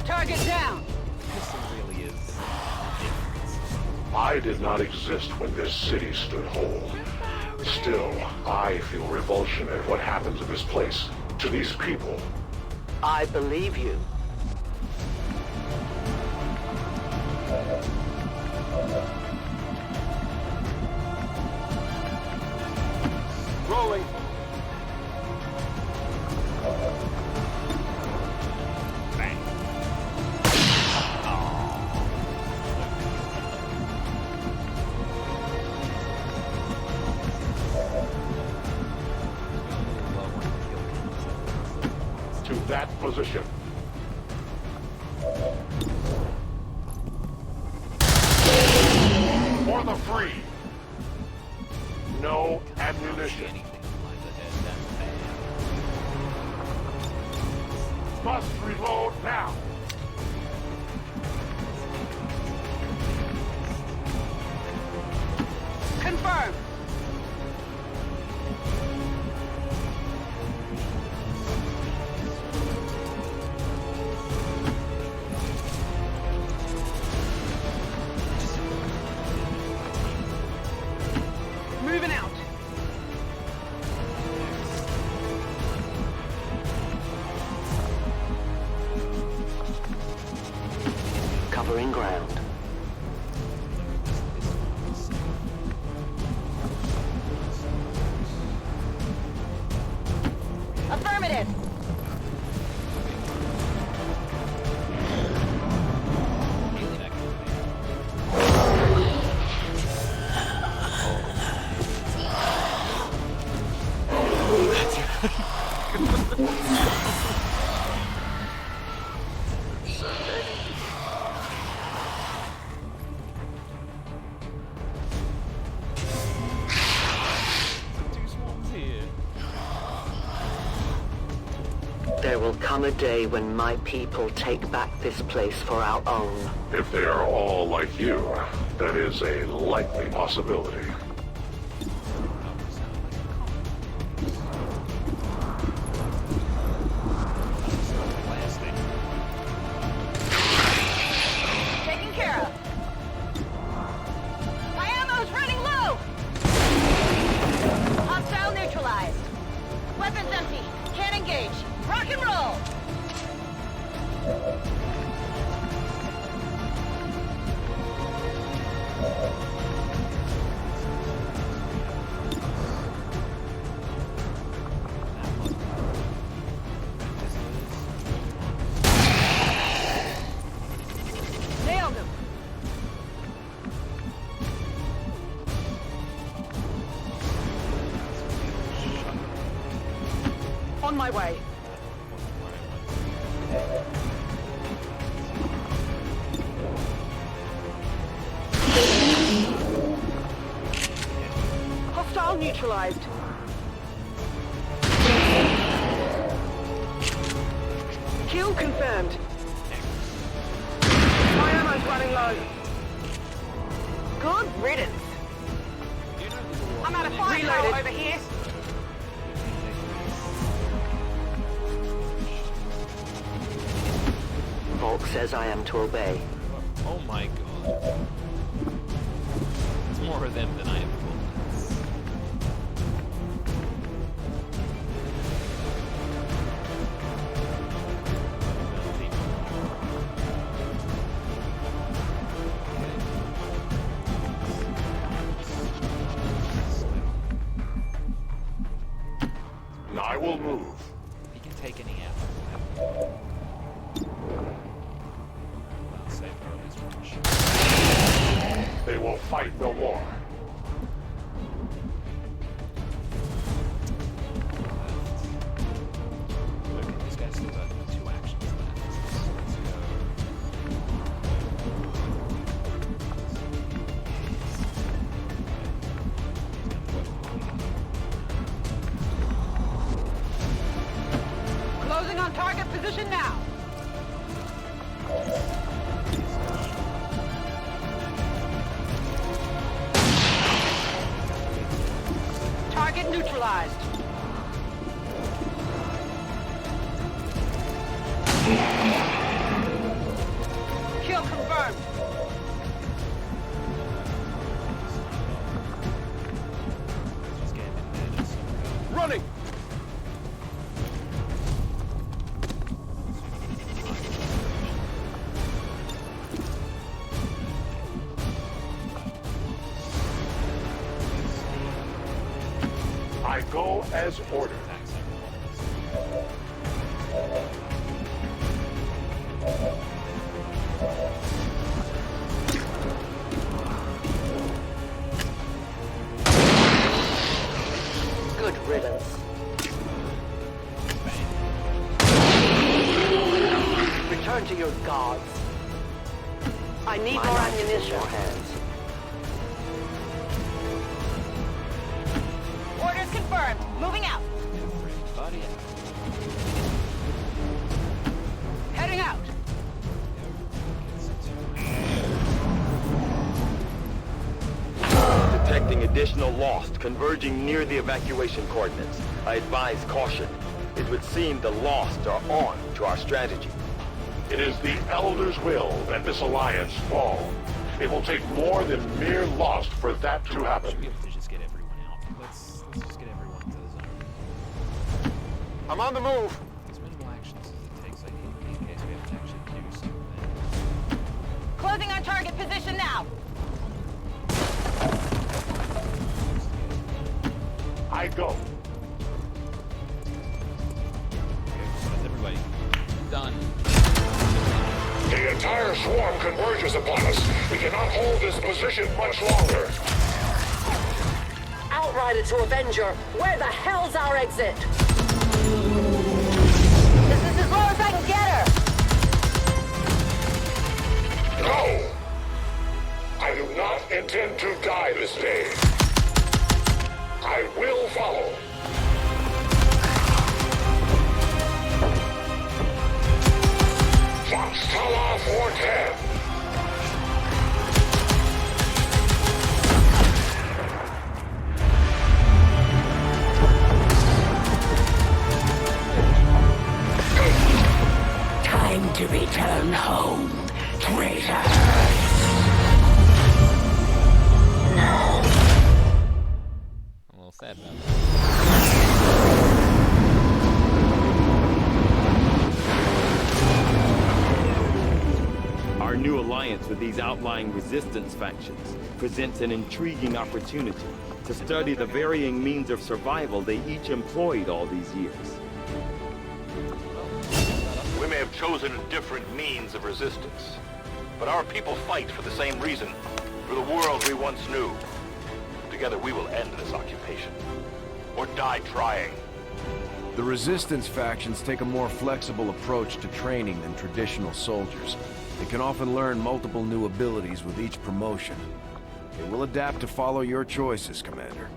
Target down. really is. I did not exist when this city stood whole. Still, I feel revulsion at what happens in this place, to these people. I believe you. Rolling. To that position. For the free. No ammunition. Must reload now. Confirmed. clearing ground. Affirmative. There will come a day when my people take back this place for our own. If they are all like you, that is a likely possibility. Taken care of. My ammo's running low. Hostile neutralized. Weapons empty. Can't engage. Rock and roll! Nailed him! On my way. Hostile neutralized. Kill confirmed. My ammo's running low. Good riddance. I'm out of firepower over here. Volk says I am to obey. Oh my god. It's more of them than I am bullets. I will move. He can take any out. They will fight no more. Okay, this guy's still got 2 actions left. Let's Closing on target position now. Target neutralized. Kill confirmed. Running! I go as ordered. Good riddance. Return to your gods. I need more ammunition. Your hands. Orders confirmed. Moving out. Heading out. Detecting additional Lost converging near the evacuation coordinates. I advise caution. It would seem the Lost are on to our strategy. It is the Elder's will that this alliance fall. It will take more than mere Lost for that to happen. should be able to just get everyone out. Let's just get everyone to the zone. I'm on the move. As minimal actions as it takes, I think, in case we have to actually do something. Closing on target position now. I go. That's everybody. Done. The entire swarm converges upon us. We cannot hold this position much longer. Outrider to Avenger, where the hell's our exit? This is as low as I can get her. No! I do not intend to die this day. I will follow. Fox Tala 410. Time to return home, traitor. I'm a little sad about that. Our new alliance with these outlying resistance factions presents an intriguing opportunity to study the varying means of survival they each employed all these years. We may have chosen a different means of resistance, but our people fight for the same reason, for the world we once knew. Together we will end this occupation, or die trying. The resistance factions take a more flexible approach to training than traditional soldiers. They can often learn multiple new abilities with each promotion. They will adapt to follow your choices, Commander.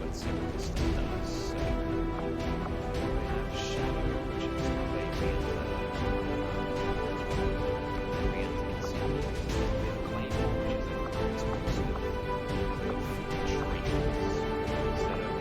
Let's see what this thing does. We have Shadow, which is a reentrancy. We have Claymore, which is a explosive. We have Trees, instead of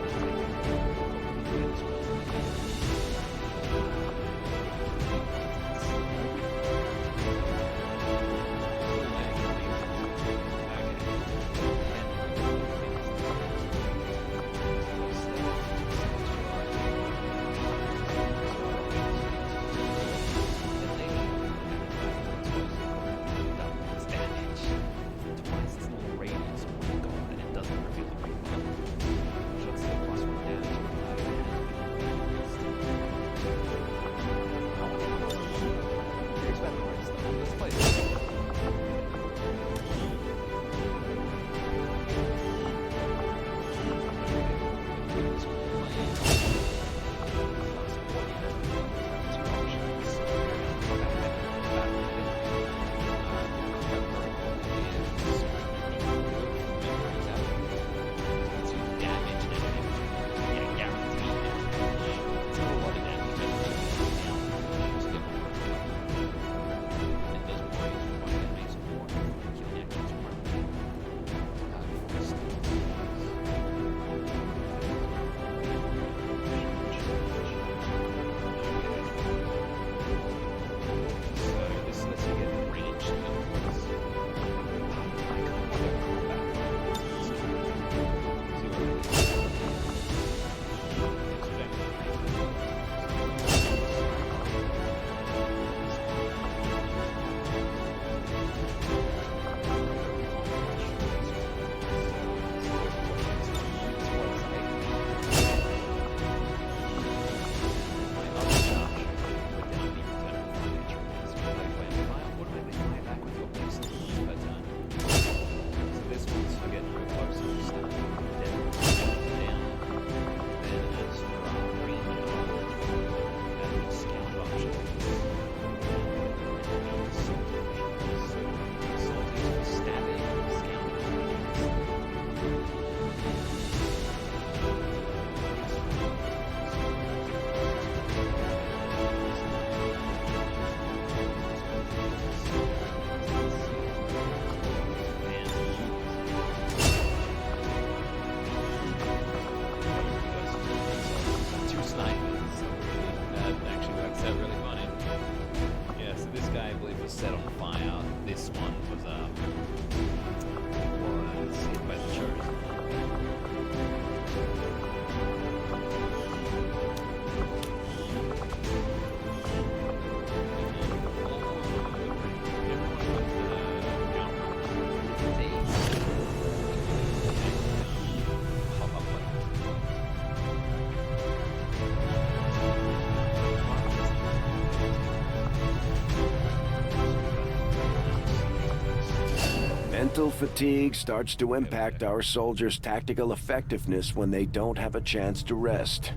Mental fatigue starts to impact our soldiers' tactical effectiveness when they don't have a chance to rest.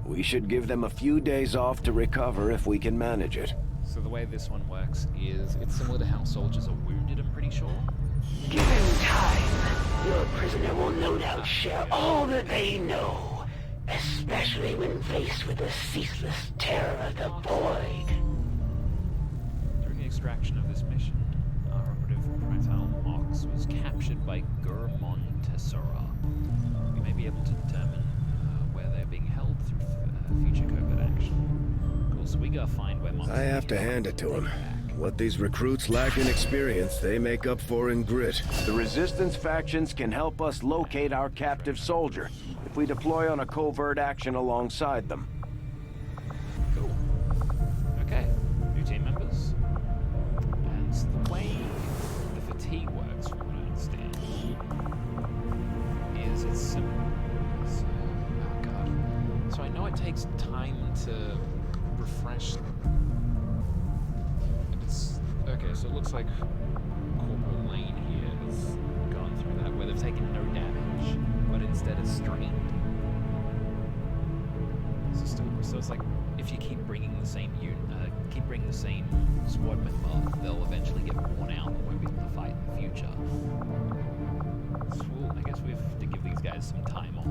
We should give them a few days off to recover if we can manage it. So the way this one works is it's similar to how soldiers are wounded, I'm pretty sure. Given time, your prisoner will no doubt share all that they know, especially when faced with the ceaseless terror of the void. During the extraction of this mission, our operative Pratal Mox was captured by Gurmon Tessera. We may be able to determine where they're being held through future covert action. Of course, we gotta find where Mox I have to hand it to him. What these recruits lack in experience, they make up for in grit. The Resistance factions can help us locate our captive soldier if we deploy on a covert action alongside them. Cool. Okay, new team members. And so the way the fatigue works, from what I understand, is it's simple. So, oh god. So I know it takes time to refresh. Okay, so it looks like Corporal Lane here has gone through that, where they've taken no damage, but instead is strained. So it's like if you keep bringing the same squad member, they'll eventually get worn out and won't be able to fight in the future. So I guess we have to give these guys some time off,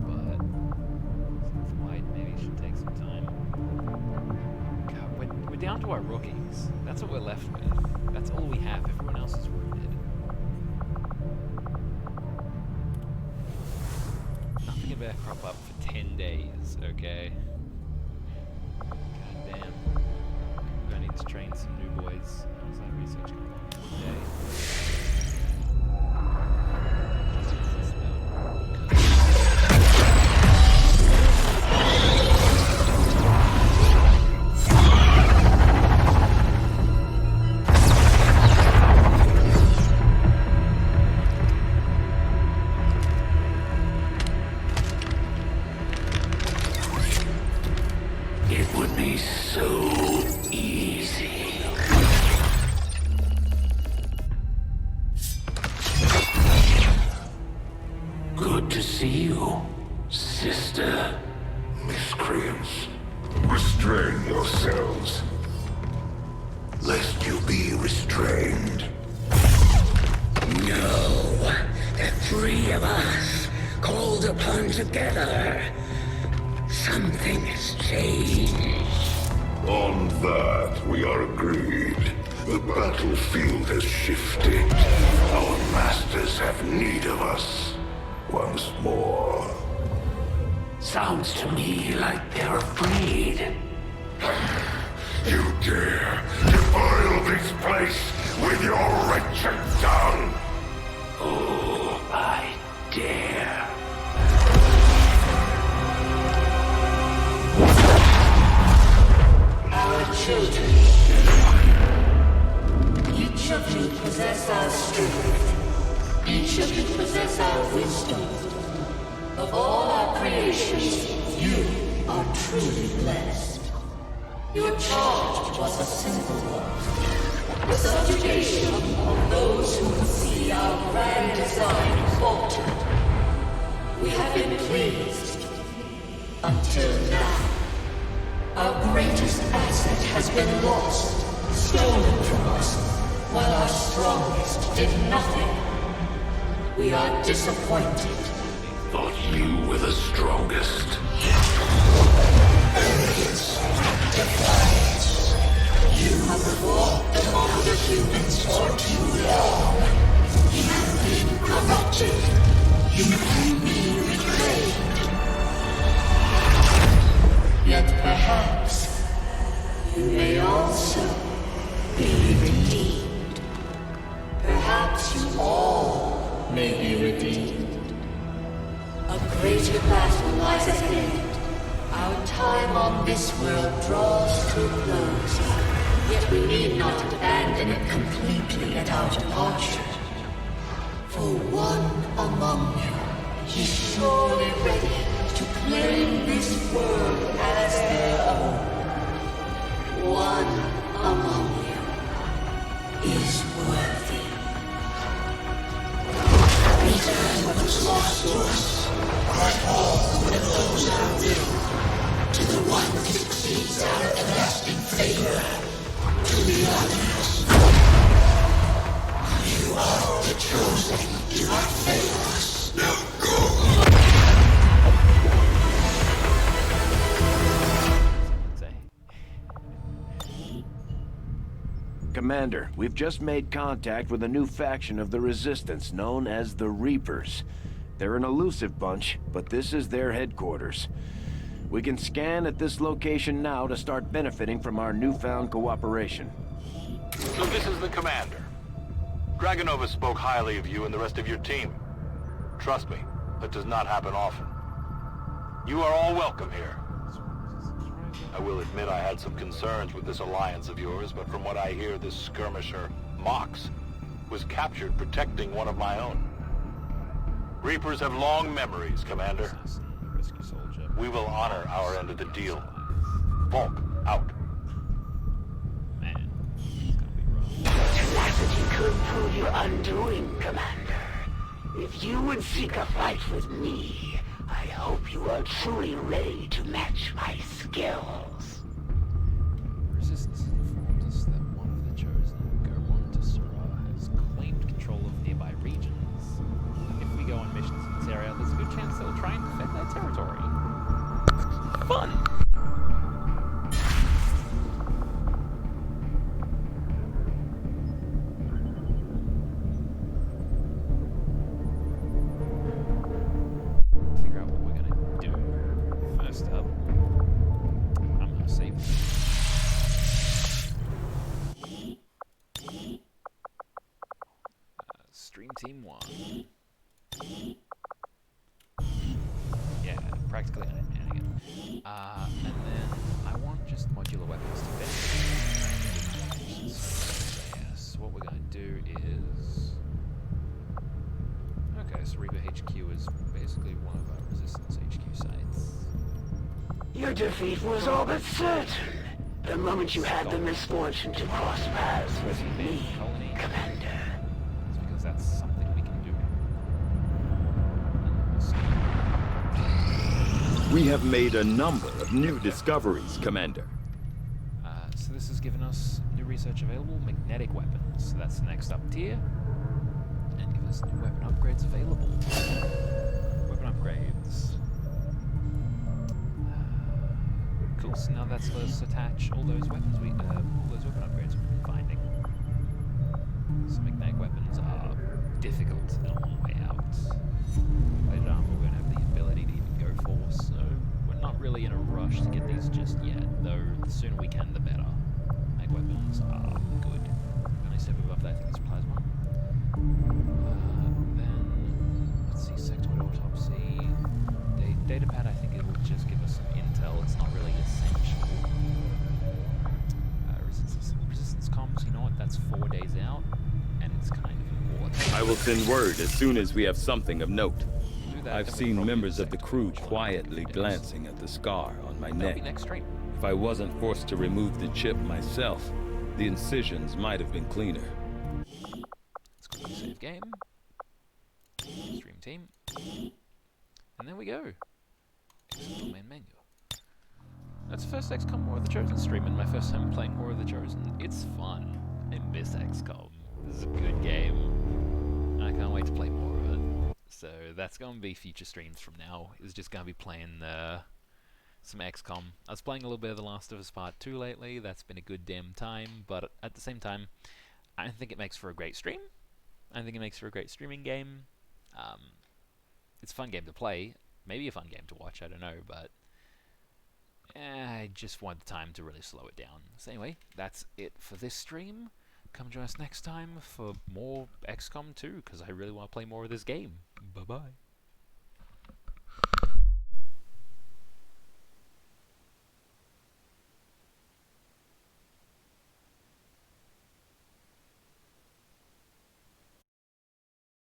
but White maybe should take some time. We're down to our rookies. That's what we're left with. That's all we have. Everyone else is wounded. Nothing about to crop up for 10 days, okay? God damn. We're gonna need to train some new boys. How's that research going on today? traitor. To be honest, you are the chosen. Do not fail us. Now go. Commander, we've just made contact with a new faction of the Resistance known as the Reapers. They're an elusive bunch, but this is their headquarters. We can scan at this location now to start benefiting from our newfound cooperation. So this is the commander. Dragonova spoke highly of you and the rest of your team. Trust me, that does not happen often. You are all welcome here. I will admit I had some concerns with this alliance of yours, but from what I hear, this skirmisher, Mox, was captured protecting one of my own. Reapers have long memories, Commander. We will honor our end of the deal. Volk, out. Tenacity could prove your undoing, Commander. If you would seek a fight with me, I hope you are truly ready to match my skills. Resistance is informed us that one of the chosen, Gormon Tessera, has claimed control of nearby regions. If we go on missions in this area, there's a good chance they'll try and defend their territory. Fun! Team 1. Yeah, practically again. And then I want just modular weapons to benefit. Yes, what we're going to do is... Okay, so Reaper HQ is basically one of our Resistance HQ sites. Your defeat was all but certain. The moment you had the misfortune to cross paths with me, Commander. It's because that's something we can do. We have made a number of new discoveries, Commander. So this has given us new research available, magnetic weapons. So that's the next up tier. And give us new weapon upgrades available. Weapon upgrades. Cool, so now that's let us attach all those weapons all those weapon upgrades we've been finding. So magnetic weapons are difficult and a long way out. Plated armor we don't have the ability to even go for, so we're not really in a rush to get these just yet, though the sooner we can the better. Mag weapons are good. The only step above that I think is plasma. Then let's see, sectoid autopsy. Datapad I think it will just give us some intel, it's not really essential. Resistance comms, you know what, that's 4 days out, and it's kind of important. I will send word as soon as we have something of note. I've seen members of the crew quietly glancing at the scar on my neck. If I wasn't forced to remove the chip myself, the incisions might have been cleaner. Let's quickly save game. Stream team. And there we go. Exit main menu. That's the first XCOM War of the Chosen stream and my first time playing War of the Chosen. It's fun. I miss XCOM. This is a good game. And I can't wait to play more of it. So that's going to be future streams from now. It's just going to be playing some XCOM. I was playing a little bit of The Last of Us Part 2 lately. That's been a good damn time. But at the same time, I don't think it makes for a great stream. I don't think it makes for a great streaming game. It's a fun game to play. Maybe a fun game to watch, I don't know, but I just want the time to really slow it down. So anyway, that's it for this stream. Come join us next time for more XCOM 2, because I really want to play more of this game. Bye-bye.